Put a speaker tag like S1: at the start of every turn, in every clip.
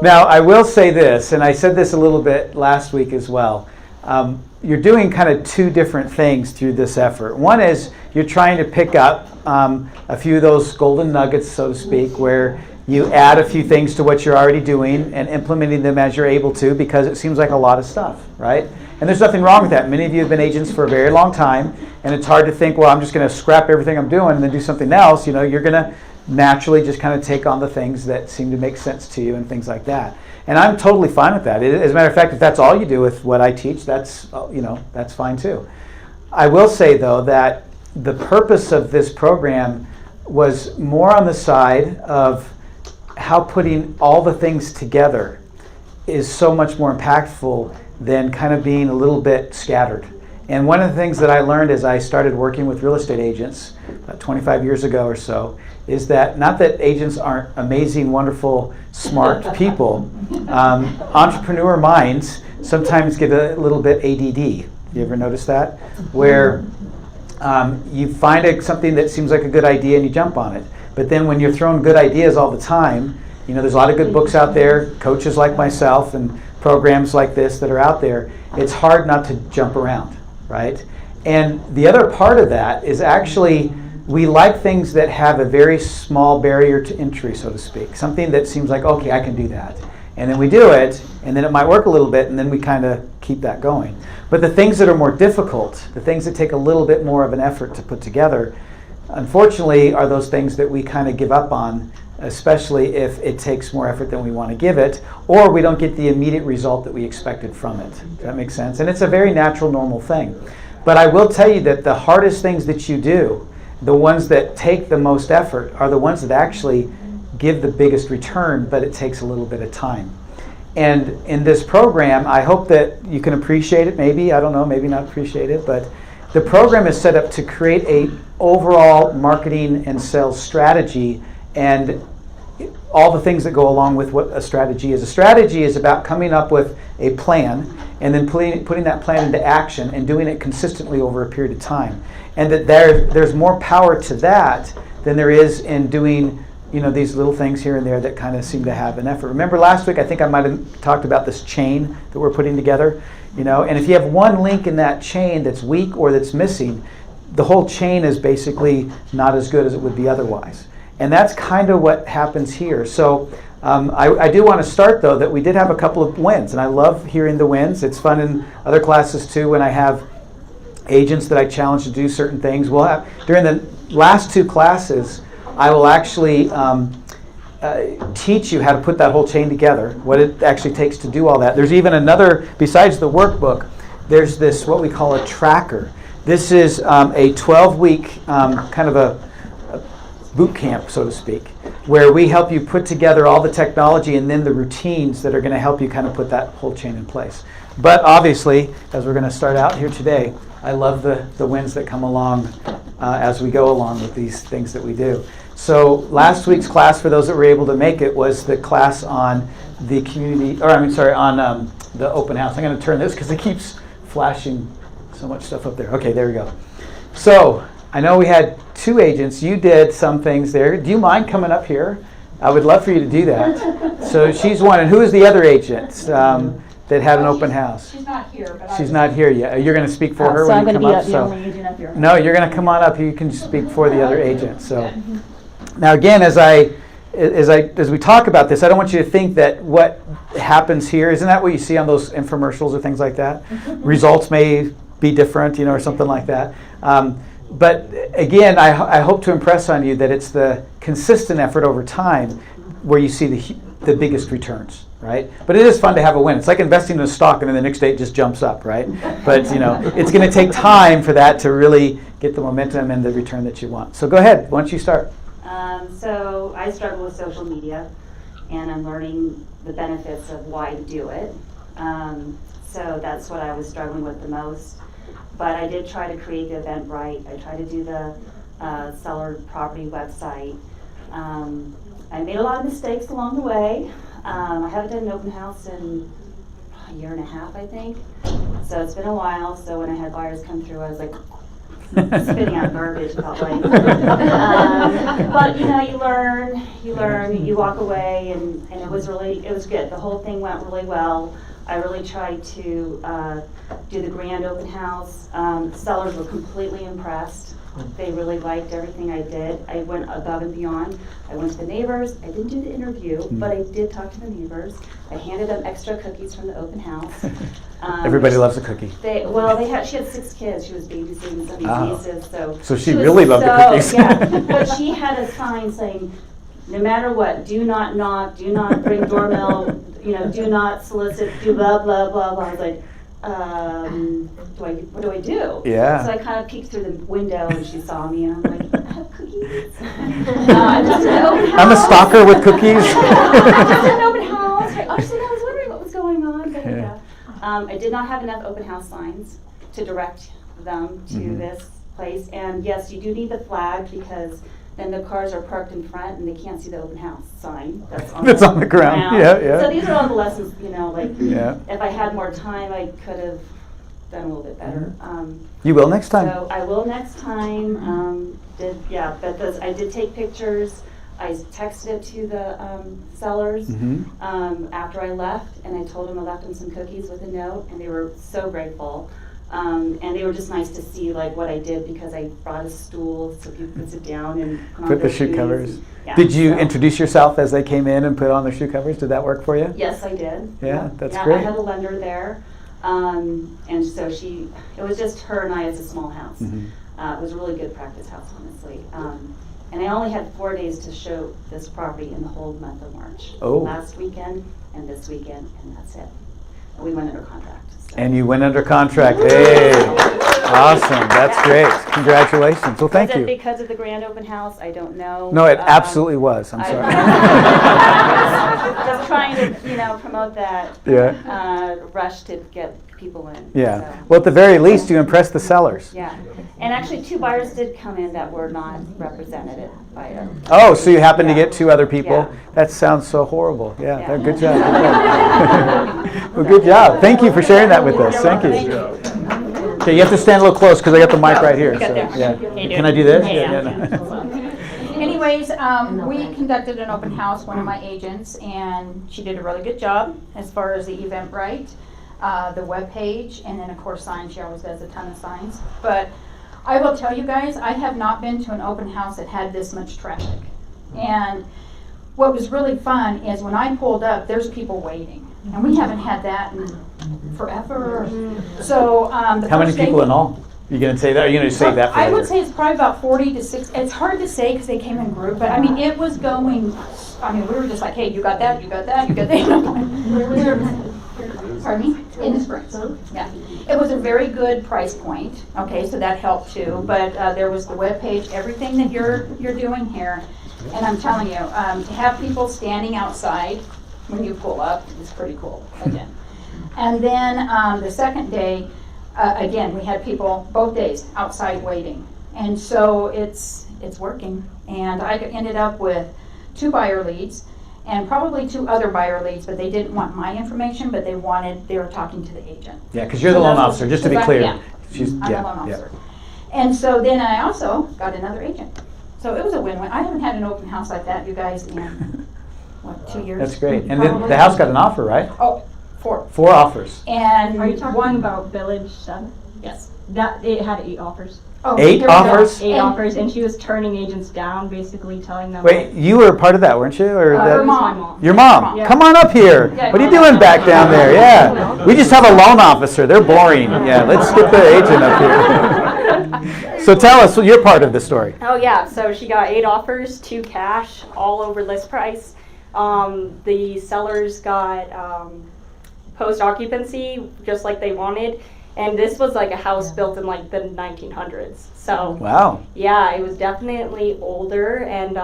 S1: Now, I will say this, and I said this a little bit last week as well. You're doing kind of two different things through this effort. One is you're trying to pick up a few of those golden nuggets, so to speak, where you add a few things to what you're already doing and implementing them as you're able to, because it seems like a lot of stuff, right? And there's nothing wrong with that. Many of you have been agents for a very long time, and it's hard to think, well, I'm just going to scrap everything I'm doing and then do something else. You know, you're going to naturally just kind of take on the things that seem to make sense to you and things like that. And I'm totally fine with that. As a matter of fact, if that's all you do with what I teach, that's fine too. I will say, though, that the purpose of this program was more on the side of how putting all the things together is so much more impactful than kind of being a little bit scattered. And one of the things that I learned as I started working with real estate agents about 25 years ago or so is that, not that agents aren't amazing, wonderful, smart people, entrepreneur minds sometimes get a little bit ADD. You ever notice that? Where you find something that seems like a good idea and you jump on it. But then when you're thrown good ideas all the time, you know, there's a lot of good books out there, coaches like myself and programs like this that are out there. It's hard not to jump around, right? And the other part of that is actually we like things that have a very small barrier to entry, so to speak. Something that seems like, okay, I can do that. And then we do it, and then it might work a little bit, and then we kind of keep that going. But the things that are more difficult, the things that take a little bit more of an effort to put together, unfortunately, are those things that we kind of give up on, especially if it takes more effort than we want to give it, or we don't get the immediate result that we expected from it. Does that make sense? And it's a very natural, normal thing. But I will tell you that the hardest things that you do, the ones that take the most effort, are the ones that actually give the biggest return, but it takes a little bit of time. And in this program, I hope that you can appreciate it, maybe, I don't know, maybe not appreciate it, but the program is set up to create a overall marketing and sales strategy and all the things that go along with what a strategy is. A strategy is about coming up with a plan and then putting that plan into action and doing it consistently over a period of time. And that there's more power to that than there is in doing, you know, these little things here and there that kind of seem to have an effort. Remember last week, I think I might have talked about this chain that we're putting together, you know, and if you have one link in that chain that's weak or that's missing, the whole chain is basically not as good as it would be otherwise. And that's kind of what happens here. So I do want to start, though, that we did have a couple of wins, and I love hearing the wins. It's fun in other classes, too, when I have agents that I challenge to do certain things. We'll have, during the last two classes, I will actually teach you how to put that whole chain together, what it actually takes to do all that. There's even another, besides the workbook, there's this, what we call a tracker. This is a 12-week kind of a boot camp, so to speak, where we help you put together all the technology and then the routines that are going to help you kind of put that whole chain in place. But obviously, as we're going to start out here today, I love the wins that come along as we go along with these things that we do. So last week's class, for those that were able to make it, was the class on the community, or on the open house. I'm going to turn this because it keeps flashing so much stuff up there. Okay, there we go. So I know we had two agents. You did some things there. Do you mind coming up here? I would love for you to do that. So she's one. And who is the other agent that had an open house?
S2: She's not here. But
S1: she's not here yet. You're going to speak for her
S2: so
S1: when you come up?
S2: So I'm going to be the only agent up here.
S1: No, you're going to come on up. You can speak for the other agent. So now again, as we talk about this, I don't want you to think that what happens here, isn't that what you see on those infomercials or things like that? Results may be different, or something like that. But again, I hope to impress on you that it's the consistent effort over time where you see the biggest returns, right? But it is fun to have a win. It's like investing in a stock and then the next day it just jumps up, right? But it's going to take time for that to really get the momentum and the return that you want. So go ahead. Why don't you start?
S3: So I struggle with social media, and I'm learning the benefits of why to do it. So that's what I was struggling with the most. But I did try to create the event right. I tried to do the seller property website. I made a lot of mistakes along the way. I haven't done an open house in a year and a half, I think. So it's been a while. So when I had buyers come through, I was like, spitting out garbage, felt like. But you know, you learn, you walk away, and it was good. The whole thing went really well. I really tried to do the grand open house. The sellers were completely impressed. They really liked everything I did. I went above and beyond. I went to the neighbors. I didn't do the interview, but I did talk to the neighbors. I handed them extra cookies from the open house.
S1: Everybody loves a cookie.
S3: She had 6 kids. She was babysitting some of these nieces,
S1: so she really loved the cookies.
S3: Yeah, but she had a sign saying, no matter what, do not knock, do not ring doorbell, do not solicit, do blah, blah, blah, blah. I was like, what do I do?
S1: Yeah.
S3: So I kind of peeked through the window and she saw me and I'm like, I have cookies. Just an open house.
S1: I'm a stalker with cookies.
S3: Just an open house. Right? She said, I was wondering what was going on. But yeah. I did not have enough open house signs to direct them to this place. And yes, you do need the flag because then the cars are parked in front and they can't see the open house sign that's on the ground.
S1: Yeah.
S3: So these are all the lessons, if I had more time, I could have done a little bit better.
S1: You will next time.
S3: So I will next time. But I did take pictures. I texted it to the sellers after I left, and I told them I left them some cookies with a note, and they were so grateful. And they were just nice to see what I did because I brought a stool so people could sit down and
S1: put the shoe covers.
S3: Yeah,
S1: did you introduce yourself as they came in and put on their shoe covers? Did that work for you?
S3: Yes, I did.
S1: Yeah, that's great.
S3: I had a lender there, and so it was just her and I as a small house. It was a really good practice house, honestly. And I only had 4 days to show this property in the whole month of March.
S1: Oh.
S3: Last weekend and this weekend, and that's it. And we went under contract. So.
S1: And you went under contract. Hey, awesome. That's great. Congratulations. Well, thank you.
S3: Because of the grand open house? I don't know.
S1: No, it absolutely was. I'm sorry.
S3: Just trying to, promote that rush to get people in.
S1: Yeah.
S3: So.
S1: Well, at the very least, you impressed the sellers.
S3: Yeah. And actually, 2 buyers did come in that were not represented by a...
S1: Oh, so you happened to get 2 other people?
S3: Yeah.
S1: That sounds so horrible. Yeah. Good job. Well, good job. Thank you for sharing that with us. Thank you. Okay, you have to stand a little close because I got the mic right here. So, yeah. Can I do this?
S2: Anyways, we conducted an open house, one of my agents, and she did a really good job as far as the Eventbrite, the web page, and then of course signs. She always does a ton of signs. But I will tell you guys, I have not been to an open house that had this much traffic. And what was really fun is when I pulled up, there's people waiting. And we haven't had that in forever. So
S1: how many people in all? Are you going to say that? Or are you going to save that for later?
S2: I would say it's probably about 40 to 60. It's hard to say because they came in group, but I mean, it was going, we were just like, hey, you got that, you got that, you got that. Pardon me? In the spring. Yeah. It was a very good price point. Okay, so that helped too. But there was the web page, everything that you're doing here. And I'm telling you, to have people standing outside when you pull up is pretty cool, again. And then the second day, again, we had people both days outside waiting. And so it's working. And I ended up with 2 buyer leads and probably 2 other buyer leads, but they didn't want my information, but they were talking to the agent.
S1: Yeah, because you're the loan officer, just to be clear.
S2: I'm the loan officer. And so then I also got another agent. So it was a win-win. I haven't had an open house like that, you guys, in, 2 years?
S1: That's great. And the house got an offer, right?
S2: Oh, 4.
S1: 4 offers.
S2: And
S4: are you talking about Village 7?
S2: Yes.
S4: It had 8 offers.
S2: Oh,
S1: 8 offers?
S4: 8 offers, and she was turning agents down, basically telling them.
S1: Wait, you were a part of that, weren't you? Or
S2: her mom.
S1: Your mom.
S2: Yeah.
S1: Come on up here.
S2: Yeah,
S1: what are you doing back down there? Yeah. We just have a loan officer. They're boring. Yeah, let's get the agent up here. So tell us, you're part of the story.
S4: Oh yeah, so she got 8 offers, 2 cash, all over list price. The sellers got post occupancy, just like they wanted. And this was like a house built in like the 1900s. So
S1: wow.
S4: Yeah, it was definitely older. And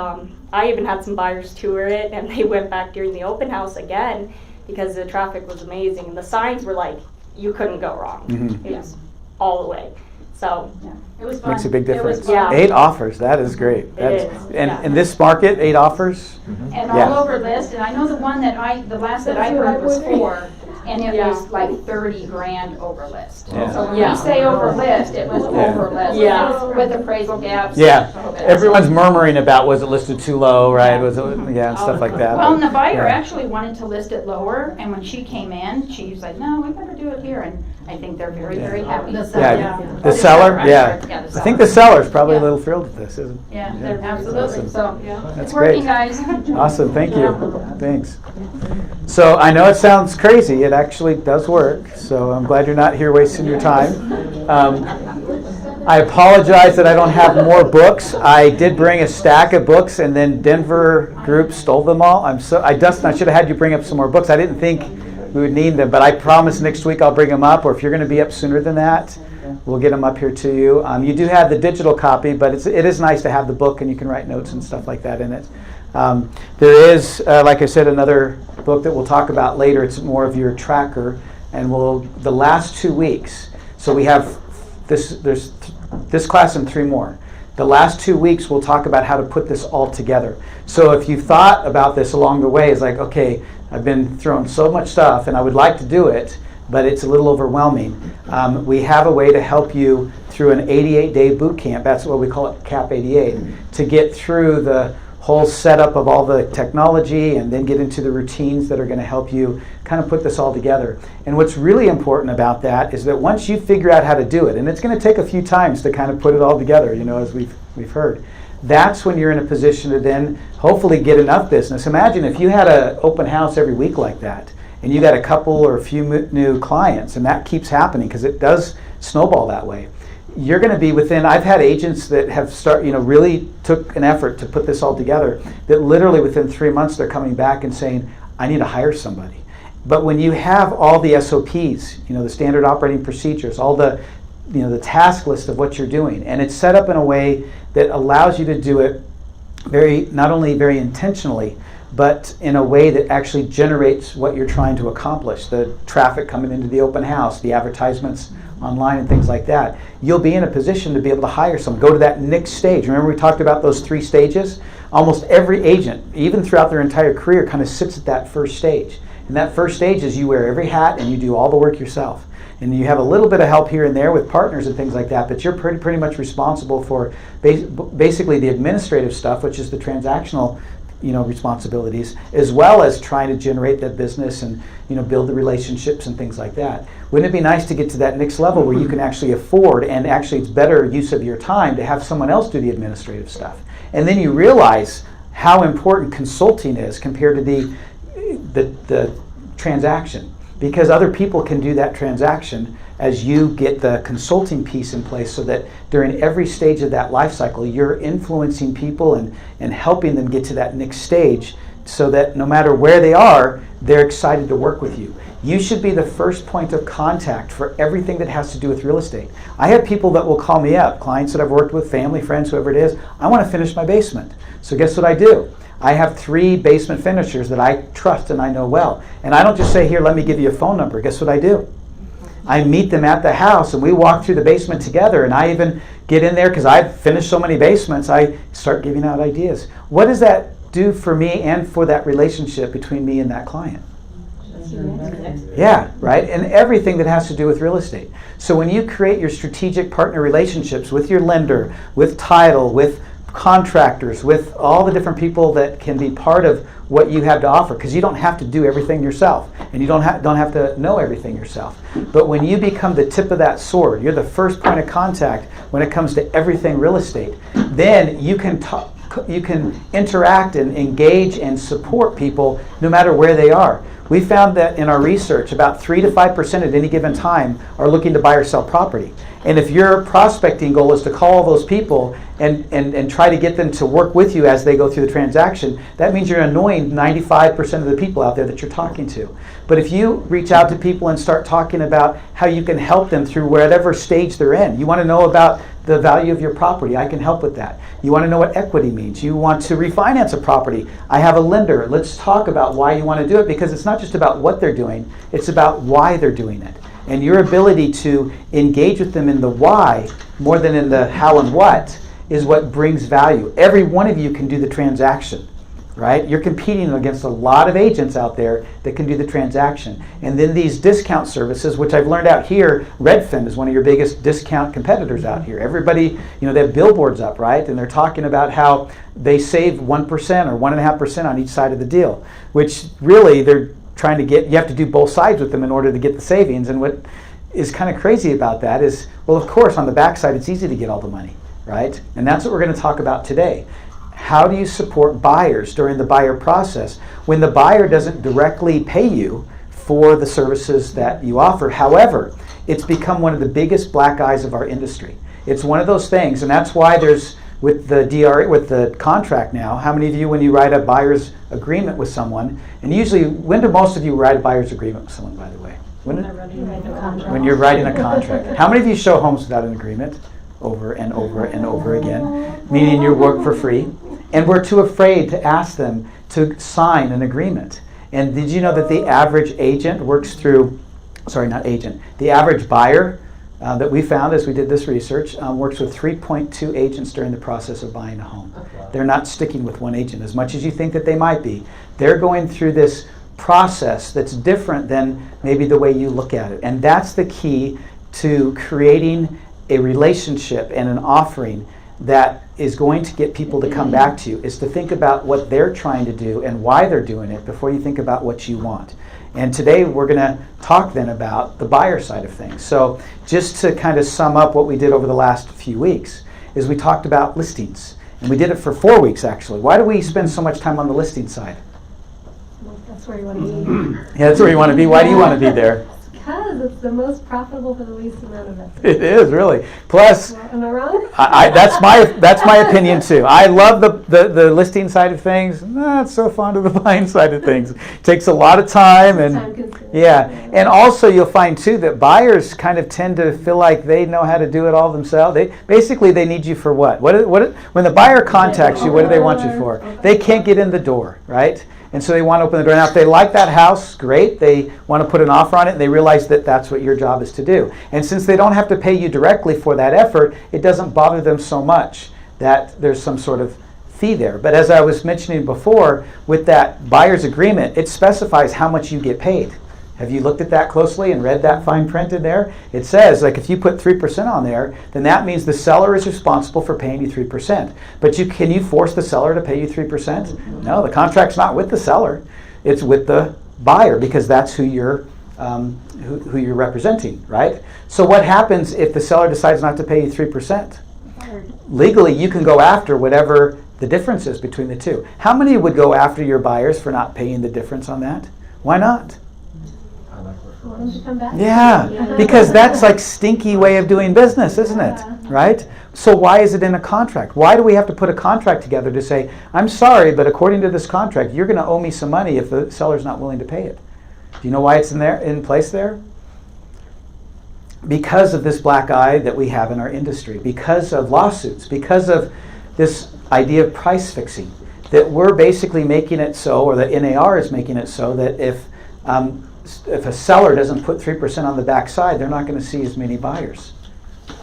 S4: I even had some buyers tour it, and they went back during the open house again because the traffic was amazing. And the signs were like, you couldn't go wrong.
S1: Mm-hmm.
S4: It was all the way. So
S2: yeah, it was fun.
S1: Makes a big difference.
S4: Yeah.
S1: 8 offers, that is great. That's,
S4: It is,
S1: and
S4: yeah.
S1: in this market, 8 offers?
S2: And
S1: Yeah.
S2: all over list, and I know the last that I heard was 4. and it
S4: Yeah.
S2: was like 30 grand over list.
S1: Yeah.
S2: So when
S4: Yeah.
S2: we say over list, it was
S1: Yeah.
S2: over list.
S4: Yeah.
S2: With appraisal gaps.
S1: Yeah,
S2: the whole bit.
S1: everyone's murmuring about was it listed too low, right? Was it, yeah, and stuff like that.
S2: Well, and the buyer
S1: Yeah.
S2: actually wanted to list it lower, and when she came in, she was like, no, we better do it here, and I think they're very, very happy.
S1: Yeah,
S2: Oh,
S1: the seller,
S2: I'm
S1: yeah.
S2: sorry.
S1: I think the seller's probably a
S2: Yeah.
S1: little thrilled with this, isn't
S2: Yeah,
S1: Yeah.
S2: absolutely,
S1: Awesome.
S2: so,
S1: That's
S2: it's working,
S1: great.
S2: guys.
S1: Awesome, thank you. Thanks. So I know it sounds crazy, it actually does work, so I'm glad you're not here wasting your time. I apologize that I don't have more books. I did bring a stack of books and then Denver group stole them all. Dustin, I should have had you bring up some more books. I didn't think we would need them, but I promise next week I'll bring them up, or if you're going to be up sooner than that, we'll get them up here to you. You do have the digital copy, but it is nice to have the book and you can write notes and stuff like that in it. There is, like I said, another book that we'll talk about later. It's more of your tracker, and the last 2 weeks. So we have there's this class and 3 more. The last 2 weeks we'll talk about how to put this all together. So if you've thought about this along the way, it's like, okay, I've been thrown so much stuff and I would like to do it, but it's a little overwhelming. We have a way to help you through an 88-day boot camp. That's what we call it, Cap 88, to get through the whole setup of all the technology and then get into the routines that are going to help you kind of put this all together. And what's really important about that is that once you figure out how to do it, and it's going to take a few times to kind of put it all together, as we've heard, that's when you're in a position to then hopefully get enough business. Imagine if you had an open house every week like that, and you got a couple or a few new clients, and that keeps happening because it does snowball that way. You're going to be within, I've had agents that have really took an effort to put this all together, that literally within 3 months they're coming back and saying, I need to hire somebody. But when you have all the SOPs, the standard operating procedures, all the the task list of what you're doing, and it's set up in a way that allows you to do it not only very intentionally, but in a way that actually generates what you're trying to accomplish, the traffic coming into the open house, the advertisements online and things like that. You'll be in a position to be able to hire someone, go to that next stage. Remember we talked about those 3 stages? Almost every agent, even throughout their entire career, kind of sits at that first stage. And that first stage is you wear every hat and you do all the work yourself. And you have a little bit of help here and there with partners and things like that, but you're pretty much responsible for basically the administrative stuff, which is the transactional responsibilities, as well as trying to generate that business and build the relationships and things like that. Wouldn't it be nice to get to that next level where you can actually afford, and actually it's better use of your time to have someone else do the administrative stuff? And then you realize how important consulting is compared to the transaction, because other people can do that transaction as you get the consulting piece in place, so that during every stage of that life cycle you're influencing people and helping them get to that next stage, so that no matter where they are, they're excited to work with you. You should be the first point of contact for everything that has to do with real estate. I have people that will call me up, clients that I've worked with, family, friends, whoever it is. I want to finish my basement. So guess what I do? I have 3 basement finishers that I trust and I know well. And I don't just say, here, let me give you a phone number. Guess what I do? I meet them at the house and we walk through the basement together, and I even get in there because I've finished so many basements, I start giving out ideas. What does that do for me and for that relationship between me and that client? Yeah, right? And everything that has to do with real estate. So when you create your strategic partner relationships with your lender, with title, with contractors, with all the different people that can be part of what you have to offer, because you don't have to do everything yourself, and you don't have to know everything yourself. But when you become the tip of that sword, you're the first point of contact when it comes to everything real estate, then you can interact and engage and support people no matter where they are. We found that in our research, about 3 to 5% at any given time are looking to buy or sell property. And if your prospecting goal is to call those people and try to get them to work with you as they go through the transaction, that means you're annoying 95% of the people out there that you're talking to. But if you reach out to people and start talking about how you can help them through whatever stage they're in, you want to know about the value of your property, I can help with that. You want to know what equity means. You want to refinance a property, I have a lender. Let's talk about why you want to do it, because it's not just about what they're doing, it's about why they're doing it. And your ability to engage with them in the why more than in the how and what is what brings value. Every one of you can do the transaction. right? You're competing against a lot of agents out there that can do the transaction. And then these discount services, which I've learned out here, Redfin is one of your biggest discount competitors out here. Everybody, they have billboards up, right? And they're talking about how they save 1% or 1.5% on each side of the deal, which really they're trying to get, you have to do both sides with them in order to get the savings. And what is kind of crazy about that is, well, of course, on the backside, it's easy to get all the money, right? And that's what we're going to talk about today. How do you support buyers during the buyer process when the buyer doesn't directly pay you for the services that you offer? However, it's become one of the biggest black eyes of our industry. It's one of those things, and that's why there's, with the contract now, how many of you, when you write a buyer's agreement with someone, and usually, when do most of you write a buyer's agreement with someone, by the way? When you're writing a contract. How many of you show homes without an agreement? Over and over and over again, meaning you work for free. And we're too afraid to ask them to sign an agreement. And did you know that the average agent works through, the average buyer that we found as we did this research works with 3.2 agents during the process of buying a home. They're not sticking with one agent as much as you think that they might be. They're going through this process that's different than maybe the way you look at it. And that's the key to creating a relationship and an offering that is going to get people to come back to you, is to think about what they're trying to do and why they're doing it before you think about what you want. And today we're going to talk then about the buyer side of things. So just to kind of sum up what we did over the last few weeks is we talked about listings. And we did it for 4 weeks actually. Why do we spend so much time on the listing side?
S5: That's where you want to be.
S1: Yeah, that's where you want to be. Why do you want to be there?
S5: Because it's the most profitable for the least amount of effort.
S1: It is, really. Plus,
S5: Am I wrong?
S1: that's my opinion too. I love the listing side of things. Not so fond of the buying side of things. It takes a lot of time, and and also you'll find too that buyers kind of tend to feel like they know how to do it all themselves. They need you for what? When the buyer contacts you, what do they want you for? They can't get in the door, right? And so they want to open the door. Now, if they like that house, great. They want to put an offer on it, and they realize that that's what your job is to do. And since they don't have to pay you directly for that effort, it doesn't bother them so much that there's some sort of fee there. But as I was mentioning before, with that buyer's agreement, it specifies how much you get paid. Have you looked at that closely and read that fine print in there? It says, like, if you put 3% on there, then that means the seller is responsible for paying you 3%. But can you force the seller to pay you 3%? No, the contract's not with the seller. It's with the buyer, because that's who you're representing, right? So what happens if the seller decides not to pay you 3%? Legally, you can go after whatever the difference is between the two. How many would go after your buyers for not paying the difference on that? Why not?
S5: Want them to come back?
S1: Yeah, because that's like stinky way of doing business, isn't it? Right? So why is it in a contract? Why do we have to put a contract together to say, I'm sorry, but according to this contract, you're going to owe me some money if the seller's not willing to pay it? Do you know why it's in place there? Because of this black eye that we have in our industry, because of lawsuits, because of this idea of price fixing, that we're basically making it so, or the NAR is making it so, that if a seller doesn't put 3% on the back side, they're not going to see as many buyers.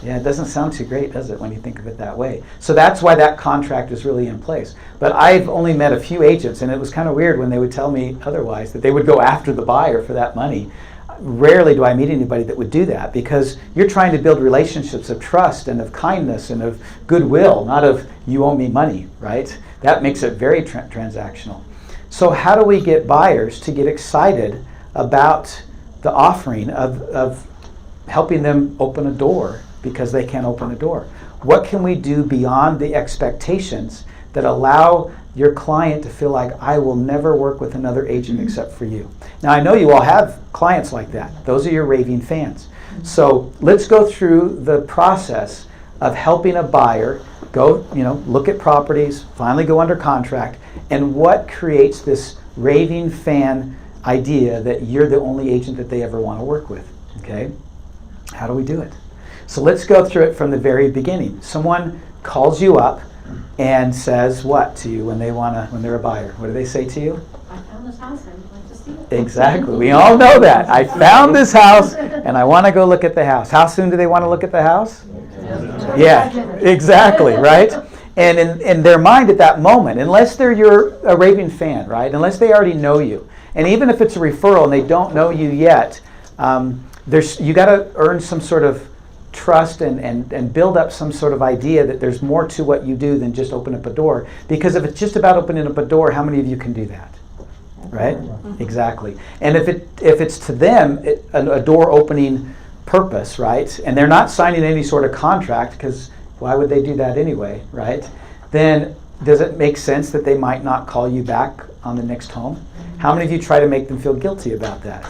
S1: Yeah, it doesn't sound too great, does it, when you think of it that way? So that's why that contract is really in place. But I've only met a few agents, and it was kind of weird when they would tell me otherwise, that they would go after the buyer for that money. Rarely do I meet anybody that would do that, because you're trying to build relationships of trust and of kindness and of goodwill, not of you owe me money, right? That makes it very transactional. So how do we get buyers to get excited about the offering of helping them open a door because they can't open a door? What can we do beyond the expectations that allow your client to feel like, I will never work with another agent except for you? Now, I know you all have clients like that. Those are your raving fans. So let's go through the process of helping a buyer go, look at properties, finally go under contract, and what creates this raving fan idea that you're the only agent that they ever want to work with. Okay? How do we do it? So let's go through it from the very beginning. Someone calls you up and says what to you when they're a buyer? What do they say to you?
S5: I found this house and I'd like to see it.
S1: Exactly. We all know that. I found this house and I want to go look at the house. How soon do they want to look at the house? Yeah, exactly, right? And in their mind at that moment, unless they're your a raving fan, right? Unless they already know you, and even if it's a referral and they don't know you yet, you got to earn some sort of trust and build up some sort of idea that there's more to what you do than just open up a door. Because if it's just about opening up a door, how many of you can do that? Right? Exactly. And if it's to them a door opening purpose, right? And they're not signing any sort of contract, because why would they do that anyway, right? Then does it make sense that they might not call you back on the next home? How many of you try to make them feel guilty about that?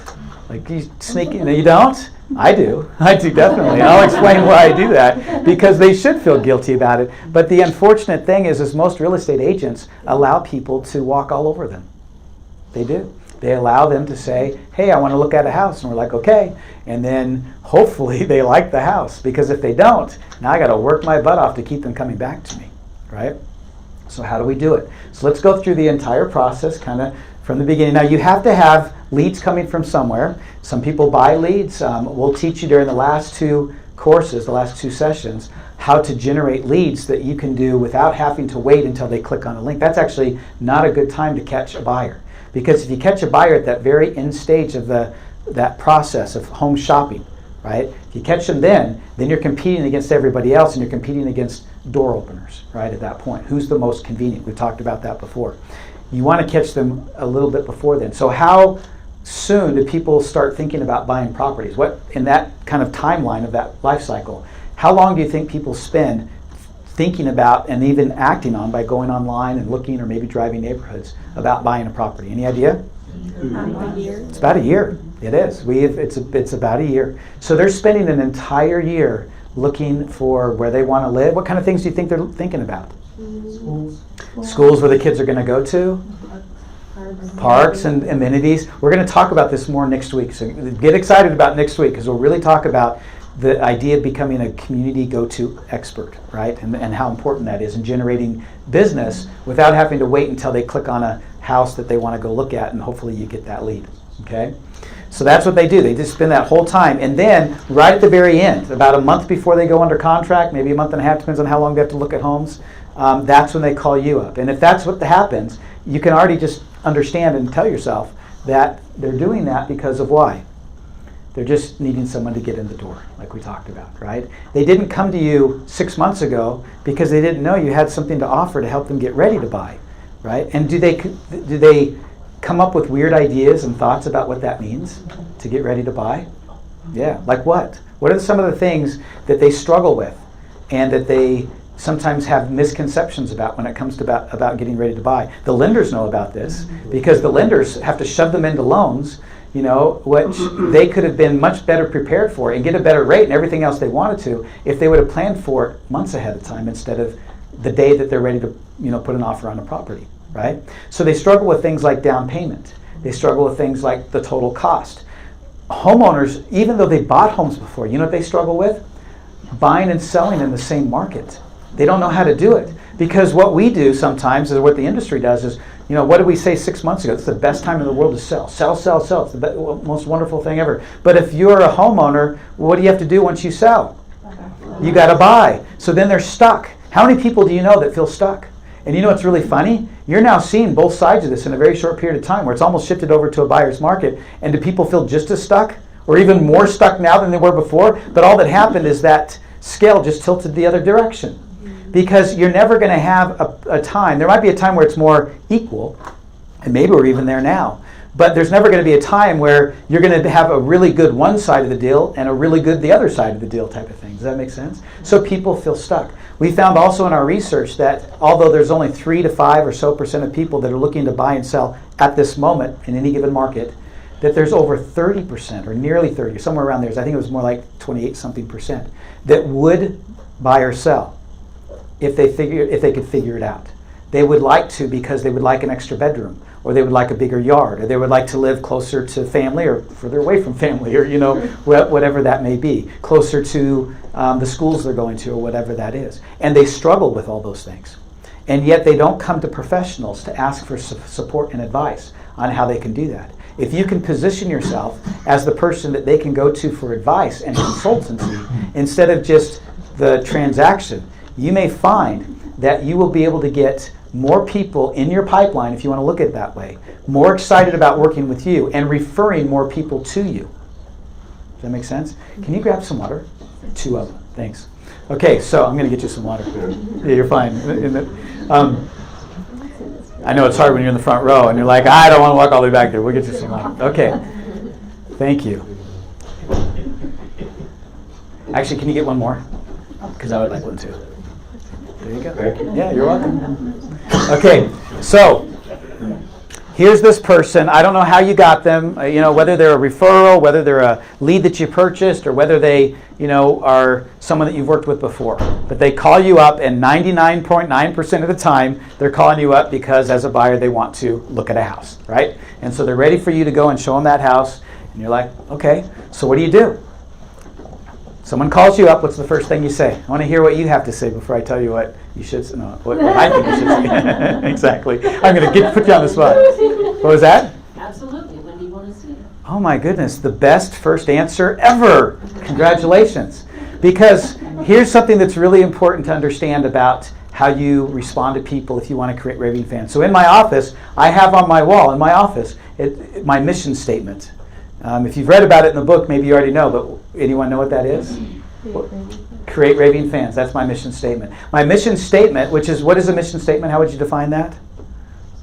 S1: Like you sneak in, you don't? I do definitely. And I'll explain why I do that, because they should feel guilty about it. But the unfortunate thing is most real estate agents allow people to walk all over them. They do. They allow them to say, hey, I want to look at a house. And we're like, okay. And then hopefully they like the house, because if they don't, now I got to work my butt off to keep them coming back to me, right? So how do we do it? So let's go through the entire process kind of from the beginning. Now you have to have leads coming from somewhere. Some people buy leads. We'll teach you during the last two courses, the last two sessions, how to generate leads that you can do without having to wait until they click on a link. That's actually not a good time to catch a buyer. Because if you catch a buyer at that very end stage of that process of home shopping, right? If you catch them then you're competing against everybody else, and you're competing against door openers, right? At that point, who's the most convenient? We talked about that before. You want to catch them a little bit before then. So how soon do people start thinking about buying properties? What in that kind of timeline of that life cycle? How long do you think people spend thinking about and even acting on by going online and looking, or maybe driving neighborhoods, about buying a property? Any idea?
S5: A year.
S1: It's about a year. It is. It's about a year. So they're spending an entire year looking for where they want to live. What kind of things do you think they're thinking about? Schools where the kids are going to go to. Parks and amenities. We're going to talk about this more next week. So get excited about next week, because we'll really talk about the idea of becoming a community go-to expert, right? And how important that is in generating business without having to wait until they click on a house that they want to go look at, and hopefully you get that lead, okay? So that's what they do. They just spend that whole time. And then right at the very end, about a month before they go under contract, maybe a month and a half, depends on how long they have to look at homes, that's when they call you up. And if that's what happens, you can already just understand and tell yourself that they're doing that because of why? They're just needing someone to get in the door, like we talked about, right? They didn't come to you 6 months ago because they didn't know you had something to offer to help them get ready to buy, right? And do they come up with weird ideas and thoughts about what that means to get ready to buy? Yeah, like what? What are some of the things that they struggle with and that they sometimes have misconceptions about when it comes to about getting ready to buy? The lenders know about this, because the lenders have to shove them into loans, which they could have been much better prepared for and get a better rate and everything else they wanted to if they would have planned for it months ahead of time instead of the day that they're ready to put an offer on a property, right? So they struggle with things like down payment. They struggle with things like the total cost. Homeowners, even though they bought homes before, you know what they struggle with? Buying and selling in the same market. They don't know how to do it, because what we do sometimes, is what the industry does, is what did we say 6 months ago? It's the best time in the world to sell. Sell, sell, sell. It's the most wonderful thing ever. But if you're a homeowner, what do you have to do once you sell? You got to buy. So then they're stuck. How many people do you know that feel stuck? And you know what's really funny? You're now seeing both sides of this in a very short period of time, where it's almost shifted over to a buyer's market. And do people feel just as stuck, or even more stuck now than they were before? But all that happened is that scale just tilted the other direction. Because you're never going to have a time. There might be a time where it's more equal, and maybe we're even there now. But there's never going to be a time where you're going to have a really good one side of the deal and a really good the other side of the deal type of thing. Does that make sense? So people feel stuck. We found also in our research that although there's only 3 to 5 or so % of people that are looking to buy and sell at this moment in any given market, that there's over 30% or nearly 30, somewhere around there. I think it was more like 28 something %, that would buy or sell if they could figure it out. They would like to, because they would like an extra bedroom, or they would like a bigger yard, or they would like to live closer to family or further away from family, or whatever that may be, closer to the schools they're going to, or whatever that is. And they struggle with all those things. And yet they don't come to professionals to ask for support and advice on how they can do that. If you can position yourself as the person that they can go to for advice and consultancy instead of just the transaction, you may find that you will be able to get more people in your pipeline, if you want to look at it that way, more excited about working with you and referring more people to you. Does that make sense? Can you grab some water? 2 of them. Thanks. Okay, so I'm going to get you some water. Yeah, you're fine. I know it's hard when you're in the front row and you're like, I don't want to walk all the way back there. We'll get you some water. Okay. Thank you. Actually, can you get one more? Because I would like one too. There you go.
S6: Thank you.
S1: Yeah, you're welcome. Okay, so here's this person. I don't know how you got them, whether they're a referral, whether they're a lead that you purchased, or whether they, are someone that you've worked with before. But they call you up, and 99.9% of the time, they're calling you up because as a buyer, they want to look at a house, right? And so they're ready for you to go and show them that house. And you're like, okay, so what do you do? Someone calls you up, what's the first thing you say? I want to hear what you have to say before I tell you what you should say. No, what I think you should say. Exactly. I'm going to put you on the spot. What was that?
S7: Absolutely. When do you want to see it?
S1: Oh my goodness, the best first answer ever. Congratulations. Because here's something that's really important to understand about how you respond to people if you want to create raving fans. So in my office, I have on my wall in my office my mission statement. If you've read about it in the book, maybe you already know, but anyone know what that is? Create raving fans. That's my mission statement. My mission statement, which is, what is a mission statement? How would you define that?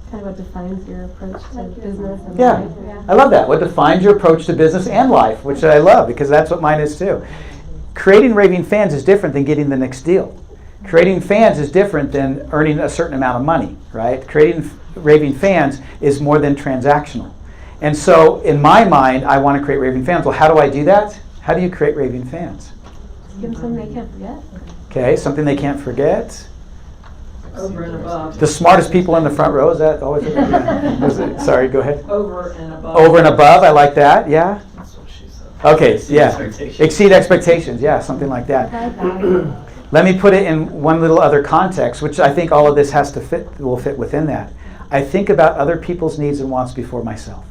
S5: Kind of what defines your approach to business and
S1: Yeah,
S5: life.
S1: I love that. What defines your approach to business and life, which I love because that's what mine is too. Creating raving fans is different than getting the next deal. Creating fans is different than earning a certain amount of money, right? Creating raving fans is more than transactional. And so in my mind, I want to create raving fans. Well, how do I do that? How do you create raving fans?
S5: Just give them something they can't forget.
S1: Okay, something they can't forget.
S7: Over and above.
S1: The smartest people in the front row, is that always Sorry, go ahead.
S7: Over and above.
S1: Over and above, I like that, yeah.
S6: That's what she said.
S1: Okay,
S6: Exceed
S1: yeah.
S6: expectations.
S1: Exceed expectations, yeah, something like that.
S5: I value.
S1: Let me put it in one little other context, which I think all of this will fit within that. I think about other people's needs and wants before myself,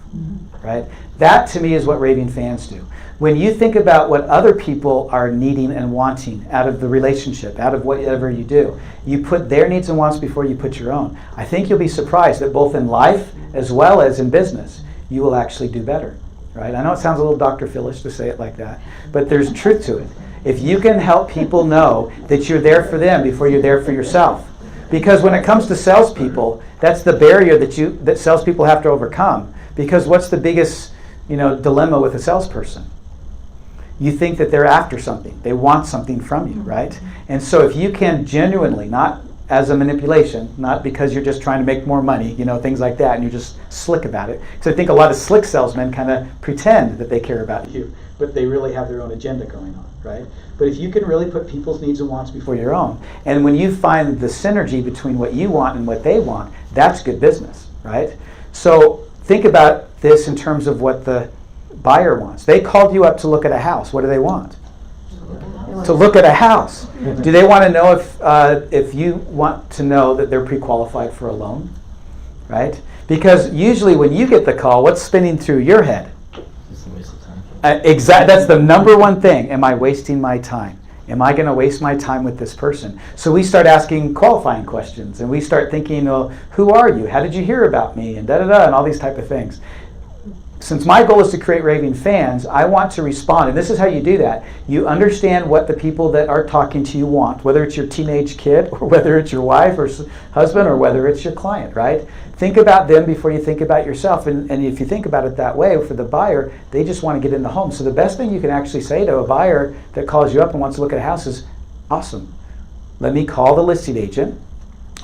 S1: right? That to me is what raving fans do. When you think about what other people are needing and wanting out of the relationship, out of whatever you do, you put their needs and wants before you put your own. I think you'll be surprised that both in life as well as in business, you will actually do better, right? I know it sounds a little Dr. Philish to say it like that, but there's truth to it. If you can help people know that you're there for them before you're there for yourself, because when it comes to salespeople, that's the barrier that salespeople have to overcome. Because what's the biggest, dilemma with a salesperson? You think that they're after something. They want something from you, right? And so if you can genuinely, not as a manipulation, not because you're just trying to make more money, things like that, and you're just slick about it. Because I think a lot of slick salesmen kind of pretend that they care about you, but they really have their own agenda going on, right? But if you can really put people's needs and wants before your own, and when you find the synergy between what you want and what they want, that's good business, right? So think about this in terms of what the buyer wants. They called you up to look at a house. What do they want? To look at a house. Do they want to know if you want to know that they're pre-qualified for a loan, right? Because usually when you get the call, what's spinning through your head?
S6: It's a waste of time.
S1: That's the number one thing. Am I wasting my time? Am I going to waste my time with this person? So we start asking qualifying questions, and we start thinking, well, who are you? How did you hear about me? And da-da-da, and all these type of things. Since my goal is to create raving fans, I want to respond. And this is how you do that. You understand what the people that are talking to you want, whether it's your teenage kid or whether it's your wife or husband or whether it's your client, right? Think about them before you think about yourself. And if you think about it that way, for the buyer, they just want to get in the home. So the best thing you can actually say to a buyer that calls you up and wants to look at a house is, awesome. Let me call the listing agent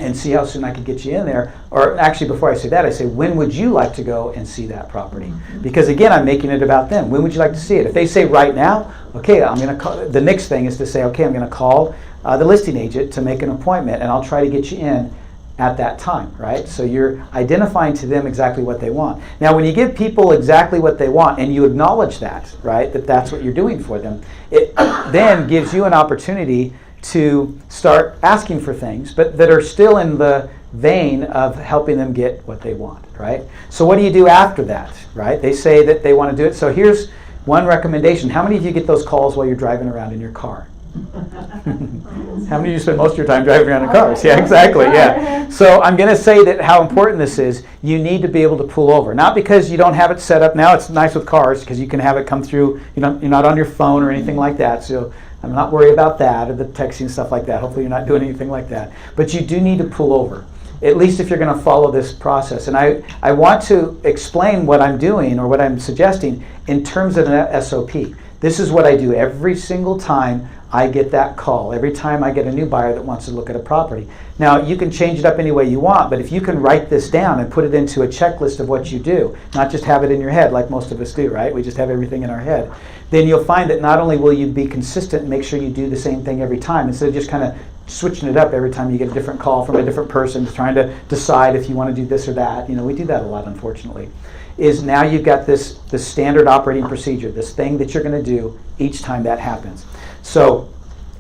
S1: and see how soon I could get you in there. Or actually, before I say that, I say, when would you like to go and see that property? Because again, I'm making it about them. When would you like to see it? If they say right now, okay, I'm going to call. The next thing is to say, okay, I'm going to call the listing agent to make an appointment, and I'll try to get you in at that time, right? So you're identifying to them exactly what they want. Now, when you give people exactly what they want and you acknowledge that, right, that that's what you're doing for them, it then gives you an opportunity to start asking for things, but that are still in the vein of helping them get what they want, right? So what do you do after that, right? They say that they want to do it. So here's one recommendation. How many of you get those calls while you're driving around in your car? How many of you spend most of your time driving around in cars? Yeah, exactly, yeah. So I'm going to say that how important this is, you need to be able to pull over. Not because you don't have it set up now. It's nice with cars because you can have it come through. You're not on your phone or anything like that. So I'm not worried about that or the texting stuff like that. Hopefully you're not doing anything like that. But you do need to pull over, at least if you're going to follow this process. And I want to explain what I'm doing or what I'm suggesting in terms of an SOP. This is what I do every single time I get that call, every time I get a new buyer that wants to look at a property. Now, you can change it up any way you want, but if you can write this down and put it into a checklist of what you do, not just have it in your head like most of us do, right? We just have everything in our head. Then you'll find that not only will you be consistent and make sure you do the same thing every time, instead of just kind of switching it up every time you get a different call from a different person trying to decide if you want to do this or that. We do that a lot, unfortunately. Is now you've got this standard operating procedure, this thing that you're going to do each time that happens. So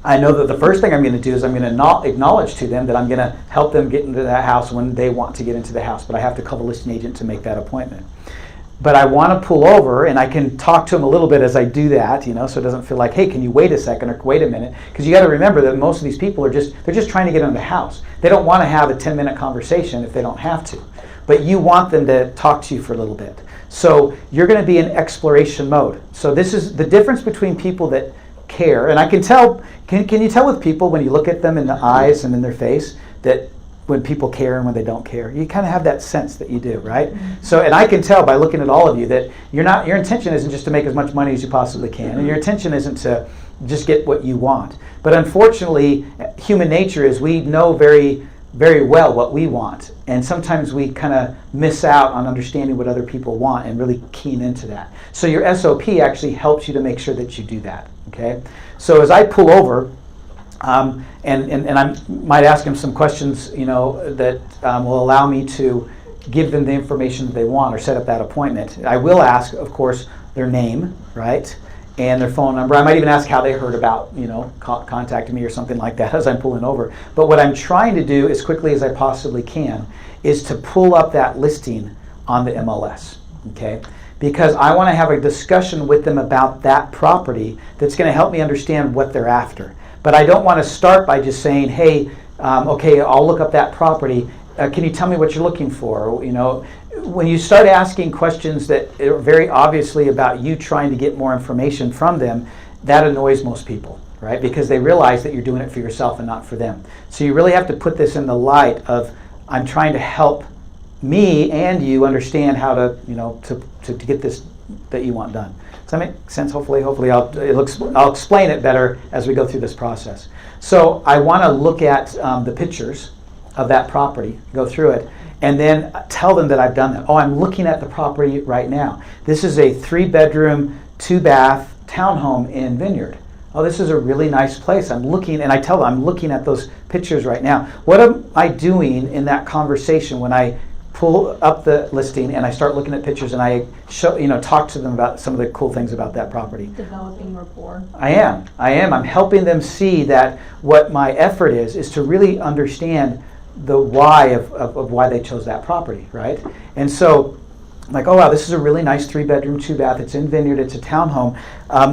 S1: I know that the first thing I'm going to do is I'm going to acknowledge to them that I'm going to help them get into that house when they want to get into the house, but I have to call the listing agent to make that appointment. But I want to pull over, and I can talk to them a little bit as I do that, so it doesn't feel like, hey, can you wait a second or wait a minute? Because you got to remember that most of these people they're just trying to get into the house. They don't want to have a 10-minute conversation if they don't have to. But you want them to talk to you for a little bit. So you're going to be in exploration mode. So this is the difference between people that care, and I can tell, can you tell with people when you look at them in the eyes and in their face that when people care and when they don't care? You kind of have that sense that you do, right? So, and I can tell by looking at all of you that your intention isn't just to make as much money as you possibly can, and your intention isn't to just get what you want. But unfortunately, human nature is we know very, very well what we want, and sometimes we kind of miss out on understanding what other people want and really keen into that. So your SOP actually helps you to make sure that you do that. Okay, so as I pull over, and I might ask them some questions, that will allow me to give them the information that they want or set up that appointment. I will ask, of course, their name, right, and their phone number. I might even ask how they heard about, contacting me or something like that as I'm pulling over. But what I'm trying to do as quickly as I possibly can is to pull up that listing on the MLS. Okay. Because I want to have a discussion with them about that property that's going to help me understand what they're after. But I don't want to start by just saying, hey, okay, I'll look up that property. Can you tell me what you're looking for? When you start asking questions that are very obviously about you trying to get more information from them, that annoys most people, right? Because they realize that you're doing it for yourself and not for them. So you really have to put this in the light of, I'm trying to help me and you understand how to, to get this that you want done. Does that make sense? Hopefully I'll explain it better as we go through this process. So I want to look at the pictures of that property, go through it, and then tell them that I've done that. Oh, I'm looking at the property right now. This is a 3-bedroom, 2-bath townhome in Vineyard. Oh, this is a really nice place. I'm looking, and I tell them I'm looking at those pictures right now. What am I doing in that conversation when I pull up the listing and I start looking at pictures and I show, talk to them about some of the cool things about that property?
S5: Developing rapport.
S1: I am. I'm helping them see that what my effort is to really understand the why of why they chose that property, right? And so, like, oh wow, this is a really nice 3-bedroom, 2-bath. It's in Vineyard. It's a townhome.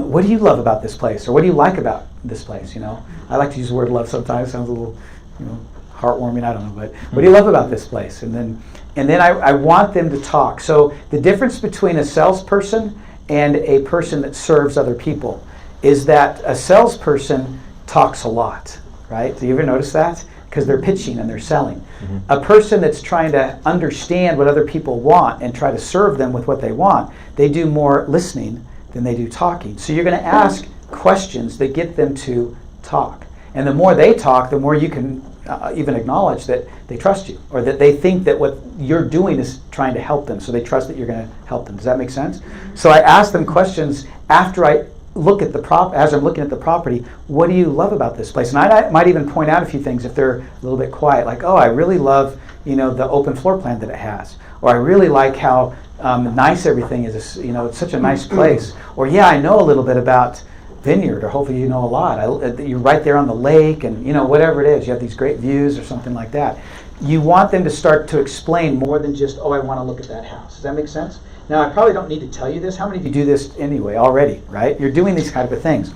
S1: What do you love about this place, or what do you like about this place? I like to use the word love sometimes. It sounds a little, heartwarming. I don't know, but what do you love about this place? And then I want them to talk. So the difference between a salesperson and a person that serves other people is that a salesperson talks a lot, right? Do you ever notice that? Because they're pitching and they're selling. Mm-hmm. A person that's trying to understand what other people want and try to serve them with what they want, they do more listening than they do talking. So you're going to ask questions that get them to talk. And the more they talk, the more you can even acknowledge that they trust you, or that they think that what you're doing is trying to help them, so they trust that you're going to help them. Does that make sense? So I ask them questions after I look at as I'm looking at the property. What do you love about this place? And I might even point out a few things if they're a little bit quiet, like, oh, I really love the open floor plan that it has, or I really like how nice everything is. It's such a nice place. Or yeah, I know a little bit about Vineyard, or hopefully you know a lot. You're right there on the lake, and whatever it is, you have these great views or something like that. You want them to start to explain more than just, oh, I want to look at that house. Does that make sense? Now, I probably don't need to tell you this. How many of you do this anyway already, right? You're doing these kind of things.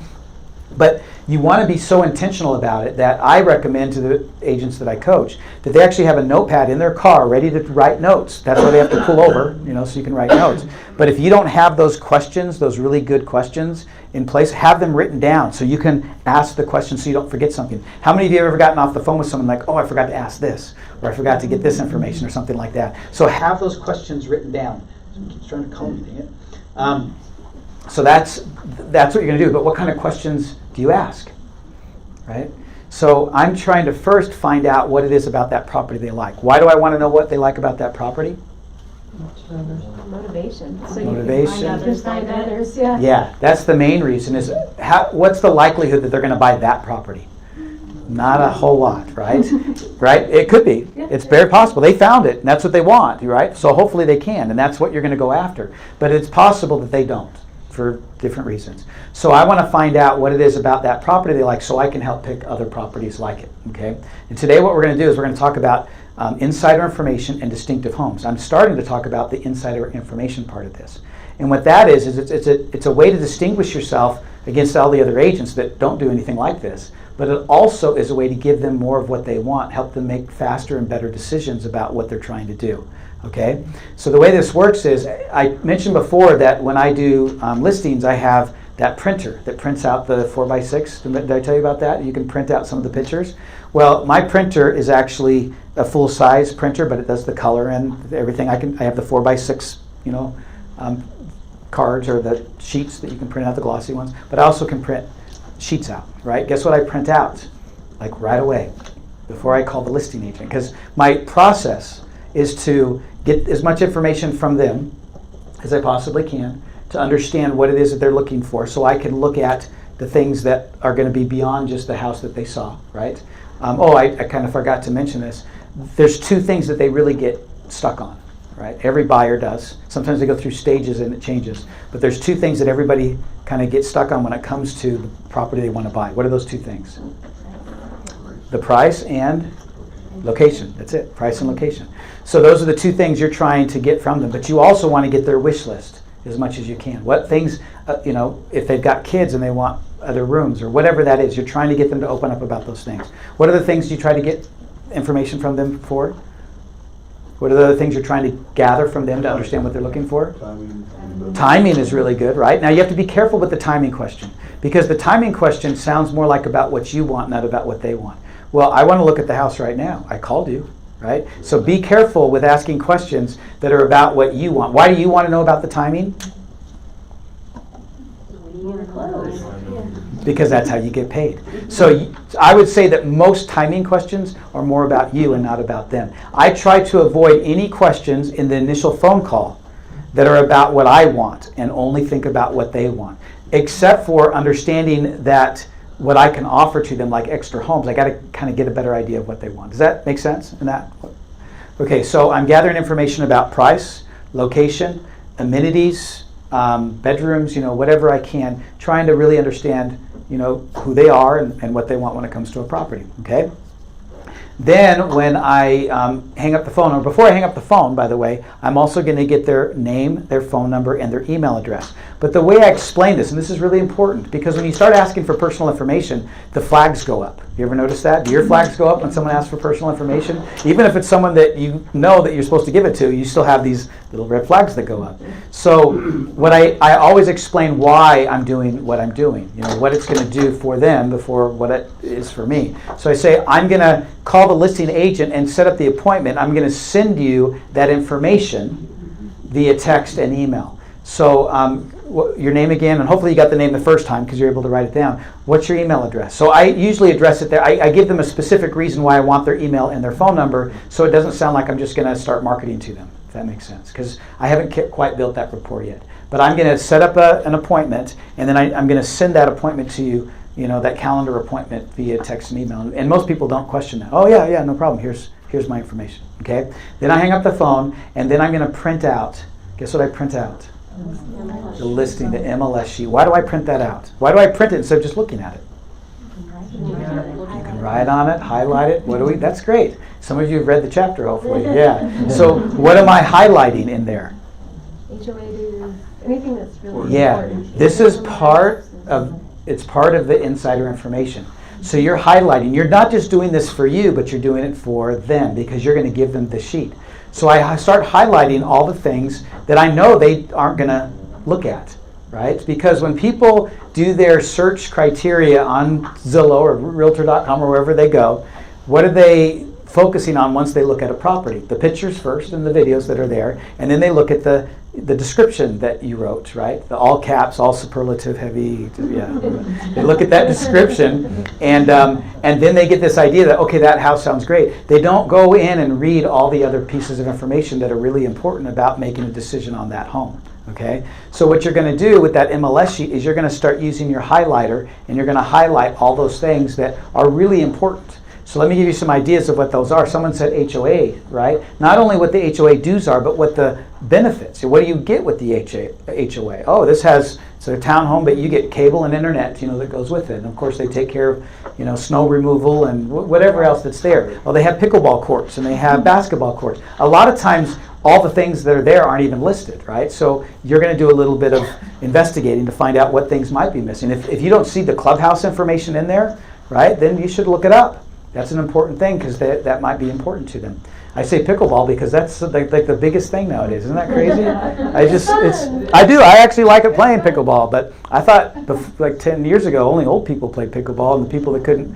S1: But you want to be so intentional about it that I recommend to the agents that I coach that they actually have a notepad in their car ready to write notes. That's why they have to pull over, so you can write notes. But if you don't have those questions, those really good questions in place, have them written down so you can ask the question so you don't forget something. How many of you have ever gotten off the phone with someone like, oh, I forgot to ask this, or I forgot to get this information, or something like that? So have those questions written down. It's trying to call me, dang it. So that's what you're going to do. But what kind of questions do you ask? Right? So I'm trying to first find out what it is about that property they like. Why do I want to know what they like about that property?
S5: Motivation. So
S1: Motivation.
S5: you can find others, yeah.
S1: Yeah, that's the main reason is what's the likelihood that they're going to buy that property? Not a whole lot, right? Right? It could be. It's very possible. They found it, and that's what they want, right? So hopefully they can, and that's what you're going to go after. But it's possible that they don't for different reasons. So I want to find out what it is about that property they like so I can help pick other properties like it, okay? And today what we're going to do is we're going to talk about insider information and distinctive homes. I'm starting to talk about the insider information part of this. And what that is it's a way to distinguish yourself against all the other agents that don't do anything like this. But it also is a way to give them more of what they want, help them make faster and better decisions about what they're trying to do. Okay? So the way this works is, I mentioned before that when I do listings, I have that printer that prints out the 4x6. Did I tell you about that? You can print out some of the pictures. Well, my printer is actually a full-size printer, but it does the color and everything. I have the 4x6, cards or the sheets that you can print out, the glossy ones. But I also can print sheets out, right? Guess what I print out? Like right away, before I call the listing agent. Because my process is to get as much information from them as I possibly can to understand what it is that they're looking for, so I can look at the things that are going to be beyond just the house that they saw, right? I kind of forgot to mention this. There's two things that they really get stuck on, right? Every buyer does. Sometimes they go through stages and it changes. But there's two things that everybody kind of gets stuck on when it comes to the property they want to buy. What are those two things? The price and location. That's it, price and location. So those are the two things you're trying to get from them. But you also want to get their wish list as much as you can. What things, if they've got kids and they want other rooms or whatever that is, you're trying to get them to open up about those things. What are the things you try to get information from them for? What are the other things you're trying to gather from them to understand what they're looking for? Timing is really good, right? Now you have to be careful with the timing question, because the timing question sounds more like about what you want, not about what they want. Well, I want to look at the house right now. I called you, right? So be careful with asking questions that are about what you want. Why do you want to know about the timing? Because that's how you get paid. So I would say that most timing questions are more about you and not about them. I try to avoid any questions in the initial phone call that are about what I want and only think about what they want, except for understanding that what I can offer to them, like extra homes, I got to kind of get a better idea of what they want. Does that make sense in that? Okay, so I'm gathering information about price, location, amenities, bedrooms, whatever I can, trying to really understand, who they are and what they want when it comes to a property, okay? Then when I hang up the phone, or before I hang up the phone, by the way, I'm also going to get their name, their phone number, and their email address. But the way I explain this, and this is really important, because when you start asking for personal information, the flags go up. You ever notice that? Do your flags go up when someone asks for personal information? Even if it's someone that you know that you're supposed to give it to, you still have these little red flags that go up. So what I always explain why I'm doing what I'm doing, what it's going to do for them before what it is for me. So I say, I'm going to call the listing agent and set up the appointment. I'm going to send you that information via text and email. So your name again, and hopefully you got the name the first time because you're able to write it down. What's your email address? So I usually address it there. I give them a specific reason why I want their email and their phone number, so it doesn't sound like I'm just going to start marketing to them, if that makes sense, because I haven't quite built that rapport yet. But I'm going to set up an appointment, and then I'm going to send that appointment to you, that calendar appointment via text and email. And most people don't question that. Oh, yeah, no problem. Here's my information, okay? Then I hang up the phone, and then I'm going to print out. Guess what I print out? The listing, the MLS sheet. Why do I print that out? Why do I print it instead of just looking at it? You can write on it, highlight it. That's great. Some of you have read the chapter, hopefully. Yeah. So what am I highlighting in there?
S5: HOA dues, anything that's really
S1: Yeah.
S5: important.
S1: This is part of It's part of the insider information. So you're highlighting. You're not just doing this for you, but you're doing it for them because you're going to give them the sheet. So I start highlighting all the things that I know they aren't going to look at, right? Because when people do their search criteria on Zillow or Realtor.com or wherever they go, what are they focusing on once they look at a property? The pictures first and the videos that are there, and then they look at the description that you wrote, right? The all caps, all superlative heavy, yeah. They look at that description, and then they get this idea that, okay, that house sounds great. They don't go in and read all the other pieces of information that are really important about making a decision on that home, okay? So what you're going to do with that MLS sheet is you're going to start using your highlighter, and you're going to highlight all those things that are really important. So let me give you some ideas of what those are. Someone said HOA, right? Not only what the HOA dues are, but what the benefits. What do you get with the HOA? Oh, it's a townhome, but you get cable and internet, that goes with it. And of course, they take care of, snow removal and whatever else that's there. Well, they have pickleball courts and they have basketball courts. A lot of times, all the things that are there aren't even listed, right? So you're going to do a little bit of investigating to find out what things might be missing. If you don't see the clubhouse information in there, right, then you should look it up. That's an important thing because that might be important to them. I say pickleball because that's like the biggest thing nowadays. Isn't that crazy? I actually like it playing pickleball, but I thought like 10 years ago only old people played pickleball and the people that couldn't,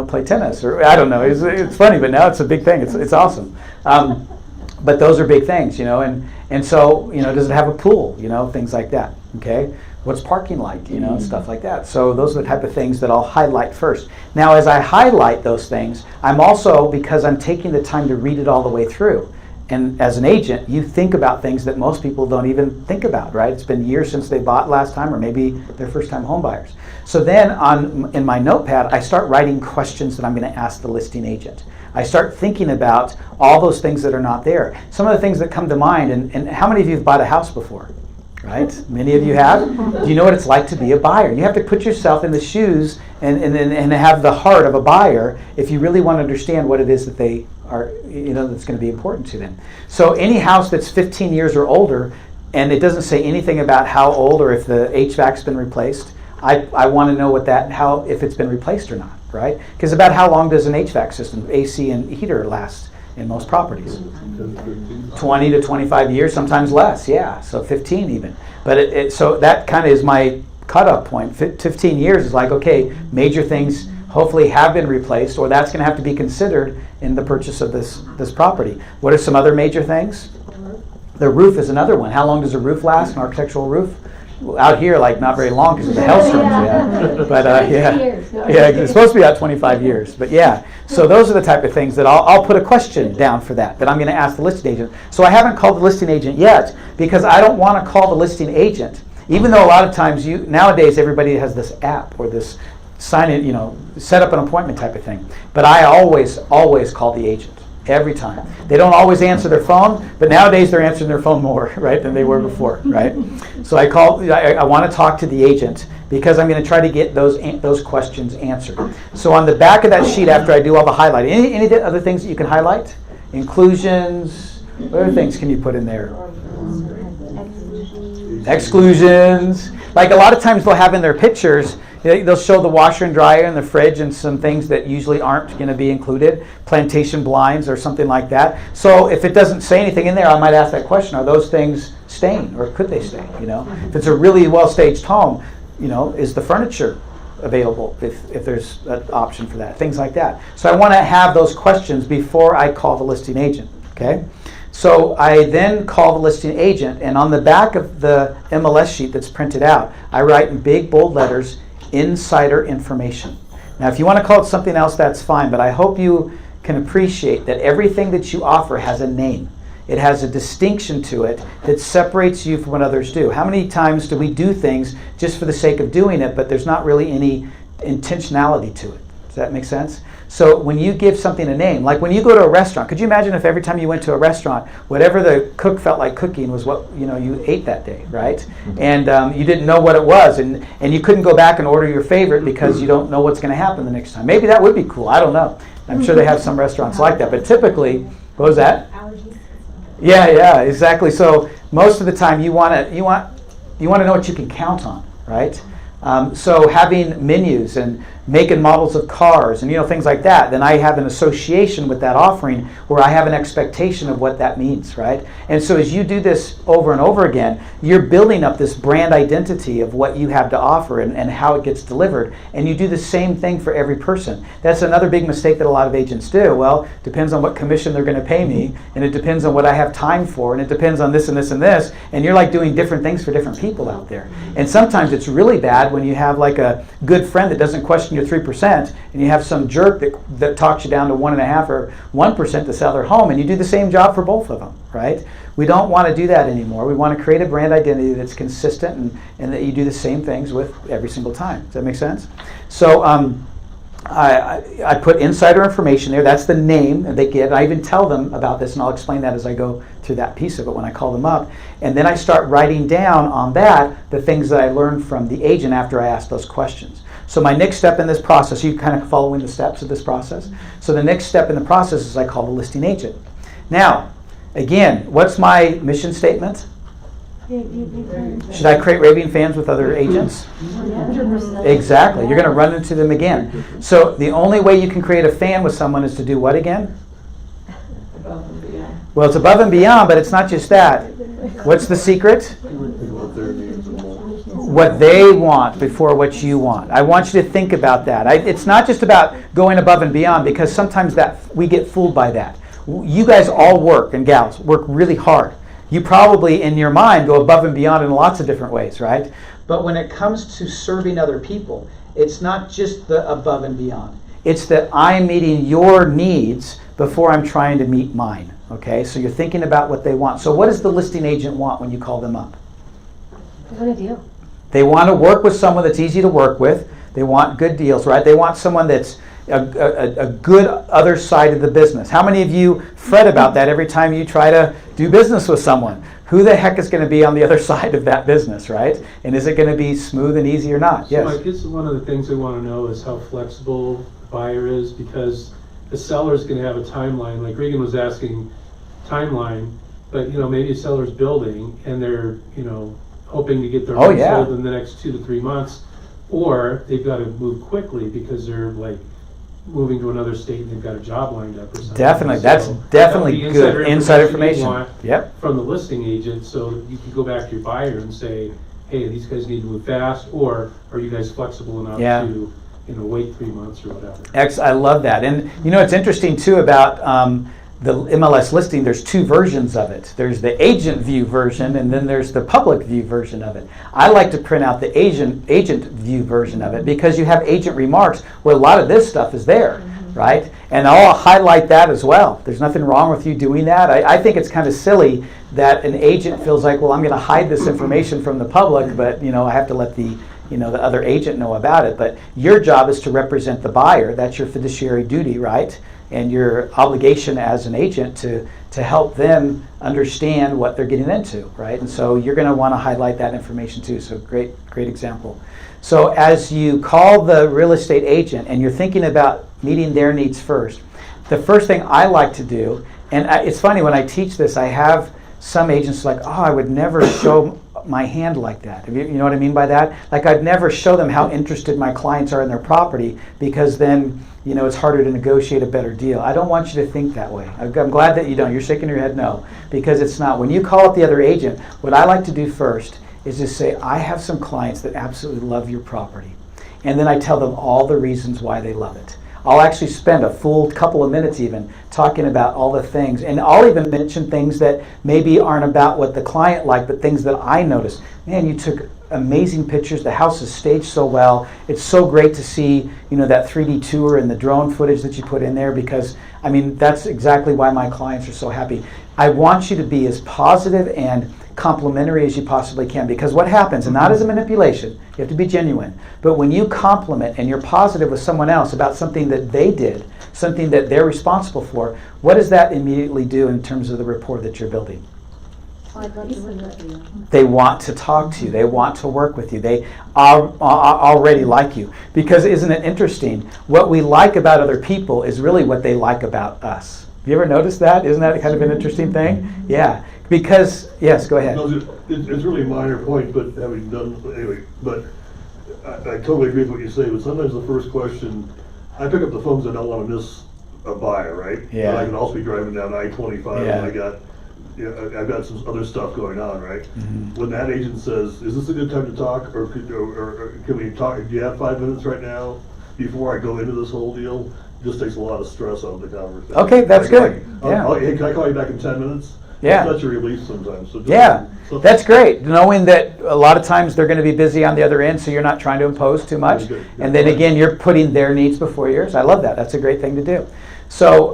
S1: play tennis or I don't know. It's funny, but now it's a big thing. It's awesome. But those are big things, and so does it have a pool? Things like that. Okay. What's parking like, and stuff like that. So those are the type of things that I'll highlight first. Now, as I highlight those things, I'm also, because I'm taking the time to read it all the way through. And as an agent, you think about things that most people don't even think about, right? It's been years since they bought last time, or maybe they're first-time home buyers. So then in my notepad, I start writing questions that I'm going to ask the listing agent. I start thinking about all those things that are not there. Some of the things that come to mind, and how many of you have bought a house before? Right? Many of you have. Do you know what it's like to be a buyer? You have to put yourself in the shoes and have the heart of a buyer if you really want to understand what it is that they are, that's going to be important to them. So any house that's 15 years or older, and it doesn't say anything about how old or if the HVAC's been replaced, I want to know if it's been replaced or not, right? Because about how long does an HVAC system, AC and heater, last in most properties? 20 to 25 years, sometimes less, yeah, so 15 even. But so that kind of is my cutoff point. 15 years is like, okay, major things hopefully have been replaced, or that's going to have to be considered in the purchase of this property. What are some other major things? The roof is another one. How long does a roof last, an architectural roof? Out here, like not very long because of the hailstorms. Yeah. But it's supposed to be about 25 years. But yeah, so those are the type of things that I'll put a question down for that I'm going to ask the listing agent. So I haven't called the listing agent yet because I don't want to call the listing agent, even though a lot of times nowadays everybody has this app or this sign in, set up an appointment type of thing. But I always call the agent. Every time. They don't always answer their phone, but nowadays they're answering their phone more, right, than they were before, right? So I want to talk to the agent because I'm going to try to get those questions answered. So on the back of that sheet, after I do all the highlighting, any other things that you can highlight? Inclusions, what other things can you put in there? Exclusions. Like a lot of times they'll have in their pictures, they'll show the washer and dryer and the fridge and some things that usually aren't going to be included, plantation blinds or something like that. So if it doesn't say anything in there, I might ask that question, are those things staying or could they stay? If it's a really well-staged home, is the furniture available if there's an option for that, things like that. So I want to have those questions before I call the listing agent, okay? So I then call the listing agent, and on the back of the MLS sheet that's printed out, I write in big bold letters, insider information. Now, if you want to call it something else, that's fine, but I hope you can appreciate that everything that you offer has a name. It has a distinction to it that separates you from what others do. How many times do we do things just for the sake of doing it, but there's not really any intentionality to it? Does that make sense? So when you give something a name, like when you go to a restaurant, could you imagine if every time you went to a restaurant, whatever the cook felt like cooking was what you ate that day, right? And you didn't know what it was, and you couldn't go back and order your favorite because you don't know what's going to happen the next time. Maybe that would be cool. I don't know. I'm sure they have some restaurants like that, but typically, what was that?
S5: Allergies.
S1: Yeah, exactly. So most of the time, you want to know what you can count on, right? So having menus and making models of cars and things like that, then I have an association with that offering where I have an expectation of what that means, right? And so as you do this over and over again, you're building up this brand identity of what you have to offer and how it gets delivered. And you do the same thing for every person. That's another big mistake that a lot of agents do. Well, it depends on what commission they're going to pay me, and it depends on what I have time for, and it depends on this and this and this, and you're like doing different things for different people out there. And sometimes it's really bad when you have like a good friend that doesn't question your 3%, and you have some jerk that talks you down to 1.5% or 1% to sell their home, and you do the same job for both of them, right? We don't want to do that anymore. We want to create a brand identity that's consistent and that you do the same things with every single time. Does that make sense? So I put insider information there. That's the name that they get. I even tell them about this, and I'll explain that as I go through that piece of it when I call them up. And then I start writing down on that the things that I learned from the agent after I ask those questions. So my next step in this process, you kind of following the steps of this process. So the next step in the process is I call the listing agent. Now, again, what's my mission statement? Should I create raving fans with other agents?
S5: 100%.
S1: Exactly. You're going to run into them again. So the only way you can create a fan with someone is to do what again?
S7: Above and beyond.
S1: Well, it's above and beyond, but it's not just that. What's the secret? What they want before what you want. I want you to think about that. It's not just about going above and beyond, because sometimes that we get fooled by that. You guys all work, and gals work really hard. You probably, in your mind, go above and beyond in lots of different ways, right? But when it comes to serving other people, it's not just the above and beyond. It's that I'm meeting your needs before I'm trying to meet mine, okay? So you're thinking about what they want. So what does the listing agent want when you call them up?
S5: They want a deal.
S1: They want to work with someone that's easy to work with. They want good deals, right? They want someone that's a good other side of the business. How many of you fret about that every time you try to do business with someone? Who the heck is going to be on the other side of that business, right? And is it going to be smooth and easy or not?
S8: So
S1: Yes.
S8: I guess one of the things they want to know is how flexible the buyer is, because the seller is going to have a timeline. Like Regan was asking timeline, but maybe a seller's building and they're hoping to get their home sold in the next 2 to 3 months, or they've got to move quickly because they're like moving to another state and they've got a job lined up or something.
S1: Definitely.
S8: So
S1: That's definitely
S8: that would be
S1: good inside information.
S8: you want
S1: Yep.
S8: from the listing agent, so that you can go back to your buyer and say, hey, these guys need to move fast, or are you guys flexible enough to wait 3 months or whatever.
S1: I love that. And it's interesting too about the MLS listing. There's two versions of it. There's the agent view version, and then there's the public view version of it. I like to print out the agent view version of it, because you have agent remarks where a lot of this stuff is there, right? And I'll highlight that as well. There's nothing wrong with you doing that. I think it's kind of silly that an agent feels like, well, I'm going to hide this information from the public, but I have to let the other agent know about it. But your job is to represent the buyer. That's your fiduciary duty, right? And your obligation as an agent to help them understand what they're getting into, right? And so you're going to want to highlight that information too. So great example. So as you call the real estate agent and you're thinking about meeting their needs first, the first thing I like to do, and it's funny when I teach this, I have some agents like, oh, I would never show my hand like that. You know what I mean by that? Like, I'd never show them how interested my clients are in their property, because then it's harder to negotiate a better deal. I don't want you to think that way. I'm glad that you don't. You're shaking your head no, because it's not. When you call up the other agent, what I like to do first is just say, I have some clients that absolutely love your property. And then I tell them all the reasons why they love it. I'll actually spend a full couple of minutes even talking about all the things. And I'll even mention things that maybe aren't about what the client liked, but things that I noticed. Man, you took amazing pictures. The house is staged so well. It's so great to see, that 3D tour and the drone footage that you put in there, because, that's exactly why my clients are so happy. I want you to be as positive and complimentary as you possibly can, because what happens, and not as a manipulation, you have to be genuine, but when you compliment and you're positive with someone else about something that they did, something that they're responsible for, what does that immediately do in terms of the rapport that you're building? They want to talk to you. They want to work with you. They already like you. Because isn't it interesting? What we like about other people is really what they like about us. Have you ever noticed that? Isn't that kind of an interesting thing? Yeah. Because, yes, go ahead.
S9: No, it's really a minor point, but having done, anyway, but I totally agree with what you say, but sometimes the first question, I pick up the phones, I don't wanna miss a buyer, right?
S1: Yeah.
S9: But I can also be driving down I-25
S1: Yeah.
S9: I've got some other stuff going on, right?
S1: Mhm.
S9: When that agent says, is this a good time to talk, or can we talk, do you have 5 minutes right now before I go into this whole deal? Just takes a lot of stress out of the conversation.
S1: Okay, that's good.
S9: Hey, can I call you back in 10 minutes?
S1: Yeah.
S9: It's such a relief sometimes. So just-
S1: Yeah,
S9: so-
S1: that's great. Knowing that a lot of times they're going to be busy on the other end, so you're not trying to impose too much.
S9: Very good.
S1: And then again, you're putting their needs before yours. I love that. That's a great thing to do. So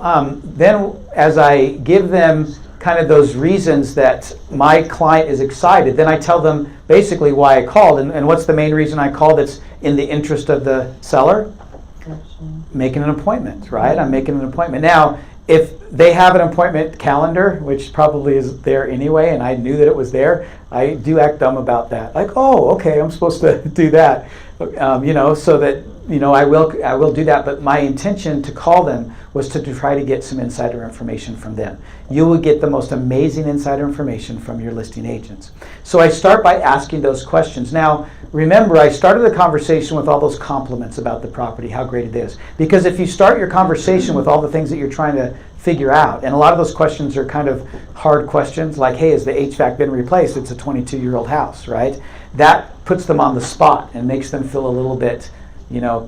S1: then as I give them kind of those reasons that my client is excited, then I tell them basically why I called. And what's the main reason I called that's in the interest of the seller? Making an appointment, right? I'm making an appointment. Now, if they have an appointment calendar, which probably is there anyway, and I knew that it was there, I do act dumb about that. Like, oh, okay, I'm supposed to do that, so that, I will do that. But my intention to call them was to try to get some insider information from them. You will get the most amazing insider information from your listing agents. So I start by asking those questions. Now, remember, I started the conversation with all those compliments about the property, how great it is. Because if you start your conversation with all the things that you're trying to figure out, and a lot of those questions are kind of hard questions, like, hey, has the HVAC been replaced? It's a 22-year-old house, right? That puts them on the spot and makes them feel a little bit,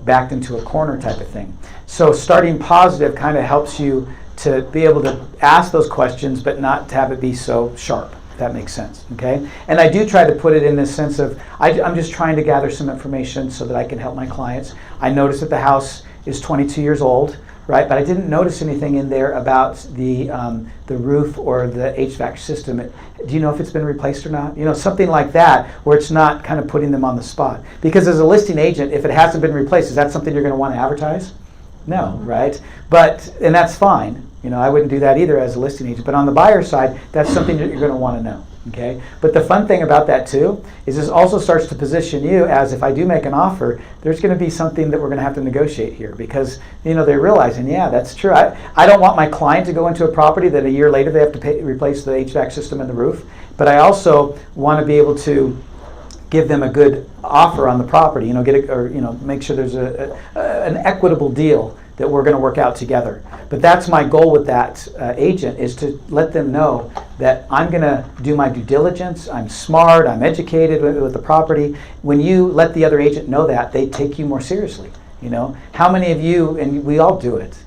S1: backed into a corner type of thing. So starting positive kind of helps you to be able to ask those questions, but not to have it be so sharp. If that makes sense, okay? And I do try to put it in this sense of, I'm just trying to gather some information so that I can help my clients. I noticed that the house is 22 years old, right? But I didn't notice anything in there about the roof or the HVAC system. Do you know if it's been replaced or not? Something like that, where it's not kind of putting them on the spot. Because as a listing agent, if it hasn't been replaced, is that something you're going to want to advertise? No, right? And that's fine. I wouldn't do that either as a listing agent. But on the buyer side, that's something that you're going to want to know. Okay? But the fun thing about that too is this also starts to position you as, if I do make an offer, there's going to be something that we're going to have to negotiate here, because they're realizing, yeah, that's true. I don't want my client to go into a property that a year later they have to replace the HVAC system and the roof, but I also want to be able to give them a good offer on the property. Make sure there's an equitable deal that we're going to work out together. But that's my goal with that agent, is to let them know that I'm going to do my due diligence, I'm smart, I'm educated with the property. When you let the other agent know that, they take you more seriously. How many of you, and we all do it,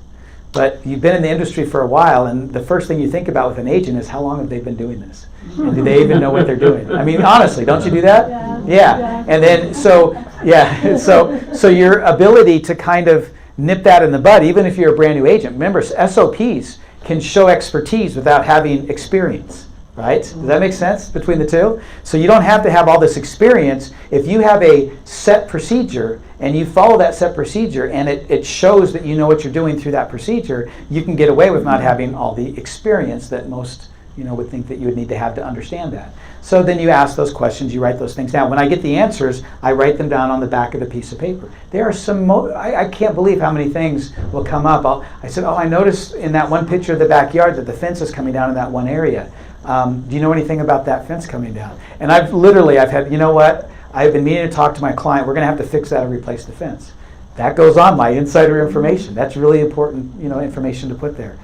S1: but you've been in the industry for a while, and the first thing you think about with an agent is, how long have they been doing this? And do they even know what they're doing? I mean, honestly, don't you do that? Yeah. And then, so your ability to kind of nip that in the bud, even if you're a brand new agent. Remember, SOPs can show expertise without having experience, right? Does that make sense between the two? So you don't have to have all this experience. If you have a set procedure and you follow that set procedure, and it shows that you know what you're doing through that procedure, you can get away with not having all the experience that most would think that you would need to have to understand that. So then you ask those questions, you write those things down. When I get the answers, I write them down on the back of the piece of paper. There are some, I can't believe how many things will come up. I said, I noticed in that one picture of the backyard that the fence is coming down in that one area. Do you know anything about that fence coming down? And I've had, I've been meaning to talk to my client. We're going to have to fix that and replace the fence. That goes on my insider information. That's really important, information to put there.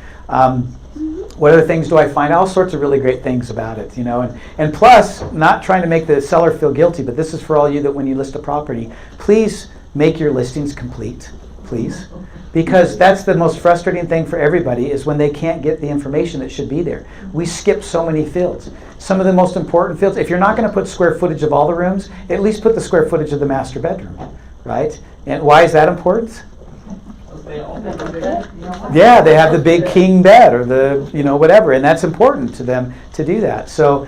S1: What other things do I find? All sorts of really great things about it, and plus, not trying to make the seller feel guilty, but this is for all you that when you list a property, please make your listings complete, please. Because that's the most frustrating thing for everybody, is when they can't get the information that should be there. We skip so many fields. Some of the most important fields, if you're not going to put square footage of all the rooms, at least put the square footage of the master bedroom, right? And why is that important? Yeah, they have the big king bed or the, whatever, and that's important to them to do that. So,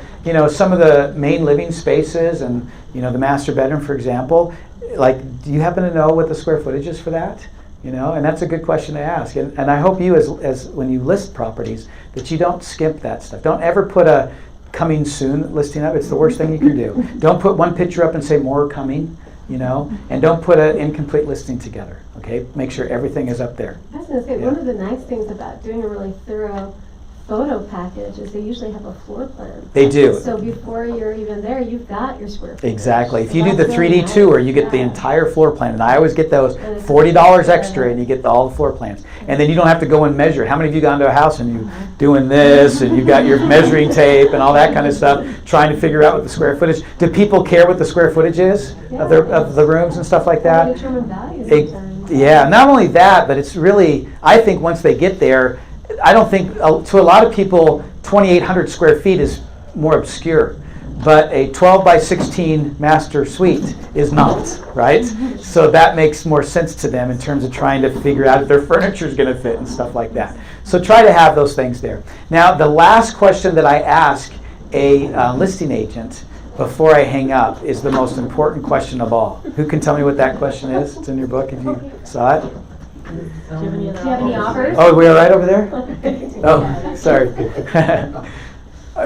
S1: some of the main living spaces and, the master bedroom, for example, do you happen to know what the square footage is for that? And that's a good question to ask. And I hope you, as when you list properties, that you don't skimp that stuff. Don't ever put a coming soon listing up. It's the worst thing you can do. Don't put one picture up and say more coming. And don't put an incomplete listing together, okay? Make sure everything is up there.
S5: I was going to say, one of the nice things about doing a really thorough photo package is they usually have a floor plan.
S1: They do.
S5: So before you're even there, you've got your square footage.
S1: Exactly. If
S5: So
S1: you do the
S5: that's really
S1: 3D
S5: nice.
S1: tour, you get the
S5: Yeah.
S1: entire floor plan. And I always get those
S5: And it's
S1: $40
S5: a-
S1: extra, and you get all the floor plans. And then you don't have to go and measure. How many of you gone to a house and you doing this, and you got your measuring tape and all that kind of stuff, trying to figure out what the square footage? Do people care what the square footage is of the rooms and stuff like
S5: They
S1: that?
S5: determine value
S1: It-
S5: sometimes.
S1: yeah, not only that, but it's really, I think once they get there, I don't think, to a lot of people, 2,800 square feet is more obscure. But a 12 by 16 master suite is not, right? So that makes more sense to them in terms of trying to figure out if their furniture is going to fit and stuff like that. So try to have those things there. Now, the last question that I ask a listing agent before I hang up is the most important question of all. Who can tell me what that question is? It's in your book if you saw it.
S5: Do you have any offers?
S1: Oh, are we all right over there? Oh, sorry.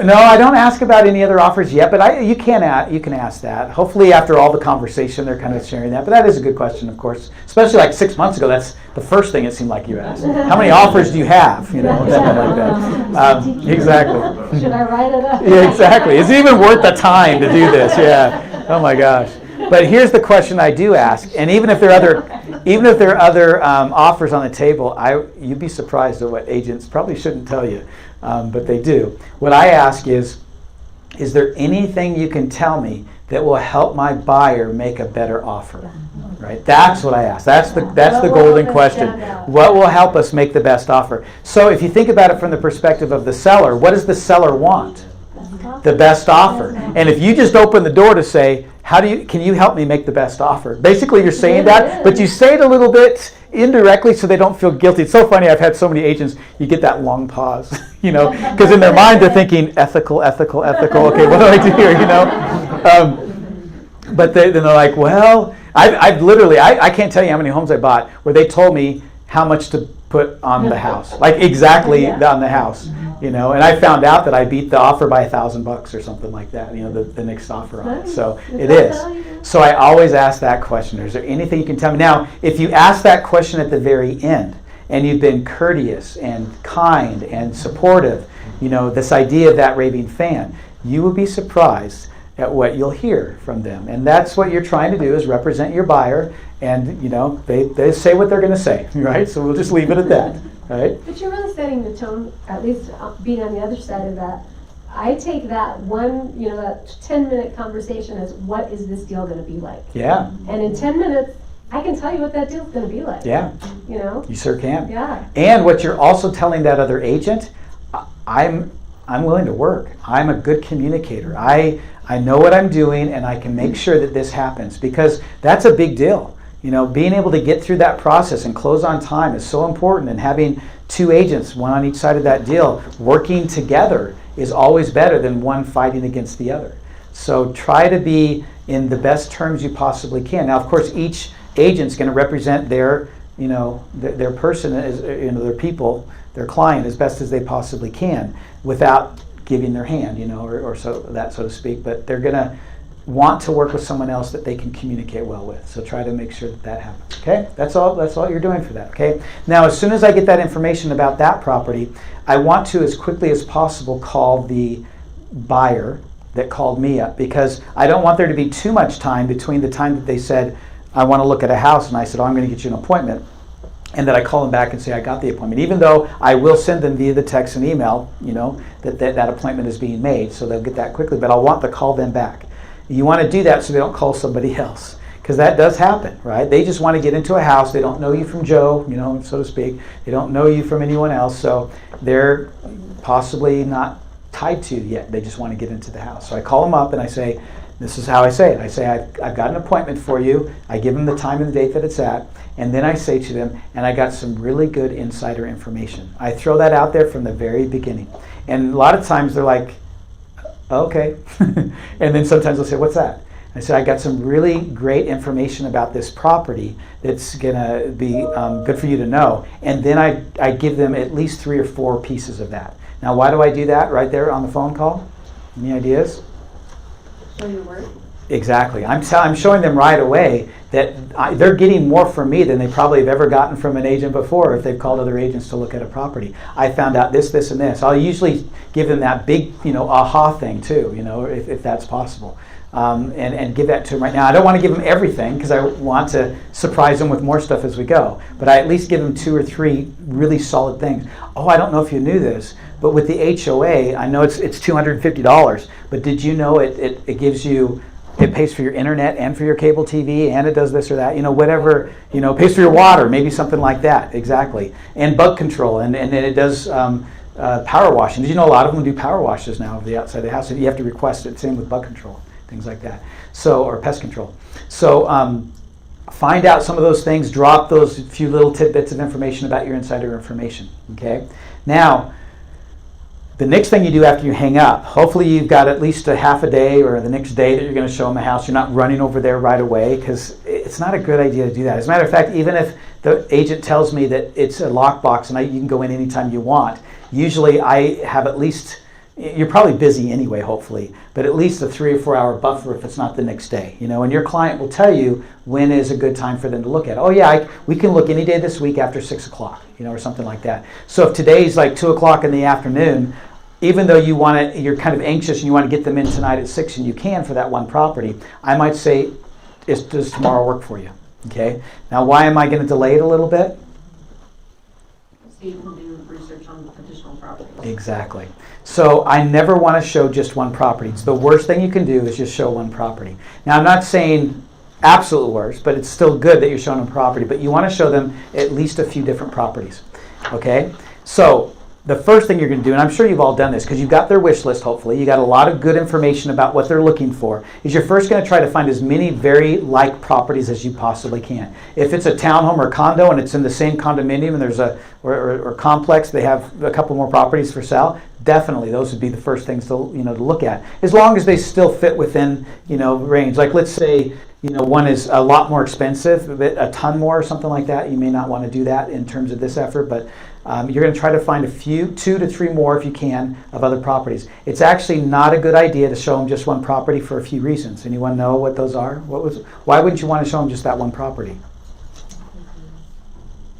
S1: No, I don't ask about any other offers yet, but you can ask that. Hopefully, after all the conversation, they're kind of sharing that. But that is a good question, of course. Especially like 6 months ago, that's the first thing it seemed like you asked. How many offers do you have? You know, something like that. Exactly.
S5: Should I write it up?
S1: Yeah, exactly. Is it even worth the time to do this? Yeah. Oh my gosh. But here's the question I do ask, and even if there are other offers on the table, you'd be surprised at what agents probably shouldn't tell you, but they do. What I ask is there anything you can tell me that will help my buyer make a better offer? Right? That's what I ask. That's the golden question. What will help us make the best offer? So if you think about it from the perspective of the seller, what does the seller want? The best offer. And if you just open the door to say, can you help me make the best offer? Basically, you're saying that, but you say it a little bit indirectly so they don't feel guilty. It's so funny. I've had so many agents, you get that long pause, because in their mind they're thinking ethical. Okay, what do I do here, But then they're like, well, I've literally, I can't tell you how many homes I bought where they told me how much to put on the house, like exactly on the house, and I found out that I beat the offer by $1,000 or something like that, the next offer on it. So it is. So I always ask that question. Is there anything you can tell me? Now, if you ask that question at the very end and you've been courteous and kind and supportive, this idea of that raving fan, you will be surprised at what you'll hear from them. And that's what you're trying to do, is represent your buyer, and they say what they're going to say, right? So we'll just leave it at that, right?
S5: But you're really setting the tone, at least being on the other side of that. I take that one, that 10-minute conversation as, what is this deal going to be like?
S1: Yeah.
S5: And in 10 minutes, I can tell you what that deal's going to be like.
S1: Yeah. You sure can.
S5: Yeah.
S1: And what you're also telling that other agent, I'm willing to work. I'm a good communicator. I know what I'm doing, and I can make sure that this happens, because that's a big deal. Being able to get through that process and close on time is so important, and having two agents, one on each side of that deal, working together is always better than one fighting against the other. So try to be in the best terms you possibly can. Now, of course, each agent's going to represent their person, their people, their client, as best as they possibly can, without giving their hand, or so to speak. But they're going to want to work with someone else that they can communicate well with. So try to make sure that happens. Okay, that's all you're doing for that. Okay. Now, as soon as I get that information about that property, I want to, as quickly as possible, call the buyer that called me up, because I don't want there to be too much time between the time that they said, I want to look at a house, and I said, I'm going to get you an appointment, and then I call them back and say I got the appointment, even though I will send them via the text and email, that appointment is being made, so they'll get that quickly. But I'll want to call them back. You want to do that so they don't call somebody else, because that does happen, right? They just want to get into a house. They don't know you from Joe, so to speak. They don't know you from anyone else, so they're possibly not tied to you yet. They just want to get into the house. So I call them up and I say, this is how I say it. I say, I've got an appointment for you. I give them the time and the date that it's at. And then I say to them, and I got some really good insider information. I throw that out there from the very beginning. And a lot of times they're like, okay. And then sometimes they'll say, what's that? I said, I got some really great information about this property that's going to be good for you to know. And then I give them at least 3 or 4 pieces of that. Now, why do I do that right there on the phone call? Any ideas?
S7: Show your work.
S1: Exactly. I'm showing them right away that they're getting more from me than they probably have ever gotten from an agent before if they've called other agents to look at a property. I found out this, this, and this. I'll usually give them that big, aha thing too, if that's possible. And give that to them right now. I don't want to give them everything because I want to surprise them with more stuff as we go. But I at least give them 2 or 3 really solid things. Oh, I don't know if you knew this, but with the HOA, I know it's $250, but did you know it gives you, it pays for your internet and for your cable TV, and it does this or that, whatever, pays for your water, maybe something like that, exactly. And bug control, and it does power washing. Did you know a lot of them do power washes now of the outside of the house? You have to request it, same with bug control, things like that. So, or pest control. So find out some of those things, drop those few little tidbits of information about your insider information, okay? Now, the next thing you do after you hang up, hopefully you've got at least a half a day or the next day that you're going to show them a house. You're not running over there right away because it's not a good idea to do that. As a matter of fact, even if the agent tells me that it's a lockbox and you can go in anytime you want, usually I have at least, you're probably busy anyway, hopefully, but at least a 3 or 4 hour buffer if it's not the next day. And your client will tell you when is a good time for them to look at. Oh yeah, we can look any day this week after 6 o'clock, or something like that. So if today's like 2 o'clock in the afternoon, even though you're kind of anxious and you want to get them in tonight at 6 and you can for that one property, I might say, does tomorrow work for you? Okay. Now, why am I going to delay it a little bit?
S7: So you can do research on additional properties.
S1: Exactly. So I never want to show just one property. It's the worst thing you can do is just show one property. Now, I'm not saying absolute worst, but it's still good that you're showing them property. But you want to show them at least a few different properties. Okay. So the first thing you're going to do, and I'm sure you've all done this because you've got their wish list, hopefully, you got a lot of good information about what they're looking for, is you're first going to try to find as many very like properties as you possibly can. If it's a townhome or condo and it's in the same condominium and there's or complex, they have a couple more properties for sale, definitely those would be the first things to look at. As long as they still fit within range. Like let's say one is a lot more expensive, a ton more or something like that. You may not want to do that in terms of this effort, but you're going to try to find a few, 2 to 3 more if you can, of other properties. It's actually not a good idea to show them just one property for a few reasons. Anyone know what those are? Why wouldn't you want to show them just that one property?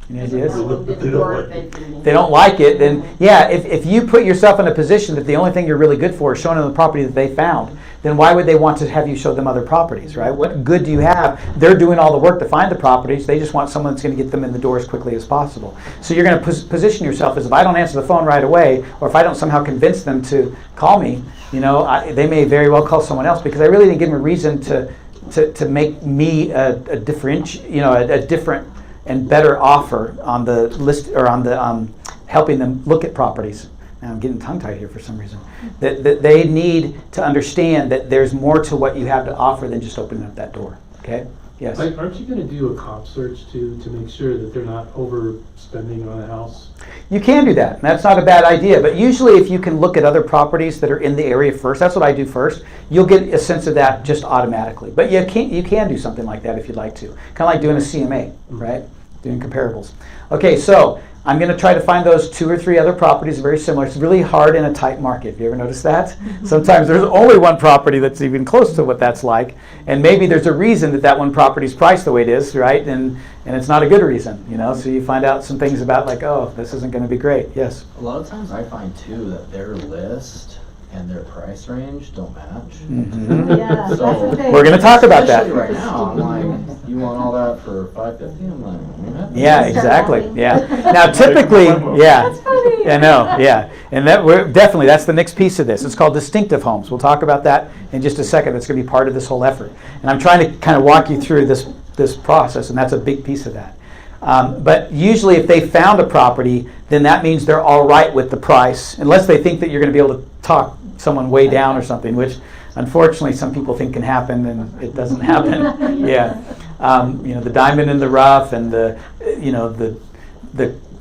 S1: Any ideas? If they don't like it, then yeah, if you put yourself in a position that the only thing you're really good for is showing them the property that they found, then why would they want to have you show them other properties, right? What good do you have? They're doing all the work to find the properties. They just want someone that's going to get them in the door as quickly as possible. So you're going to position yourself as if I don't answer the phone right away, or if I don't somehow convince them to call me, they may very well call someone else because I really didn't give them a reason to make me a different and better offer on the list or on the helping them look at properties. Now I'm getting tongue-tied here for some reason. That they need to understand that there's more to what you have to offer than just opening up that door. Okay? Yes?
S8: Aren't you going to do a comp search to make sure that they're not overspending on a house?
S1: You can do that. That's not a bad idea. But usually if you can look at other properties that are in the area first, that's what I do first, you'll get a sense of that just automatically. But you can do something like that if you'd like to. Kind of like doing a CMA, right? Doing comparables. Okay, so I'm going to try to find those 2 or 3 other properties very similar. It's really hard in a tight market. Have you ever noticed that? Sometimes there's only one property that's even close to what that's like, and maybe there's a reason that one property is priced the way it is, right? And it's not a good reason, So you find out some things about like, oh, this isn't going to be great. Yes?
S6: A lot of times I find too that their list and their price range don't match.
S1: Mm-hmm.
S5: Yeah, that's the thing.
S1: We're going to talk about that.
S6: Especially right now, I'm like, you want all that for $550? I'm like,
S1: Yeah, exactly. Yeah. Now, typically, yeah.
S5: That's funny.
S1: I know, yeah. And that's the next piece of this. It's called distinctive homes. We'll talk about that in just a second. That's going to be part of this whole effort. And I'm trying to kind of walk you through this process, and that's a big piece of that. But usually if they found a property, then that means they're all right with the price, unless they think that you're going to be able to talk someone way down or something, which unfortunately some people think can happen, and it doesn't happen. Yeah. The diamond in the rough, and the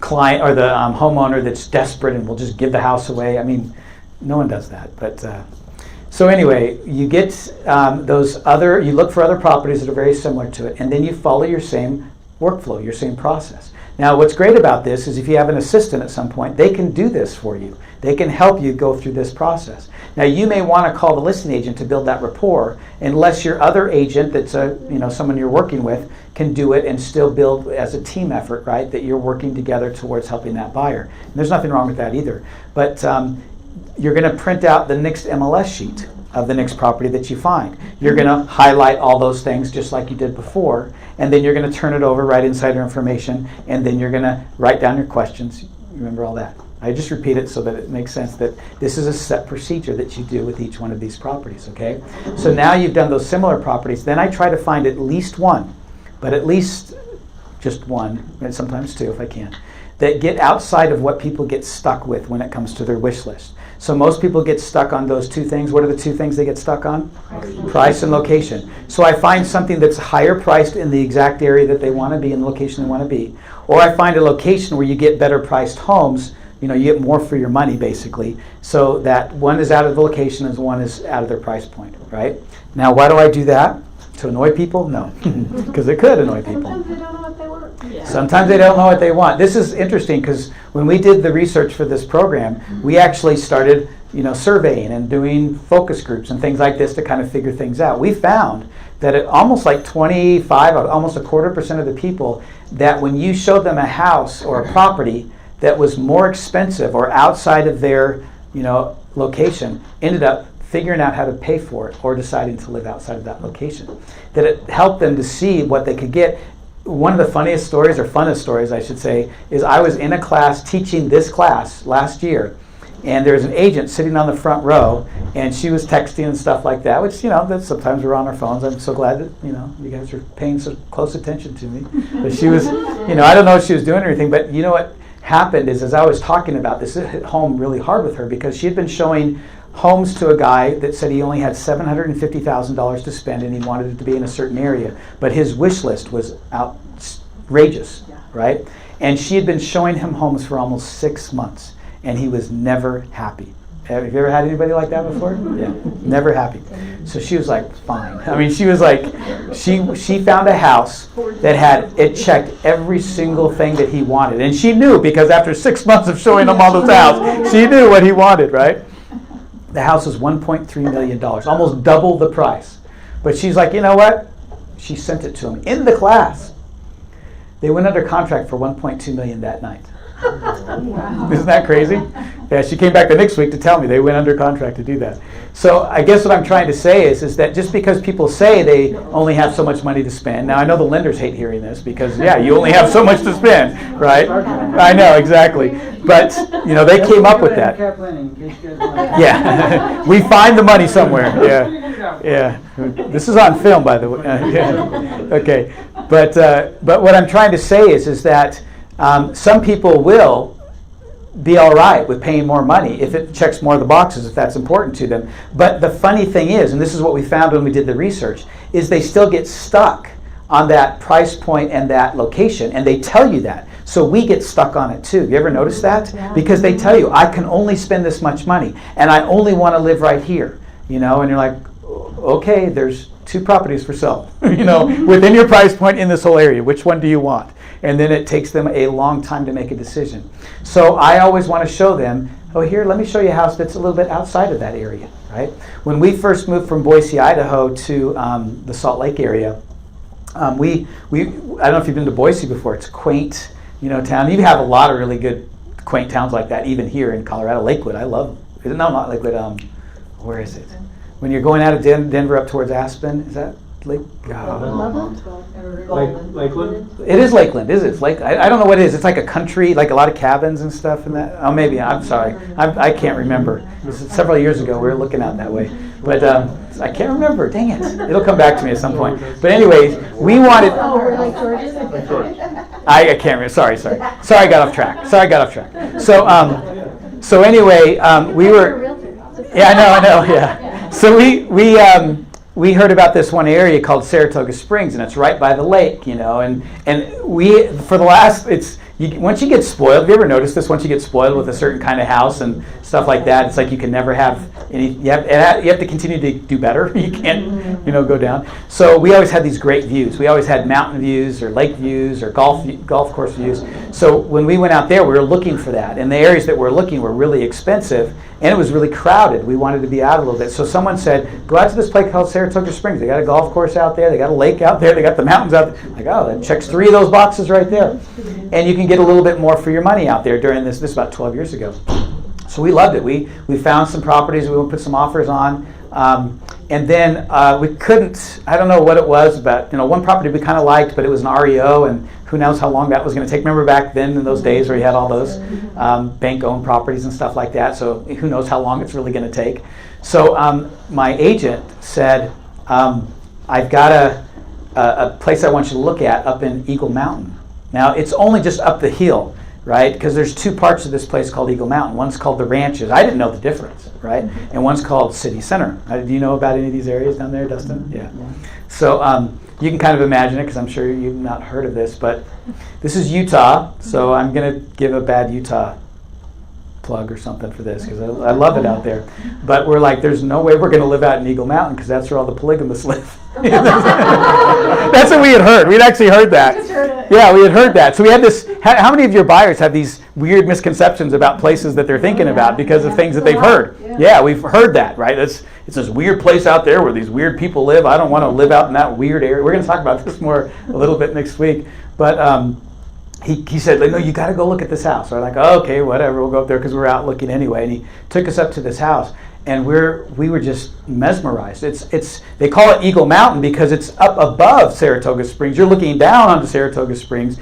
S1: client or the homeowner that's desperate and will just give the house away. I mean, no one does that. But so anyway, you get you look for other properties that are very similar to it, and then you follow your same workflow, your same process. Now, what's great about this is if you have an assistant at some point, they can do this for you. They can help you go through this process. Now, you may want to call the listing agent to build that rapport, unless your other agent, that's someone you're working with, can do it and still build as a team effort, right? That you're working together towards helping that buyer. And there's nothing wrong with that either. But you're going to print out the next MLS sheet of the next property that you find. You're going to highlight all those things just like you did before, and then you're going to turn it over, write insider information, and then you're going to write down your questions. Remember all that. I just repeat it so that it makes sense that this is a set procedure that you do with each one of these properties, okay? So now you've done those similar properties. Then I try to find at least one, but at least just one, and sometimes two if I can, that get outside of what people get stuck with when it comes to their wish list. So most people get stuck on those two things. What are the two things they get stuck on? Price and location. So I find something that's higher priced in the exact area that they want to be, in the location they want to be. Or I find a location where you get better priced homes. You get more for your money, basically, so that one is out of the location and one is out of their price point, right? Now, why do I do that? To annoy people? No, because it could annoy people.
S5: Sometimes they don't know what they want.
S7: Yeah.
S1: Sometimes they don't know what they want. This is interesting because when we did the research for this program, we actually started, surveying and doing focus groups and things like this to kind of figure things out. We found that almost like 25, almost 25% of the people, that when you showed them a house or a property that was more expensive or outside of their, location, ended up figuring out how to pay for it or deciding to live outside of that location. That it helped them to see what they could get. One of the funniest stories, or funnest stories I should say, is I was in a class teaching this class last year, and there's an agent sitting on the front row, and she was texting and stuff like that, which, that sometimes we're on our phones. I'm so glad that, you guys are paying so close attention to me. But she was, I don't know what she was doing or anything, but you know what happened is, as I was talking about this, it hit home really hard with her because she had been showing homes to a guy that said he only had $750,000 to spend and he wanted it to be in a certain area, but his wish list was outrageous, right? And she had been showing him homes for almost 6 months, and he was never happy. Have you ever had anybody like that before? Yeah, never happy. So she was like, fine. I mean, she was like, she found a house that it checked every single thing that he wanted. And she knew, because after 6 months of showing him all this house, she knew what he wanted, right? The house was $1.3 million, almost double the price. But she's like, you know what? She sent it to him in the class. They went under contract for $1.2 million that night. Isn't that crazy? Yeah, she came back the next week to tell me they went under contract to do that. So I guess what I'm trying to say is that just because people say they only have so much money to spend, now I know the lenders hate hearing this because, you only have so much to spend, right? I know, exactly. But, they came up with that. Yeah, we find the money somewhere, yeah. This is on film, by the way. Okay, but what I'm trying to say is that some people will be all right with paying more money if it checks more of the boxes, if that's important to them. But the funny thing is, and this is what we found when we did the research, is they still get stuck on that price point and that location, and they tell you that. So we get stuck on it too. You ever notice that?
S5: Yeah.
S1: Because they tell you, I can only spend this much money, and I only want to live right here. And you're like, okay, there's 2 properties for sale, within your price point in this whole area. Which one do you want? And then it takes them a long time to make a decision. So I always want to show them, here, let me show you a house that's a little bit outside of that area, right? When we first moved from Boise, Idaho to the Salt Lake area, I don't know if you've been to Boise before. It's a quaint, town. You have a lot of really good quaint towns like that, even here in Colorado. Lakewood, I love. No, not Lakewood. Where is it? When you're going out of Denver up towards Aspen, is that Lake?
S8: Lakeland?
S1: It is Lakeland, is it? It's Lake. I don't know what it is. It's like a country, like a lot of cabins and stuff in that. Oh, maybe. I'm sorry. I can't remember. This is several years ago. We were looking out that way. But I can't remember. Dang it. It'll come back to me at some point. But anyways, we wanted...
S5: Oh, we're like George's?
S1: I can't remember. Sorry. Sorry, I got off track. So anyway, we were... Yeah, I know. Yeah. So we heard about this one area called Saratoga Springs, and it's right by the lake, and we, for the last, once you get spoiled, have you ever noticed this? Once you get spoiled with a certain kind of house and stuff like that, it's like you can never have any. You have to continue to do better. You can't, go down. So we always had these great views. We always had mountain views or lake views or golf course views. So when we went out there, we were looking for that, and the areas that we're looking were really expensive, and it was really crowded. We wanted to be out a little bit. So someone said, go out to this place called Saratoga Springs. They got a golf course out there. They got a lake out there. They got the mountains out there. Like, oh, that checks 3 of those boxes right there. And you can get a little bit more for your money out there during this. This is about 12 years ago. So we loved it. We found some properties. We put some offers on. And then we couldn't, I don't know what it was, but one property we kind of liked, but it was an REO, and who knows how long that was going to take. Remember back then in those days where you had all those bank-owned properties and stuff like that, so who knows how long it's really going to take. So my agent said, I've got a place I want you to look at up in Eagle Mountain. Now, it's only just up the hill, right? Because there's 2 parts of this place called Eagle Mountain. One's called the Ranches. I didn't know the difference, right? And one's called City Center. Do you know about any of these areas down there, Dustin? Yeah. So you can kind of imagine it, because I'm sure you've not heard of this, but this is Utah, so I'm going to give a bad Utah plug or something for this, because I love it out there. But we're like, there's no way we're going to live out in Eagle Mountain, because that's where all the polygamists live. That's what we had heard. We'd actually heard that. Yeah, we had heard that. So we had this. How many of your buyers have these weird misconceptions about places that they're thinking about because of things that they've heard? Yeah, we've heard that, right? It's this weird place out there where these weird people live. I don't want to live out in that weird area. We're going to talk about this more a little bit next week. But he said, no, you got to go look at this house. So we're like, oh, okay, whatever. We'll go up there because we're out looking anyway. And he took us up to this house. And we were just mesmerized. They call it Eagle Mountain because it's up above Saratoga Springs. You're looking down onto Saratoga Springs,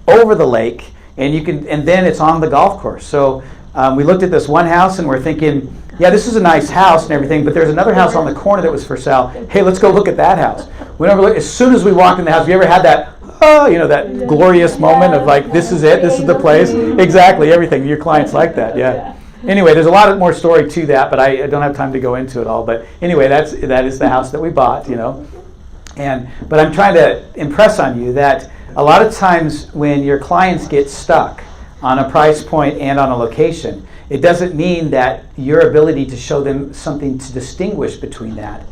S1: over the lake, and then it's on the golf course. So we looked at this one house and we're thinking, yeah, this is a nice house and everything, but there's another house on the corner that was for sale. Hey, let's go look at that house. We never look. As soon as we walked in the house, have you ever had that? That glorious moment of like, this is it, this is the place. Exactly, everything. Your clients like that, yeah. Anyway, there's a lot more story to that, but I don't have time to go into it all. But anyway, that is the house that we bought, But I'm trying to impress on you that a lot of times when your clients get stuck on a price point and on a location, it doesn't mean that your ability to show them something to distinguish between that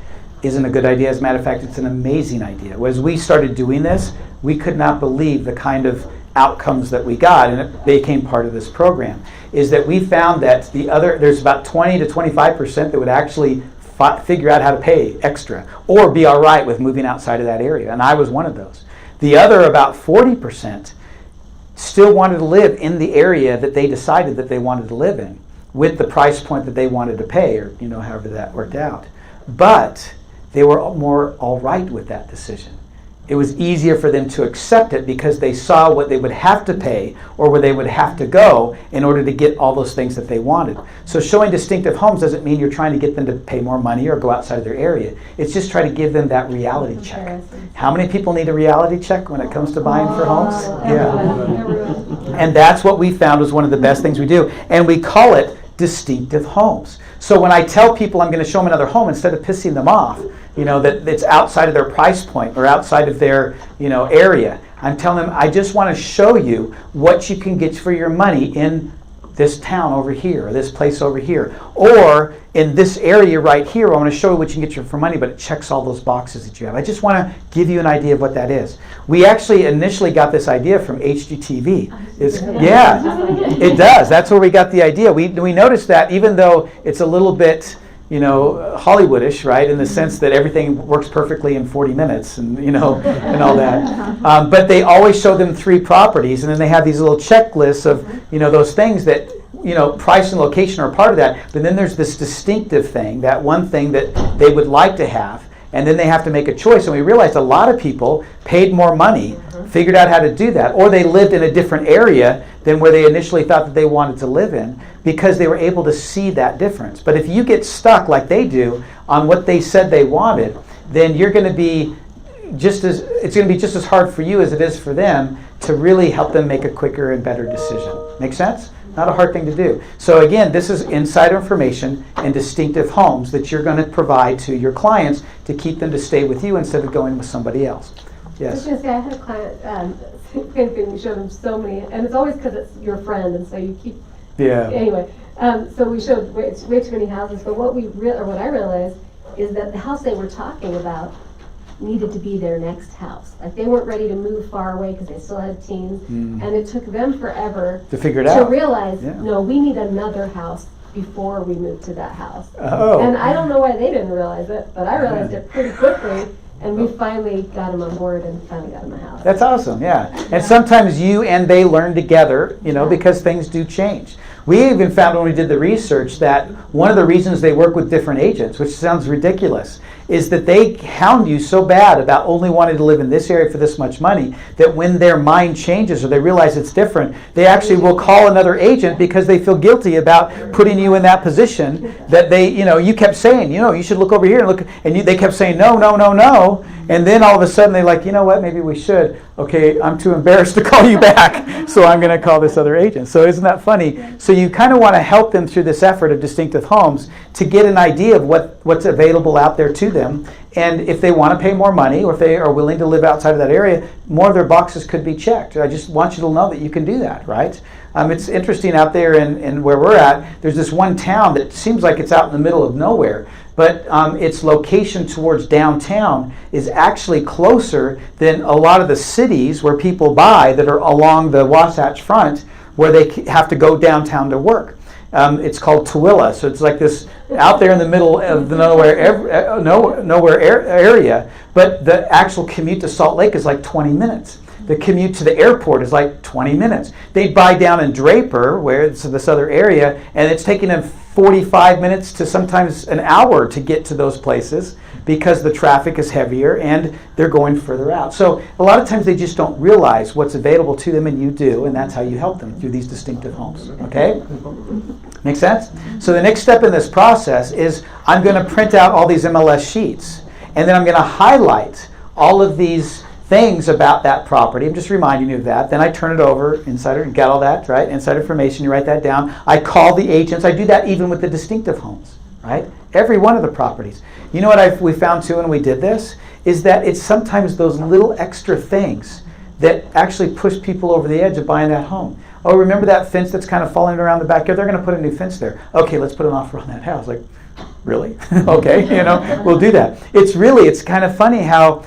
S1: isn't a good idea. As a matter of fact, it's an amazing idea. As we started doing this, we could not believe the kind of outcomes that we got, and it became part of this program, is that we found that there's about 20 to 25% that would actually figure out how to pay extra or be all right with moving outside of that area, and I was one of those. The other, about 40%, still wanted to live in the area that they decided that they wanted to live in with the price point that they wanted to pay, or however that worked out. But they were more all right with that decision. It was easier for them to accept it because they saw what they would have to pay or where they would have to go in order to get all those things that they wanted. So showing distinctive homes doesn't mean you're trying to get them to pay more money or go outside of their area. It's just trying to give them that reality check. How many people need a reality check when it comes to buying for homes? Yeah. And that's what we found was one of the best things we do. And we call it distinctive homes. So when I tell people I'm going to show them another home, instead of pissing them off, that it's outside of their price point or outside of their, area, I'm telling them, I just want to show you what you can get for your money in this town over here, or this place over here, or in this area right here. I want to show you what you can get for money, but it checks all those boxes that you have. I just want to give you an idea of what that is. We actually initially got this idea from HGTV. It does. That's where we got the idea. We noticed that even though it's a little bit, Hollywoodish, right, in the sense that everything works perfectly in 40 minutes and, and all that. But they always show them 3 properties, and then they have these little checklists of, those things that, price and location are part of that. But then there's this distinctive thing, that one thing that they would like to have, and then they have to make a choice. And we realized a lot of people paid more money, figured out how to do that, or they lived in a different area than where they initially thought that they wanted to live in, because they were able to see that difference. But if you get stuck like they do on what they said they wanted, then it's going to be just as hard for you as it is for them to really help them make a quicker and better decision. Make sense? Not a hard thing to do. So again, this is insider information and distinctive homes that you're going to provide to your clients to keep them to stay with you instead of going with somebody else.
S5: was
S1: Yes.
S5: gonna say, I had a client, same thing, we showed him so many, and it's always because it's your friend, and so you keep,
S1: Yeah.
S5: anyway. So we showed way too many houses, but what what I realized is that the house they were talking about needed to be their next house. Like, they weren't ready to move far away because they still had teens, and it took them forever
S1: To figure it
S5: to
S1: out.
S5: realize,
S1: Yeah.
S5: no, we need another house before we move to that house.
S1: Oh.
S5: And I don't know why they didn't realize it, but I realized it pretty quickly, and we finally got them on board and finally got them a house.
S1: That's awesome, yeah. And sometimes you and they learn together, because things do change. We even found when we did the research that one of the reasons they work with different agents, which sounds ridiculous, is that they hound you so bad about only wanting to live in this area for this much money that when their mind changes or they realize it's different, they actually will call another agent because they feel guilty about putting you in that position that they, you kept saying, you should look over here and look, and they kept saying no, no, no, no. And then all of a sudden they're like, you know what, maybe we should. Okay, I'm too embarrassed to call you back, so I'm going to call this other agent. So isn't that funny? So you kind of want to help them through this effort of Distinctive Homes to get an idea of what's available out there to them. And if they want to pay more money or if they are willing to live outside of that area, more of their boxes could be checked. I just want you to know that you can do that, right? It's interesting out there in where we're at, there's this one town that seems like it's out in the middle of nowhere, but its location towards downtown is actually closer than a lot of the cities where people buy that are along the Wasatch Front where they have to go downtown to work. It's called Tooele, so it's like this out there in the middle of the nowhere area, but the actual commute to Salt Lake is like 20 minutes. The commute to the airport is like 20 minutes. They buy down in Draper, where it's this other area, and it's taking them 45 minutes to sometimes an hour to get to those places because the traffic is heavier and they're going further out. So a lot of times they just don't realize what's available to them, and you do, and that's how you help them through these Distinctive Homes. Okay? Make sense? So the next step in this process is I'm going to print out all these MLS sheets, and then I'm going to highlight all of these things about that property. I'm just reminding you of that. Then I turn it over, Insider, you got all that, right? Inside information, you write that down. I call the agents. I do that even with the Distinctive Homes, right? Every one of the properties. You know what we found too when we did this? Is that it's sometimes those little extra things that actually push people over the edge of buying that home. Oh, remember that fence that's kind of falling around the backyard? They're going to put a new fence there. Okay, let's put an offer on that house. Like, really? Okay, we'll do that. It's kind of funny how,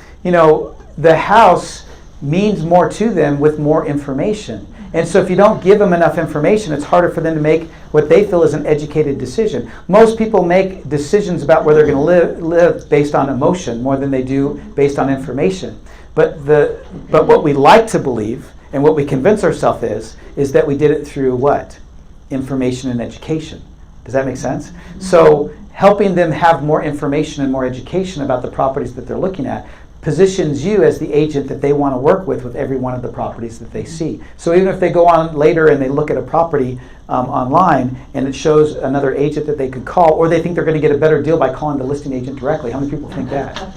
S1: the house means more to them with more information. And so if you don't give them enough information, it's harder for them to make what they feel is an educated decision. Most people make decisions about where they're going to live based on emotion more than they do based on information. But what we like to believe and what we convince ourselves is that we did it through what? Information and education. Does that make sense? So helping them have more information and more education about the properties that they're looking at positions you as the agent that they want to work with every one of the properties that they see. So even if they go on later and they look at a property online and it shows another agent that they could call, or they think they're going to get a better deal by calling the listing agent directly. How many people think that?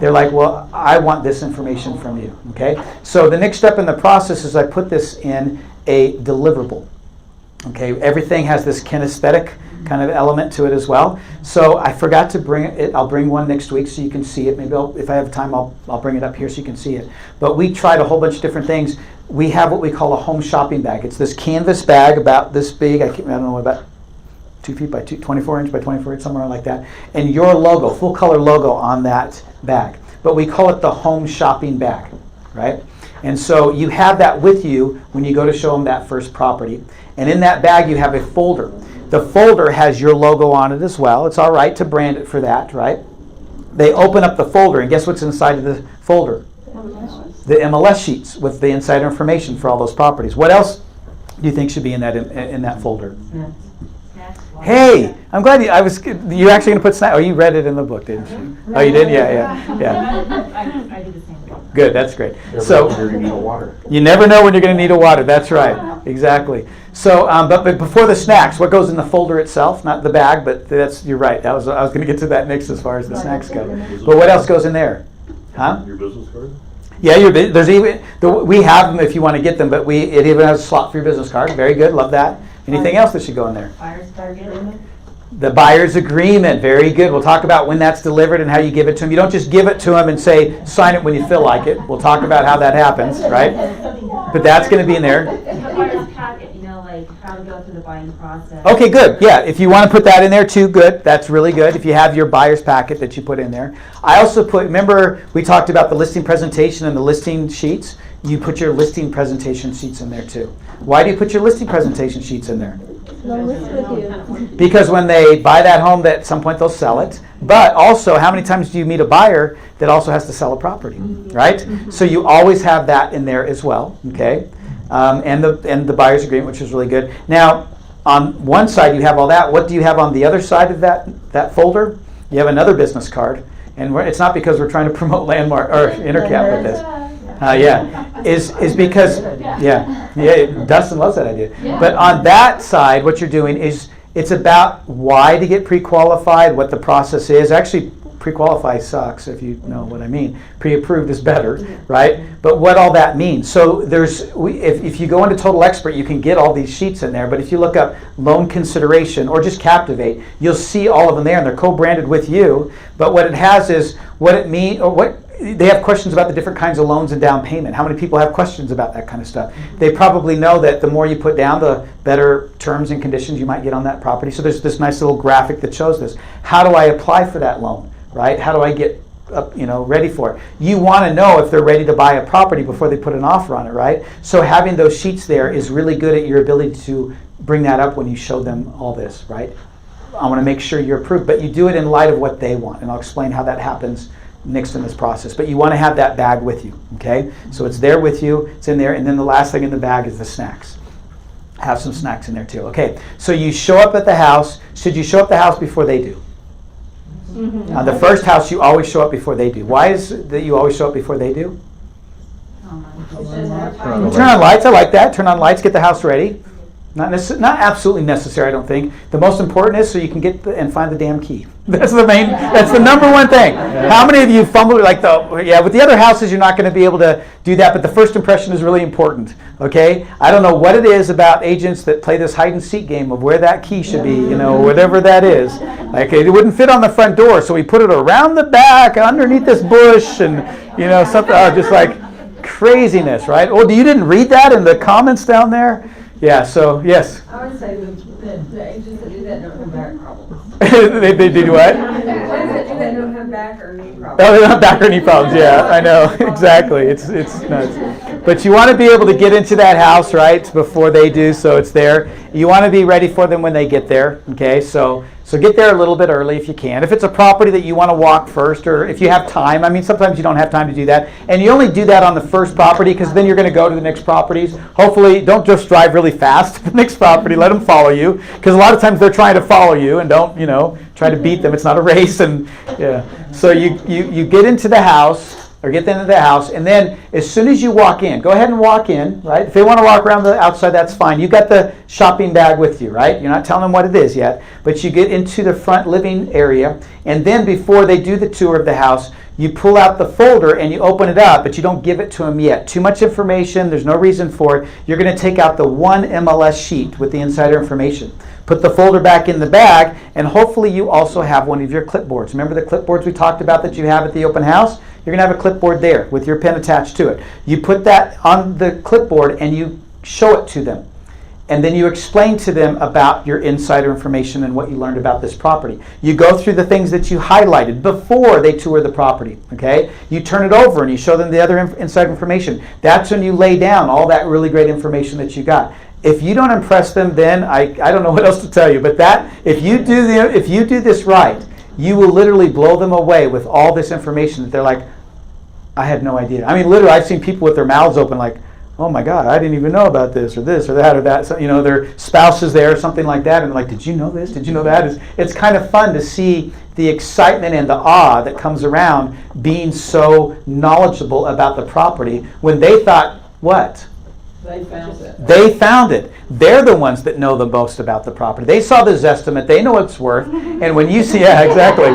S1: They're like, well, I want this information from you. Okay. So the next step in the process is I put this in a deliverable. Okay. Everything has this kinesthetic kind of element to it as well. So I forgot to bring it. I'll bring one next week so you can see it. Maybe if I have time, I'll bring it up here so you can see it. But we tried a whole bunch of different things. We have what we call a home shopping bag. It's this canvas bag about this big. I don't know, about 2 feet by 24 inch by 24 inch, somewhere like that. And your logo, full color logo on that bag. But we call it the home shopping bag, right? And so you have that with you when you go to show them that first property. And in that bag you have a folder. The folder has your logo on it as well. It's all right to brand it for that, right? They open up the folder, and guess what's inside of the folder? The MLS sheets with the insider information for all those properties. What else do you think should be in that folder? Hey, I'm glad you're actually going to put snacks. Oh, you read it in the book, didn't you? Oh, you did? Yeah.
S7: I did the same thing.
S1: Good, that's great.
S6: You're going to need water.
S1: You never know when you're going to need a water. That's right. Exactly. So, but before the snacks, what goes in the folder itself? Not the bag, but you're right. I was going to get to that next as far as the snacks go. But what else goes in there? Huh?
S9: Your business card?
S1: Yeah, there's even we have them if you want to get them, but it even has a slot for your business card. Very good, love that. Anything else that should go in there?
S7: Fire starter.
S1: The buyer's agreement, very good. We'll talk about when that's delivered and how you give it to them. You don't just give it to them and say, sign it when you feel like it. We'll talk about how that happens, right? But that's going to be in there.
S3: The buyer's packet, like how to go through the buying process.
S1: Okay, good. Yeah, if you want to put that in there too, good. That's really good. If you have your buyer's packet that you put in there. I also remember we talked about the listing presentation and the listing sheets. You put your listing presentation sheets in there too. Why do you put your listing presentation sheets in there? Because when they buy that home, that at some point they'll sell it. But also, how many times do you meet a buyer that also has to sell a property, right? So you always have that in there as well, okay? And the buyer's agreement, which is really good. Now, on one side you have all that. What do you have on the other side of that folder? You have another business card, and it's not because we're trying to promote Landmark or Intercap with this. Is because Dustin loves that idea. But on that side, what you're doing is it's about why to get pre-qualified, what the process is. Actually, pre-qualify sucks, if you know what I mean. Pre-approved is better, right? But what all that means. So if you go into Total Expert, you can get all these sheets in there. But if you look up loan consideration or just Captivate, you'll see all of them there, and they're co-branded with you. But what it has is what it means, or what they have questions about the different kinds of loans and down payment. How many people have questions about that kind of stuff? They probably know that the more you put down, the better terms and conditions you might get on that property. So there's this nice little graphic that shows this. How do I apply for that loan, right? How do I get ready for it? You want to know if they're ready to buy a property before they put an offer on it, right? So having those sheets there is really good at your ability to bring that up when you show them all this, right? I want to make sure you're approved, but you do it in light of what they want, and I'll explain how that happens next in this process. But you want to have that bag with you, okay? So it's there with you, it's in there, and then the last thing in the bag is the snacks. Have some snacks in there too. Okay, so you show up at the house. Should you show up at the house before they do? Mm-hmm. The first house, you always show up before they do. Why is it that you always show up before they do? Turn on lights, I like that. Turn on lights, get the house ready. Not absolutely necessary, I don't think. The most important is so you can get and find the damn key. That's the number one thing. How many of you fumbled with the other houses you're not going to be able to do that, but the first impression is really important, okay? I don't know what it is about agents that play this hide and seek game of where that key should be, whatever that is. Like it wouldn't fit on the front door, so we put it around the back, underneath this bush, and something just like craziness, right? Oh, you didn't read that in the comments down there? Yeah, so, yes.
S10: I would say that the agents that do that don't have back problems.
S1: they do what?
S10: The ones that do that don't have back or knee problems.
S1: Oh, they don't have back or knee problems, yeah, I know, exactly. It's nuts. But you want to be able to get into that house, right, before they do, so it's there. You want to be ready for them when they get there, okay? So get there a little bit early if you can. If it's a property that you want to walk first, or if you have time, I mean, sometimes you don't have time to do that. And you only do that on the first property because then you're going to go to the next properties. Hopefully, don't just drive really fast to the next property. Let them follow you, because a lot of times they're trying to follow you, and don't, try to beat them. It's not a race. And yeah, so you get into the house, or get them into the house, and then as soon as you walk in, go ahead and walk in, right? If they want to walk around the outside, that's fine. You've got the shopping bag with you, right? You're not telling them what it is yet, but you get into the front living area, and then before they do the tour of the house, you pull out the folder and you open it up, but you don't give it to them yet. Too much information, there's no reason for it. You're going to take out the one MLS sheet with the insider information. Put the folder back in the bag, and hopefully you also have one of your clipboards. Remember the clipboards we talked about that you have at the open house? You're going to have a clipboard there with your pen attached to it. You put that on the clipboard and you show it to them. And then you explain to them about your insider information and what you learned about this property. You go through the things that you highlighted before they tour the property, okay? You turn it over and you show them the other insider information. That's when you lay down all that really great information that you got. If you don't impress them, then I don't know what else to tell you. But if you do this right, you will literally blow them away with all this information that they're like, I had no idea. I mean, literally, I've seen people with their mouths open like, oh my God, I didn't even know about this or that or that. So, their spouse is there or something like that, and they're like, did you know this? Did you know that? It's kind of fun to see the excitement and the awe that comes around being so knowledgeable about the property when they thought, what?
S10: They found it.
S1: They found it. They're the ones that know the most about the property. They saw the Zestimate. They know what it's worth. And when you see, yeah, exactly.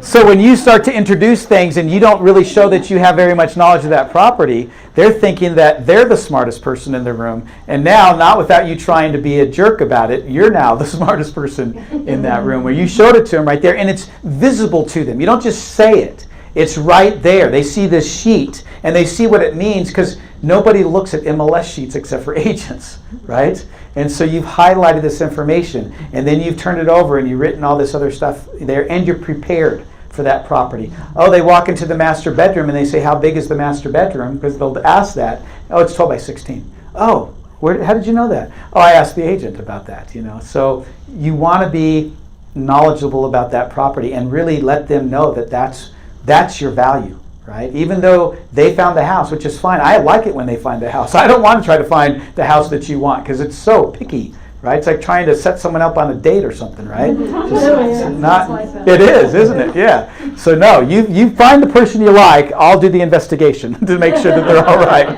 S1: So when you start to introduce things and you don't really show that you have very much knowledge of that property, they're thinking that they're the smartest person in the room. And now, not without you trying to be a jerk about it, you're now the smartest person in that room, where you showed it to them right there and it's visible to them. You don't just say it. It's right there. They see this sheet and they see what it means, because nobody looks at MLS sheets except for agents, right? And so you've highlighted this information, and then you've turned it over and you've written all this other stuff there, and you're prepared for that property. Oh, they walk into the master bedroom and they say, how big is the master bedroom? Because they'll ask that. Oh, it's 12 by 16. Oh, how did you know that? Oh, I asked the agent about that, So you want to be knowledgeable about that property and really let them know that that's your value, right? Even though they found the house, which is fine. I like it when they find the house. I don't want to try to find the house that you want, because it's so picky, right? It's like trying to set someone up on a date or something, right? It is, isn't it? Yeah. So no, you find the person you like. I'll do the investigation to make sure that they're all right,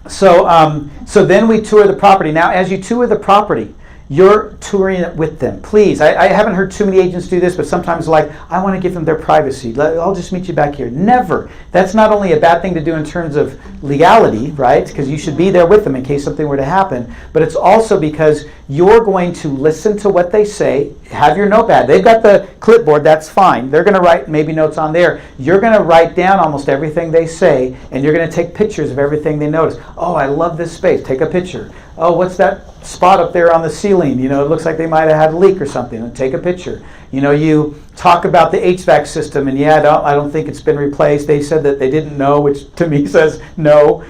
S1: So then we tour the property. Now, as you tour the property, you're touring it with them. Please, I haven't heard too many agents do this, but sometimes I want to give them their privacy. I'll just meet you back here. Never. That's not only a bad thing to do in terms of legality, right? Because you should be there with them in case something were to happen. But it's also because you're going to listen to what they say, have your notepad. They've got the clipboard, that's fine. They're going to write maybe notes on there. You're going to write down almost everything they say, and you're going to take pictures of everything they notice. Oh, I love this space. Take a picture. Oh, what's that spot up there on the ceiling? It looks like they might have had a leak or something. And take a picture. You talk about the HVAC system, and I don't think it's been replaced. They said that they didn't know, which to me says no,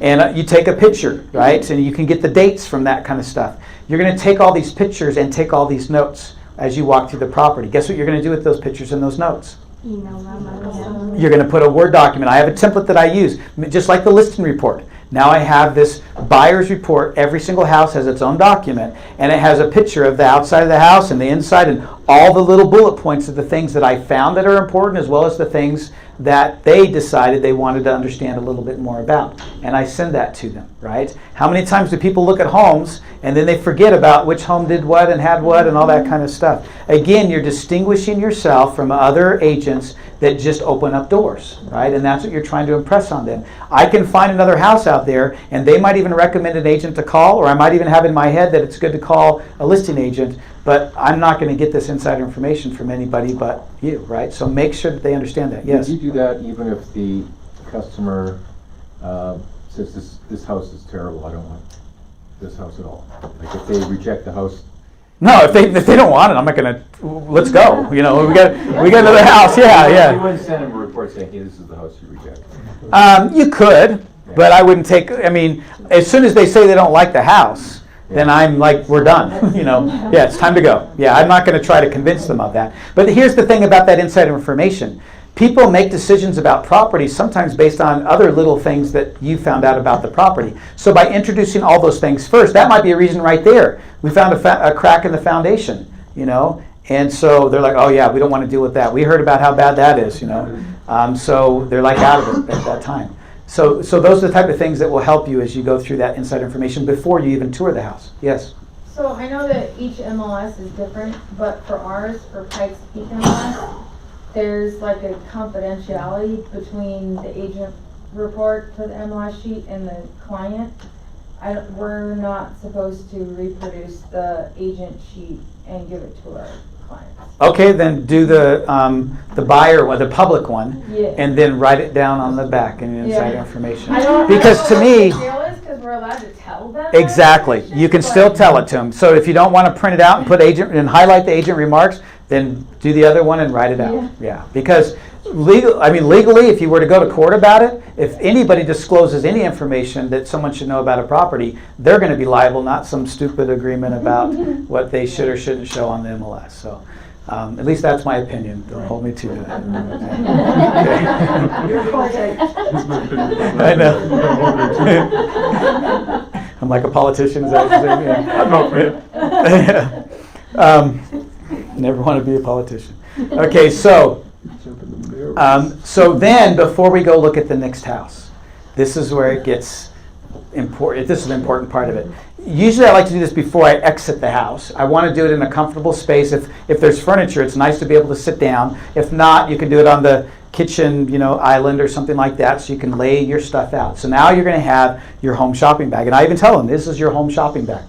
S1: and you take a picture, right? And you can get the dates from that kind of stuff. You're going to take all these pictures and take all these notes as you walk through the property. Guess what you're going to do with those pictures and those notes? You're going to put a Word document. I have a template that I use, just like the listing report. Now I have this buyer's report. Every single house has its own document, and it has a picture of the outside of the house and the inside and all the little bullet points of the things that I found that are important, as well as the things that they decided they wanted to understand a little bit more about. And I send that to them, right? How many times do people look at homes and then they forget about which home did what and had what and all that kind of stuff? Again, you're distinguishing yourself from other agents that just open up doors, right? And that's what you're trying to impress on them. I can find another house out there, and they might even recommend an agent to call, or I might even have in my head that it's good to call a listing agent, but I'm not going to get this insider information from anybody but you, right? So make sure that they understand that. Yes?
S11: Do you do that even if the customer says this house is terrible, I don't want this house at all? Like if they reject the house?
S1: No, if they don't want it, I'm not going to, let's go. We got another house. Yeah.
S11: You wouldn't send them a report saying, hey, this is the house you reject.
S1: You could, but I wouldn't take, as soon as they say they don't like the house, then I'm like, we're done. Yeah, it's time to go. Yeah, I'm not going to try to convince them of that. But here's the thing about that insider information. People make decisions about properties sometimes based on other little things that you found out about the property. So by introducing all those things first, that might be a reason right there. We found a crack in the foundation, and so they're like, oh yeah, we don't want to deal with that. We heard about how bad that is, so they're like out of it at that time. So those are the type of things that will help you as you go through that inside information before you even tour the house. Yes?
S12: So I know that each MLS is different, but for ours, for Pikes Peak MLS, there's like a confidentiality between the agent report to the MLS sheet and the client. We're not supposed to reproduce the agent sheet and give it to our clients.
S1: Okay, then do the buyer one, the public one,
S12: Yeah.
S1: and then write it down on the back in inside information.
S12: Because
S1: to me,
S12: because we're allowed to tell them.
S1: exactly, you can still tell it to them. So if you don't want to print it out and put agent and highlight the agent remarks, then do the other one and write it out. Yeah, because legally, if you were to go to court about it, if anybody discloses any information that someone should know about a property, they're going to be liable, not some stupid agreement about what they should or shouldn't show on the MLS. So at least that's my opinion. Don't hold me to that. I know. I'm like a politician. Is that what you're saying? I'm never want to be a politician. Okay, so then before we go look at the next house, this is where it gets important. This is an important part of it. Usually I like to do this before I exit the house. I want to do it in a comfortable space. If there's furniture, it's nice to be able to sit down. If not, you can do it on the kitchen, island or something like that, so you can lay your stuff out. So now you're going to have your home shopping bag. And I even tell them, this is your home shopping bag.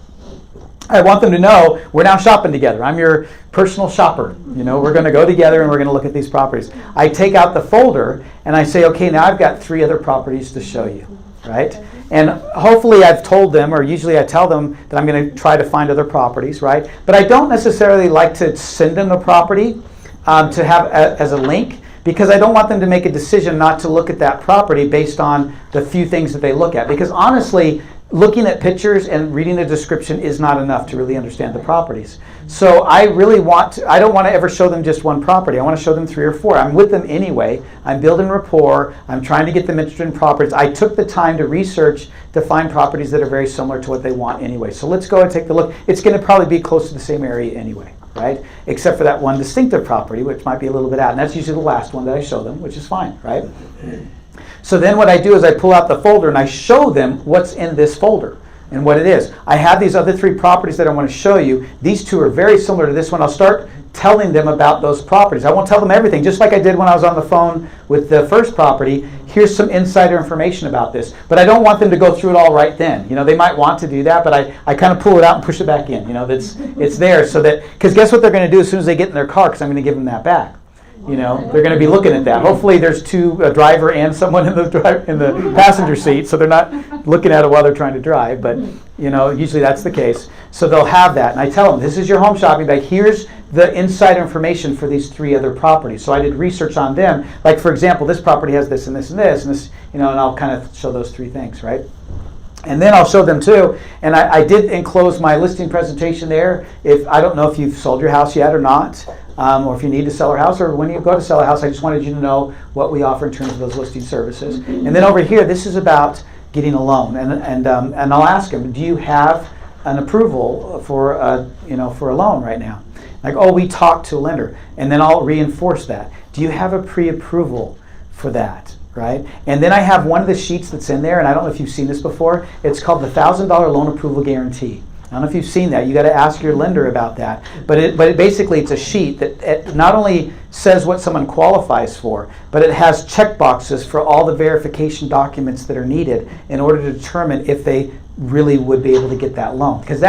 S1: I want them to know we're now shopping together. I'm your personal shopper. We're going to go together and we're going to look at these properties. I take out the folder and I say, okay, now I've got 3 other properties to show you, right? And hopefully I've told them, or usually I tell them that I'm going to try to find other properties, right? But I don't necessarily like to send them a property to have as a link, because I don't want them to make a decision not to look at that property based on the few things that they look at. Because honestly, looking at pictures and reading the description is not enough to really understand the properties. So I don't want to ever show them just one property. I want to show them 3 or 4. I'm with them anyway. I'm building rapport. I'm trying to get them interested in properties. I took the time to research to find properties that are very similar to what they want anyway. So let's go and take a look. It's going to probably be close to the same area anyway, right? Except for that one distinctive property, which might be a little bit out. And that's usually the last one that I show them, which is fine, right? So then what I do is I pull out the folder and I show them what's in this folder and what it is. I have these other 3 properties that I want to show you. These 2 are very similar to this one. I'll start telling them about those properties. I won't tell them everything, just like I did when I was on the phone with the first property. Here's some insider information about this. But I don't want them to go through it all right then. They might want to do that, but I kind of pull it out and push it back in. It's there so that, because guess what they're going to do as soon as they get in their car, because I'm going to give them that back. They're going to be looking at that. Hopefully there's 2, a driver and someone in the passenger seat, so they're not looking at it while they're trying to drive, but usually that's the case. So they'll have that, and I tell them, this is your home shopping bag. Here's the inside information for these 3 other properties. So I did research on them. Like, for example, this property has this and this and this, and this, and I'll kind of show those 3 things, right? And then I'll show them too, and I did enclose my listing presentation there. I don't know if you've sold your house yet or not, or if you need to sell your house, or when you go to sell a house, I just wanted you to know what we offer in terms of those listing services. And then over here, this is about getting a loan, and I'll ask them, do you have an approval for a loan right now? Like, oh, we talked to a lender, and then I'll reinforce that. Do you have a pre-approval for that? Right? And then I have one of the sheets that's in there, and I don't know if you've seen this before. It's called the $1,000 loan approval guarantee. I don't know if you've seen that. You got to ask your lender about that. But basically it's a sheet that it not only says what someone qualifies for, but it has check boxes for all the verification documents that are needed in order to determine if they really would be able to get that loan. Because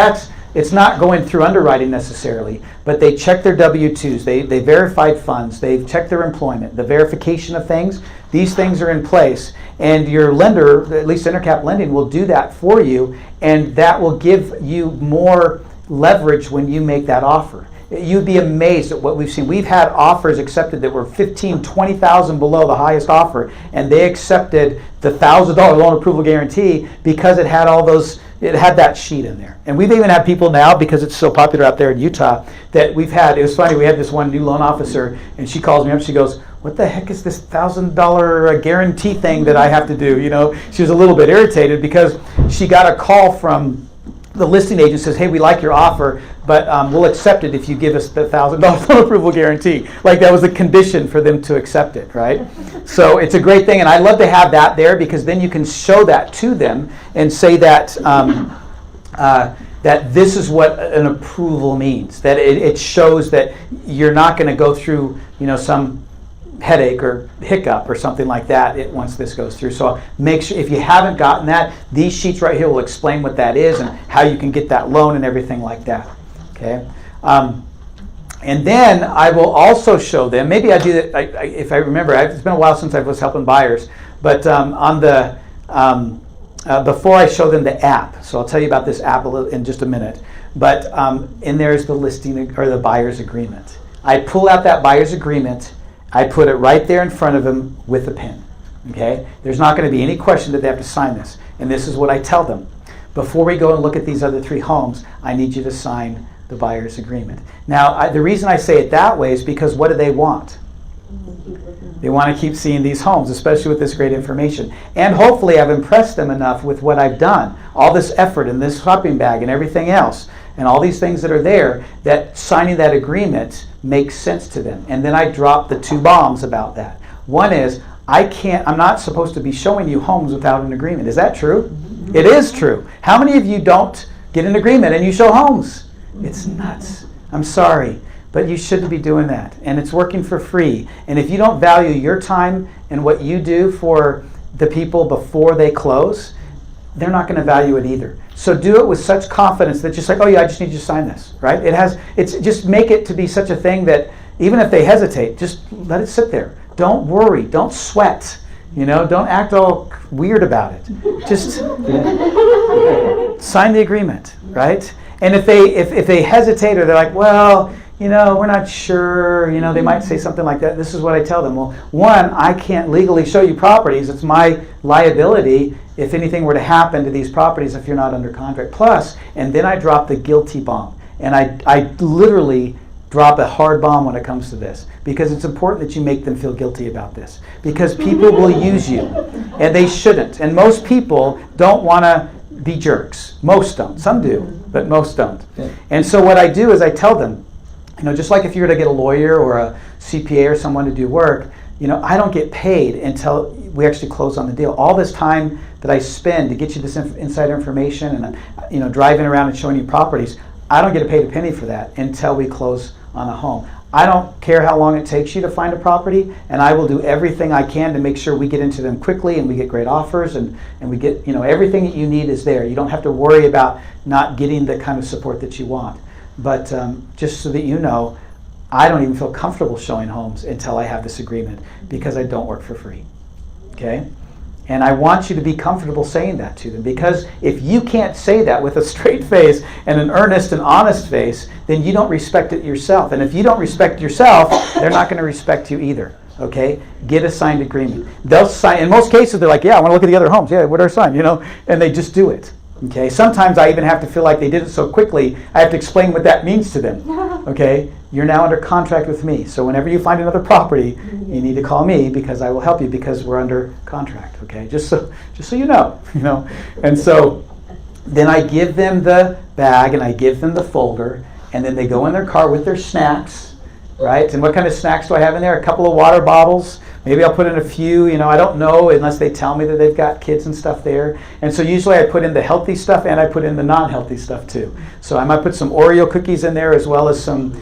S1: it's not going through underwriting necessarily, but they check their W-2s, they verified funds, they've checked their employment, the verification of things. These things are in place, and your lender, at least Intercap Lending, will do that for you, and that will give you more leverage when you make that offer. You'd be amazed at what we've seen. We've had offers accepted that were $15,000, $20,000 below the highest offer, and they accepted the $1,000 loan approval guarantee because it had that sheet in there. And we've even had people now, because it's so popular out there in Utah, that it was funny, we had this one new loan officer, and she calls me up, she goes, what the heck is this $1,000 guarantee thing that I have to do? She was a little bit irritated because she got a call from the listing agent, says, hey, we like your offer, but we'll accept it if you give us the $1,000 loan approval guarantee. Like that was a condition for them to accept it, right? So it's a great thing, and I love to have that there, because then you can show that to them and say that that this is what an approval means. That it shows that you're not going to go through some headache or hiccup or something like that once this goes through. So make sure, if you haven't gotten that, these sheets right here will explain what that is and how you can get that loan and everything like that. Okay, and then I will also show them, maybe I do that, if I remember, it's been a while since I was helping buyers, but on the before I show them the app, so I'll tell you about this app in just a minute, but in there is the listing or the buyer's agreement. I pull out that buyer's agreement, I put it right there in front of them with a pen. Okay? There's not going to be any question that they have to sign this. And this is what I tell them. Before we go and look at these other 3 homes, I need you to sign the buyer's agreement. Now, the reason I say it that way is because what do they want? They want to keep seeing these homes, especially with this great information. And hopefully I've impressed them enough with what I've done, all this effort and this shopping bag and everything else, and all these things that are there, that signing that agreement makes sense to them. And then I drop the 2 bombs about that. One is, I'm not supposed to be showing you homes without an agreement. Is that true? It is true. How many of you don't get an agreement and you show homes? It's nuts. I'm sorry, but you shouldn't be doing that. And it's working for free. And if you don't value your time and what you do for the people before they close, they're not going to value it either. So do it with such confidence that just like, oh yeah, I just need you to sign this, right? It's just make it to be such a thing that even if they hesitate, just let it sit there. Don't worry. Don't sweat. Don't act all weird about it. Just sign the agreement, right? And if they hesitate or they're like, well, we're not sure, they might say something like that. This is what I tell them. Well, one, I can't legally show you properties. It's my liability if anything were to happen to these properties if you're not under contract. Plus, and then I drop the guilty bomb. And I literally drop a hard bomb when it comes to this, because it's important that you make them feel guilty about this, because people will use you, and they shouldn't. And most people don't want to be jerks. Most don't. Some do, but most don't. And so what I do is I tell them, just like if you were to get a lawyer or a CPA or someone to do work, I don't get paid until we actually close on the deal. All this time that I spend to get you this insider information and driving around and showing you properties, I don't get paid a penny for that until we close on a home. I don't care how long it takes you to find a property, and I will do everything I can to make sure we get into them quickly and we get great offers and we get, everything that you need is there. You don't have to worry about not getting the kind of support that you want. But just so that you know, I don't even feel comfortable showing homes until I have this agreement, because I don't work for free. Okay? And I want you to be comfortable saying that to them, because if you can't say that with a straight face and an earnest and honest face, then you don't respect it yourself. And if you don't respect yourself, they're not going to respect you either. Okay? Get a signed agreement. They'll sign. In most cases, they're like, yeah, I want to look at the other homes. Yeah, what are I sign? And they just do it. Okay? Sometimes I even have to feel like they did it so quickly, I have to explain what that means to them. Okay? You're now under contract with me. So whenever you find another property, you need to call me, because I will help you, because we're under contract. Okay? Just so you know. And so then I give them the bag and I give them the folder, and then they go in their car with their snacks, right? And what kind of snacks do I have in there? A couple of water bottles. Maybe I'll put in a few, I don't know unless they tell me that they've got kids and stuff there. And so usually I put in the healthy stuff and I put in the non-healthy stuff too. So I might put some Oreo cookies in there, as well as some,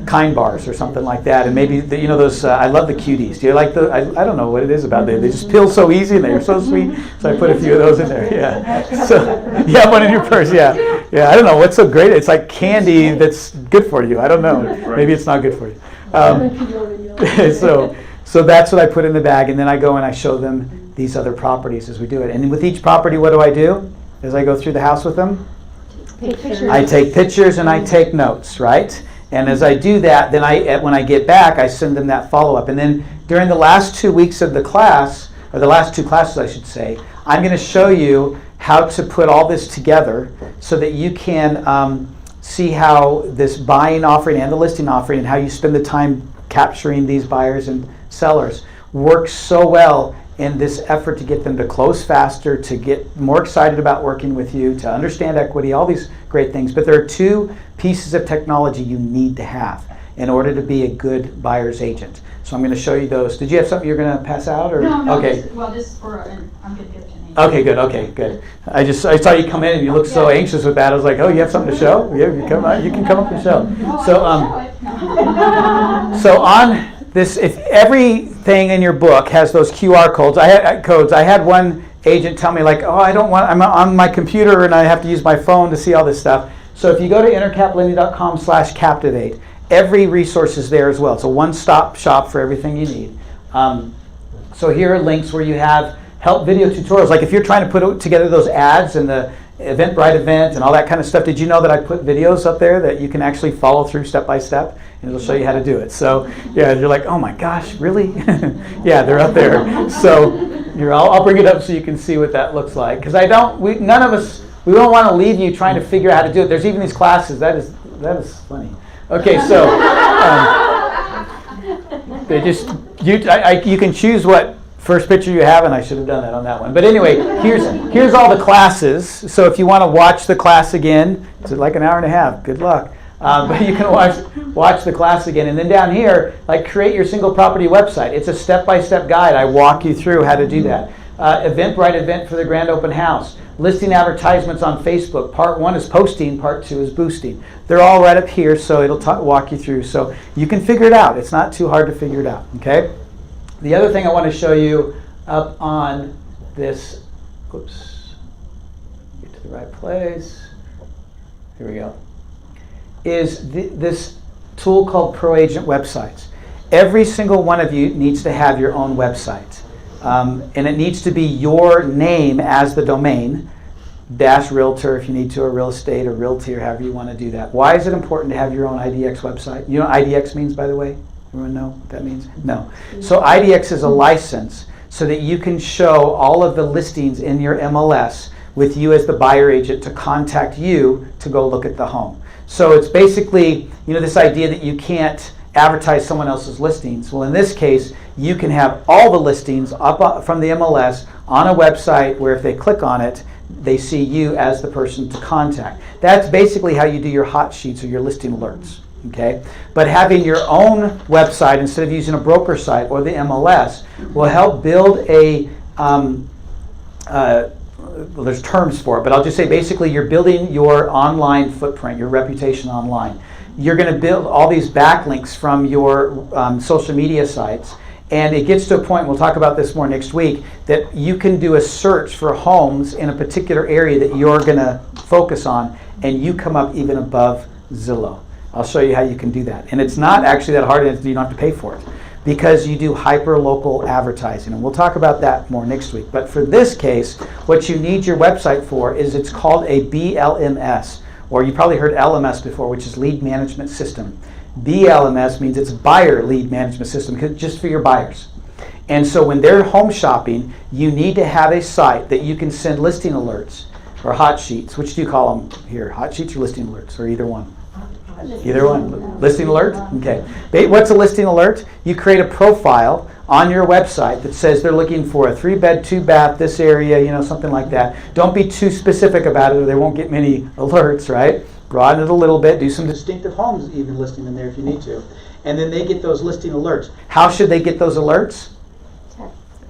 S1: Kind bars or something like that. And maybe, those, I love the cuties. Do you like the, I don't know what it is about them. They just peel so easy and they're so sweet. So I put a few of those in there, yeah. So, you have one in your purse, yeah. Yeah, I don't know what's so great. It's like candy that's good for you. I don't know. Maybe it's not good for you. So that's what I put in the bag, and then I go and I show them these other properties as we do it. And with each property, what do? As I go through the house with them, I take pictures and I take notes, right? And as I do that, then when I get back, I send them that follow-up. And then during the last 2 weeks of the class, or the last two classes I should say, I'm going to show you how to put all this together so that you can see how this buying offering and the listing offering, and how you spend the time capturing these buyers and sellers, works so well in this effort to get them to close faster, to get more excited about working with you, to understand equity, all these great things. But there are two pieces of technology you need to have in order to be a good buyer's agent. So I'm going to show you those. Did you have something you're going to pass out? Or?
S2: No,
S1: okay.
S2: Just for, I'm going to give it to Nate.
S1: Okay, good. I saw you come in and you looked so anxious with that. I was like, oh, you have something to show? Yeah, you can come up and show. So on this, if everything in your book has those QR codes. I had one agent tell me like, oh, I'm on my computer and I have to use my phone to see all this stuff. So if you go to intercaplending.com/captivate, every resource is there as well. It's a one-stop shop for everything you need. So here are links where you have help video tutorials. Like if you're trying to put together those ads and the Eventbrite event and all that kind of stuff, did you know that I put videos up there that you can actually follow through step by step, and it'll show you how to do it. So yeah, you're like, oh my gosh, really? Yeah, they're up there. So I'll bring it up so you can see what that looks like. Because none of us, we don't want to leave you trying to figure out how to do it. There's even these classes. That is funny. Okay, so you can choose what first picture you have, and I should have done that on that one. But anyway, here's all the classes. So if you want to watch the class again, it's like an hour and a half. Good luck. But you can watch the class again. And then down here, like create your single property website. It's a step-by-step guide. I walk you through how to do that. Eventbrite event for the grand open house. Listing advertisements on Facebook. Part 1 is posting, part 2 is boosting. They're all right up here, so it'll walk you through. So you can figure it out. It's not too hard to figure it out, okay? The other thing I want to show you up on this, oops, get to the right place. Here we go. Is this tool called Pro Agent Websites. Every single one of you needs to have your own website. And it needs to be your name as the domain, dash realtor if you need to, or real estate, or realty, or however you want to do that. Why is it important to have your own IDX website? You know what IDX means, by the way? Everyone know what that means? No. So IDX is a license so that you can show all of the listings in your MLS with you as the buyer agent to contact you to go look at the home. So it's basically, this idea that you can't advertise someone else's listings. Well, in this case, you can have all the listings up from the MLS on a website where if they click on it, they see you as the person to contact. That's basically how you do your hot sheets or your listing alerts. Okay? But having your own website instead of using a broker site or the MLS will help build a well, there's terms for it, but I'll just say basically you're building your online footprint, your reputation online. You're going to build all these backlinks from your social media sites, and it gets to a point, we'll talk about this more next week, that you can do a search for homes in a particular area that you're going to focus on, and you come up even above Zillow. I'll show you how you can do that. And it's not actually that hard, and you don't have to pay for it, because you do hyper-local advertising. And we'll talk about that more next week. But for this case, what you need your website for is it's called a BLMS, or you probably heard LMS before, which is Lead Management System. BLMS means it's Buyer Lead Management System, just for your buyers. And so when they're home shopping, you need to have a site that you can send listing alerts or hot sheets. Which do you call them here? Hot sheets or listing alerts, or either one? Either one. Listing alert? Okay. What's a listing alert? You create a profile on your website that says they're looking for a 3-bed, 2-bath, this area, something like that. Don't be too specific about it or they won't get many alerts, right? Broaden it a little bit. Do some distinctive homes even listing in there if you need to. And then they get those listing alerts. How should they get those alerts?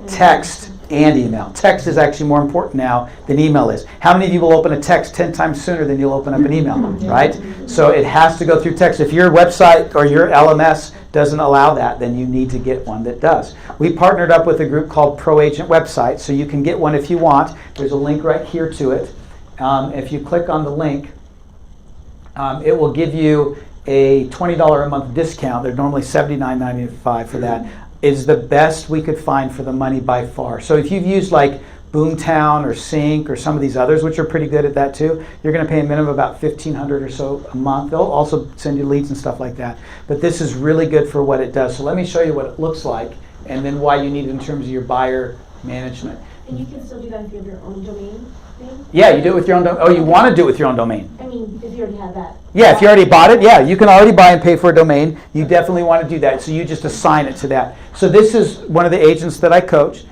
S1: Text and email. Text is actually more important now than email is. How many of you will open a text 10 times sooner than you'll open up an email, right? So it has to go through text. If your website or your LMS doesn't allow that, then you need to get one that does. We partnered up with a group called Pro Agent Websites, so you can get one if you want. There's a link right here to it. If you click on the link, it will give you a $20 a month discount. They're normally $79.95 for that. Is the best we could find for the money by far. So if you've used like Boomtown or Sync or some of these others, which are pretty good at that too, you're going to pay a minimum of about $1,500 or so a month. They'll also send you leads and stuff like that. But this is really good for what it does. So let me show you what it looks like and then why you need it in terms of your buyer management.
S13: And you can still do that if you have your own domain thing?
S1: Yeah, you do it with your own domain. Oh, you want to do it with your own domain?
S13: I mean, if you already have that.
S1: Yeah, if you already bought it, yeah, you can already buy and pay for a domain. You definitely want to do that. So you just assign it to that. So this is one of the agents that I coach,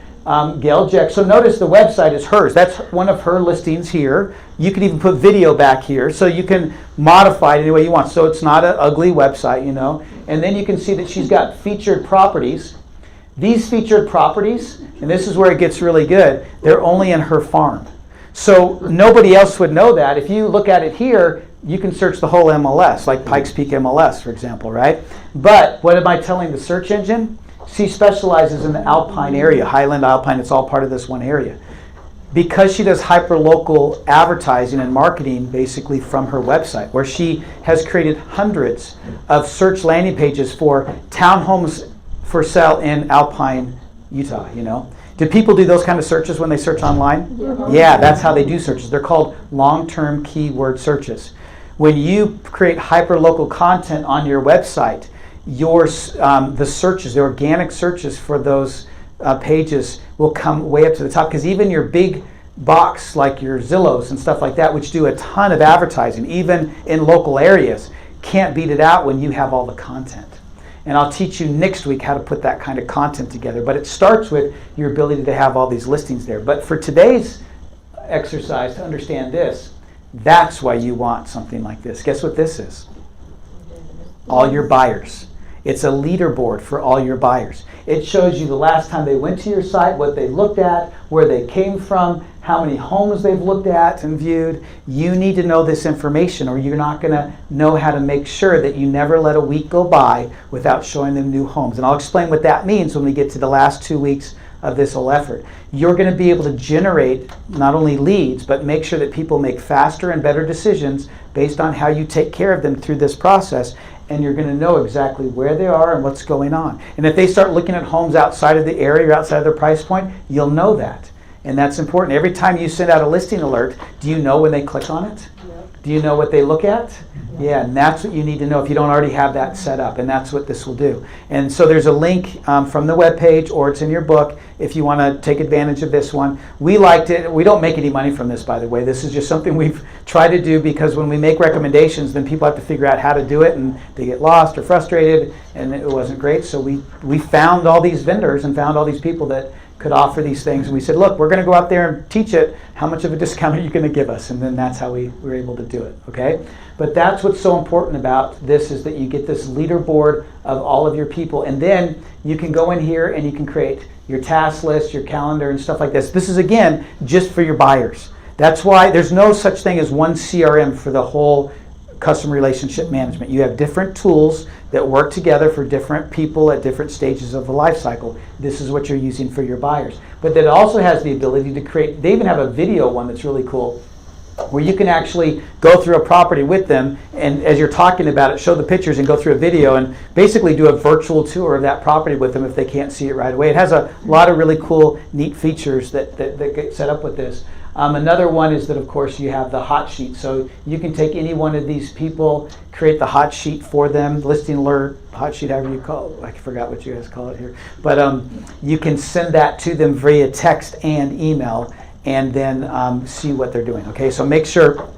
S1: Gail Jeck. So notice the website is hers. That's one of her listings here. You can even put video back here. So you can modify it any way you want. So it's not an ugly website, And then you can see that she's got featured properties. These featured properties, and this is where it gets really good, they're only in her farm. So nobody else would know that. If you look at it here, you can search the whole MLS, like Pikes Peak MLS, for example, right? But what am I telling the search engine? She specializes in the Alpine area, Highland, Alpine, it's all part of this one area. Because she does hyper-local advertising and marketing basically from her website, where she has created hundreds of search landing pages for townhomes for sale in Alpine, Utah, Do people do those kind of searches when they search online? Yeah, that's how they do searches. They're called long-term keyword searches. When you create hyper-local content on your website, the searches, the organic searches for those pages will come way up to the top, because even your big box, like your Zillows and stuff like that, which do a ton of advertising, even in local areas, can't beat it out when you have all the content. And I'll teach you next week how to put that kind of content together. But it starts with your ability to have all these listings there. But for today's exercise, to understand this, that's why you want something like this. Guess what this is? All your buyers. It's a leaderboard for all your buyers. It shows you the last time they went to your site, what they looked at, where they came from, how many homes they've looked at and viewed. You need to know this information, or you're not going to know how to make sure that you never let a week go by without showing them new homes. And I'll explain what that means when we get to the last 2 weeks of this whole effort. You're going to be able to generate not only leads, but make sure that people make faster and better decisions based on how you take care of them through this process. And you're going to know exactly where they are and what's going on. And if they start looking at homes outside of the area or outside of their price point, you'll know that. And that's important. Every time you send out a listing alert, do you know when they click on it? Yep. Do you know what they look at? Yeah, and that's what you need to know if you don't already have that set up, and that's what this will do. And so there's a link from the webpage, or it's in your book if you want to take advantage of this one. We liked it. We don't make any money from this, by the way. This is just something we've tried to do because when we make recommendations, then people have to figure out how to do it, and they get lost or frustrated, and it wasn't great. So we found all these vendors and found all these people that could offer these things, and we said, look, we're going to go out there and teach it. How much of a discount are you going to give us? And then that's how we were able to do it, okay? But that's what's so important about this, is that you get this leaderboard of all of your people, and then you can go in here and you can create your task list, your calendar, and stuff like this. This is, again, just for your buyers. That's why there's no such thing as one CRM for the whole customer relationship management. You have different tools that work together for different people at different stages of the life cycle. This is what you're using for your buyers. But that also has the ability to create, they even have a video one that's really cool, where you can actually go through a property with them, and as you're talking about it, show the pictures and go through a video and basically do a virtual tour of that property with them if they can't see it right away. It has a lot of really cool, neat features that get set up with this. Another one is that, of course, you have the hot sheet. So you can take any one of these people, create the hot sheet for them, listing alert, hot sheet, however you call it. I forgot what you guys call it here. But you can send that to them via text and email, and then see what they're doing. Okay, so make sure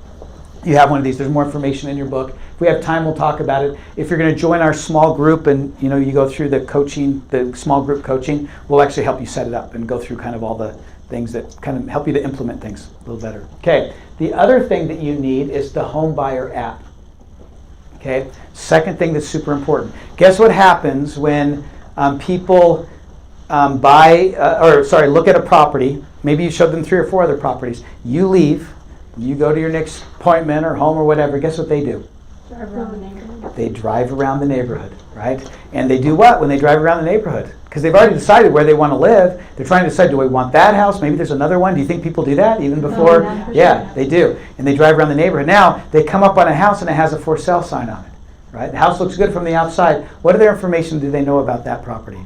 S1: you have one of these. There's more information in your book. If we have time, we'll talk about it. If you're going to join our small group and you go through the coaching, the small group coaching, we'll actually help you set it up and go through kind of all the things that kind of help you to implement things a little better. Okay, the other thing that you need is the home buyer app. Okay, second thing that's super important. Guess what happens when people look at a property. Maybe you showed them 3 or 4 other properties. You leave, you go to your next appointment or home or whatever. Guess what they do?
S13: Drive around the neighborhood.
S1: They drive around the neighborhood, right? And they do what when they drive around the neighborhood? Because they've already decided where they want to live. They're trying to decide, do I want that house? Maybe there's another one. Do you think people do that even before? Yeah, they do. And they drive around the neighborhood. Now, they come up on a house and it has a for sale sign on it, right? The house looks good from the outside. What other information do they know about that property?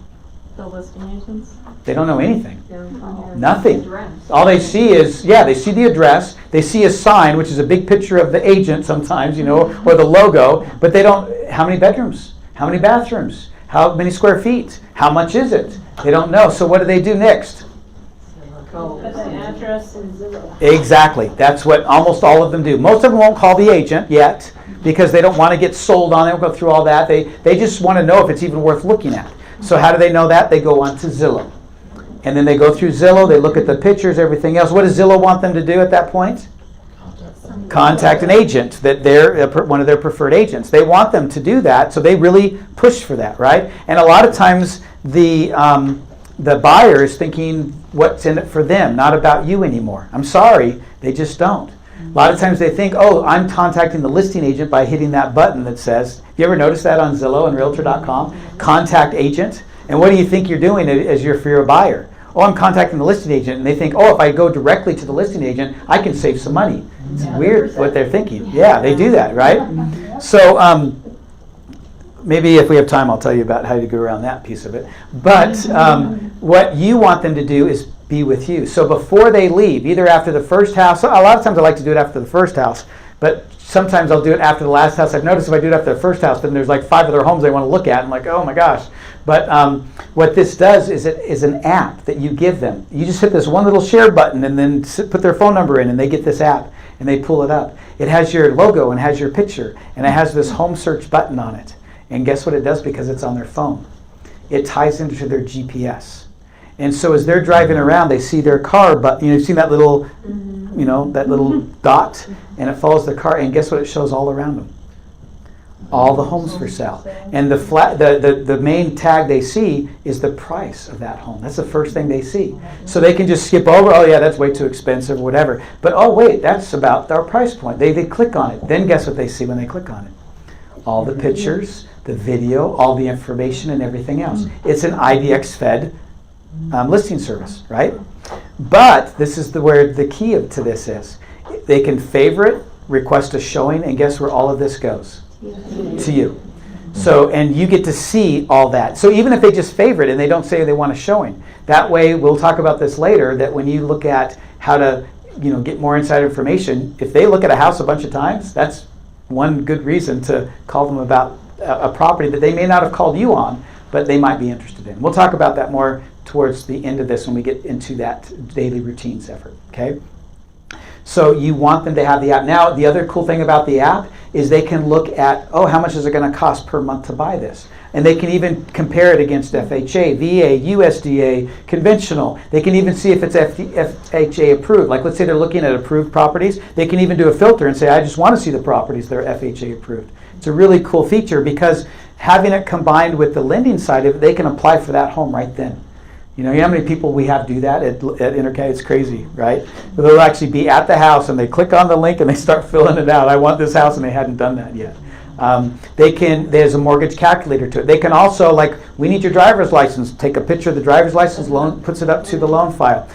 S7: The listing agents?
S1: They don't know anything.
S7: Yeah.
S1: Nothing.
S7: Address.
S1: All they see is, they see the address, they see a sign, which is a big picture of the agent sometimes, or the logo, but they don't, how many bedrooms? How many bathrooms? How many square feet? How much is it? They don't know. So what do they do next?
S13: Put the address in Zillow.
S1: Exactly. That's what almost all of them do. Most of them won't call the agent yet because they don't want to get sold on it. They won't go through all that. They just want to know if it's even worth looking at. So how do they know that? They go on to Zillow. And then they go through Zillow, they look at the pictures, everything else. What does Zillow want them to do at that point? Contact an agent, that they're one of their preferred agents. They want them to do that, so they really push for that, right? And a lot of times the buyer is thinking what's in it for them, not about you anymore. I'm sorry, they just don't. A lot of times they think, oh, I'm contacting the listing agent by hitting that button that says, you ever notice that on Zillow and Realtor.com? Contact agent. And what do you think you're doing as if you're a buyer? Oh, I'm contacting the listing agent. And they think, oh, if I go directly to the listing agent, I can save some money. It's weird what they're thinking. Yeah, they do that, right? So maybe if we have time, I'll tell you about how to go around that piece of it. But what you want them to do is be with you. So before they leave, either after the first house, a lot of times I like to do it after the first house, but sometimes I'll do it after the last house. I've noticed if I do it after the first house, then there's like 5 other homes they want to look at. I'm like, oh my gosh. But what this does is it is an app that you give them. You just hit this one little share button and then put their phone number in, and they get this app and they pull it up. It has your logo and has your picture, and it has this home search button on it. And guess what it does because it's on their phone? It ties into their GPS. And so as they're driving around, they see their car, but you've seen that little, that little dot, and it follows the car, and guess what it shows all around them? All the homes for sale. And the main tag they see is the price of that home. That's the first thing they see. So they can just skip over, oh yeah, that's way too expensive or whatever. But oh wait, that's about our price point. They click on it. Then guess what they see when they click on it? All the pictures, the video, all the information and everything else. It's an IDX fed listing service, right? But this is where the key to this is. They can favorite, request a showing, and guess where all of this goes? To you. So, and you get to see all that. So even if they just favorite and they don't say they want a showing, that way, we'll talk about this later, that when you look at how to get more inside information, if they look at a house a bunch of times, that's one good reason to call them about a property that they may not have called you on, but they might be interested in. We'll talk about that more towards the end of this when we get into that daily routines effort, okay? So you want them to have the app. Now, the other cool thing about the app is they can look at, how much is it going to cost per month to buy this? And they can even compare it against FHA, VA, USDA, conventional. They can even see if it's FHA approved. Like let's say they're looking at approved properties. They can even do a filter and say, I just want to see the properties that are FHA approved. It's a really cool feature because having it combined with the lending side of it, they can apply for that home right then. You know how many people we have do that at Intercat? It's crazy, right? But they'll actually be at the house and they click on the link and they start filling it out. I want this house, and they hadn't done that yet. There's a mortgage calculator to it. They can also, like, we need your driver's license. Take a picture of the driver's license, puts it up to the loan file.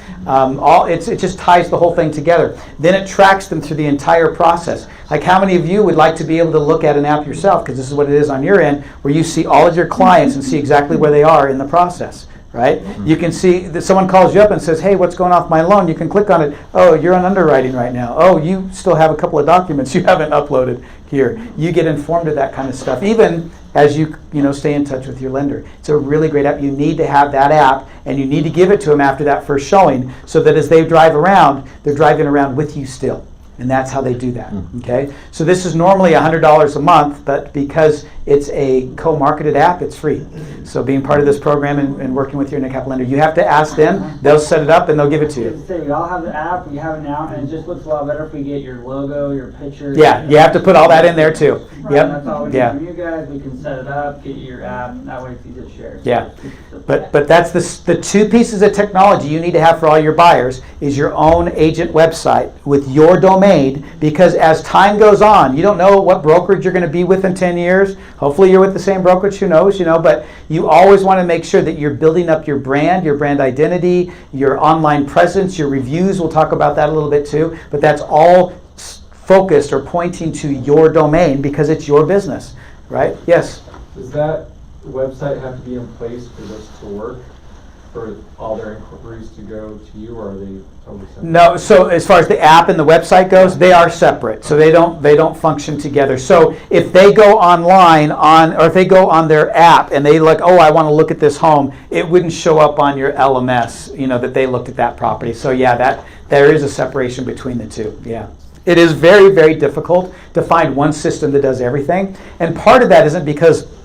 S1: It just ties the whole thing together. Then it tracks them through the entire process. Like, how many of you would like to be able to look at an app yourself, because this is what it is on your end, where you see all of your clients and see exactly where they are in the process. Right? You can see that someone calls you up and says, hey, what's going on with my loan? You can click on it. Oh, you're on underwriting right now. Oh, you still have a couple of documents you haven't uploaded here. You get informed of that kind of stuff, even as you stay in touch with your lender. It's a really great app. You need to have that app, and you need to give it to them after that first showing so that as they drive around, they're driving around with you still. And that's how they do that, okay? So this is normally $100 a month, but because it's a co-marketed app, it's free. So being part of this program and working with your Intercat lender, you have to ask them, they'll set it up, and they'll give it to you.
S14: So we all have the app, we have it now, and it just looks a lot better if we get your logo, your picture.
S1: Yeah, you have to put all that in there too.
S14: Right,
S1: Yep.
S14: that's all we need from you guys. We can set it up, get you your app, that way it's easy to share.
S1: Yeah, but that's the two pieces of technology you need to have for all your buyers is your own agent website with your domain, because as time goes on, you don't know what brokerage you're going to be with in 10 years. Hopefully you're with the same brokerage, who knows, but you always want to make sure that you're building up your brand identity, your online presence, your reviews. We'll talk about that a little bit too, but that's all focused or pointing to your domain because it's your business, right? Yes?
S15: Does that website have to be in place for this to work? For all their inquiries to go to you, or are they totally separate?
S1: No, so as far as the app and the website goes, they are separate. So they don't function together. So if they go online or if they go on their app and they look, I want to look at this home, it wouldn't show up on your LMS, that they looked at that property. So yeah, there is a separation between the two. Yeah. It is very, very difficult to find one system that does everything. And part of that isn't because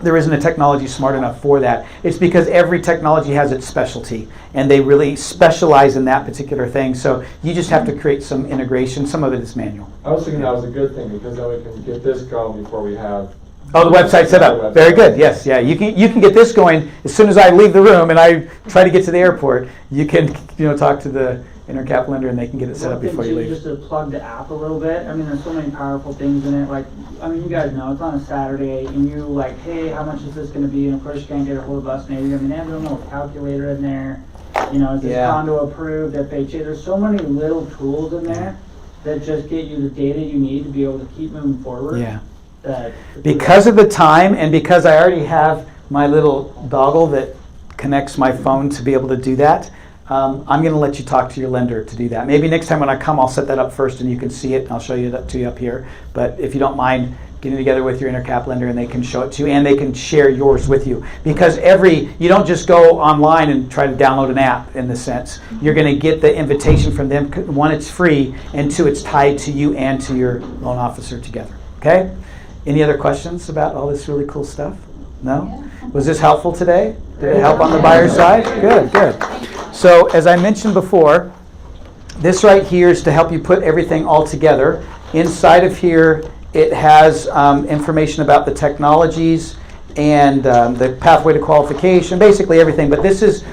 S1: there isn't a technology smart enough for that. It's because every technology has its specialty, and they really specialize in that particular thing. So you just have to create some integration. Some of it is manual.
S15: I was thinking that was a good thing, because then we can get this going before we have...
S1: Oh, the website set up. Very good. Yes, yeah. You can get this going as soon as I leave the room and I try to get to the airport. You can talk to the Intercat lender and they can get it set up before you leave.
S14: Just to plug the app a little bit, there's so many powerful things in it. Like, you guys know, it's on a Saturday, and you like, hey, how much is this going to be? And of course, you can't get a hold of us. Maybe, they have a little calculator in there. Is this condo approved, FHA? There's so many little tools in there that just get you the data you need to be able to keep moving forward.
S1: Yeah. Because of the time, and because I already have my little dongle that connects my phone to be able to do that, I'm going to let you talk to your lender to do that. Maybe next time when I come, I'll set that up first and you can see it. I'll show you that to you up here. But if you don't mind getting together with your Intercat lender and they can show it to you and they can share yours with you. Because you don't just go online and try to download an app in this sense. You're going to get the invitation from them. One, it's free, and two, it's tied to you and to your loan officer together. Okay? Any other questions about all this really cool stuff? No? Was this helpful today? Did it help on the buyer side? Good, good. So as I mentioned before, this right here is to help you put everything all together. Inside of here It has information about the technologies and the pathway to qualification, basically everything. But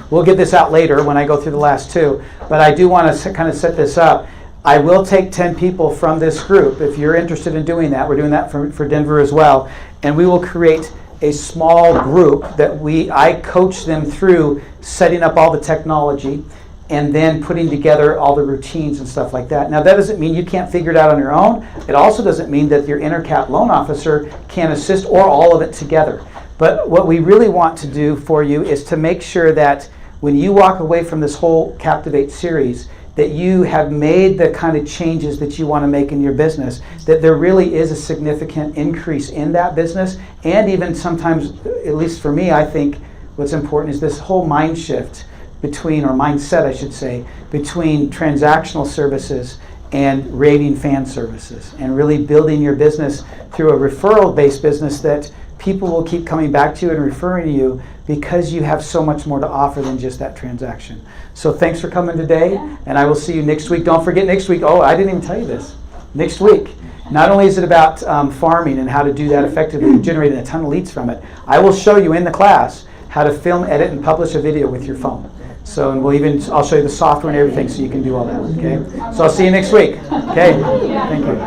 S1: we'll get this out later when I go through the last two. But I do want to kind of set this up. I will take 10 people from this group. If you're interested in doing that, we're doing that for Denver as well. And we will create a small group that I coach them through setting up all the technology and then putting together all the routines and stuff like that. Now, that doesn't mean you can't figure it out on your own. It also doesn't mean that your intercap loan officer can't assist, or all of it together. But what we really want to do for you is to make sure that when you walk away from this whole Captivate series, that you have made the kind of changes that you want to make in your business, that there really is a significant increase in that business. And even sometimes, at least for me, I think what's important is this whole mind shift between, or mindset I should say, between transactional services and raving fan services, and really building your business through a referral-based business that people will keep coming back to you and referring to you because you have so much more to offer than just that transaction. So thanks for coming today, and I will see you next week. Don't forget next week, I didn't even tell you this. Next week, not only is it about farming and how to do that effectively, generating a ton of leads from it, I will show you in the class how to film, edit, and publish a video with your phone. So, and I'll show you the software and everything so you can do all that, okay? So I'll see you next week, okay? Thank you.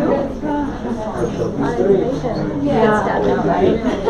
S5: Yeah.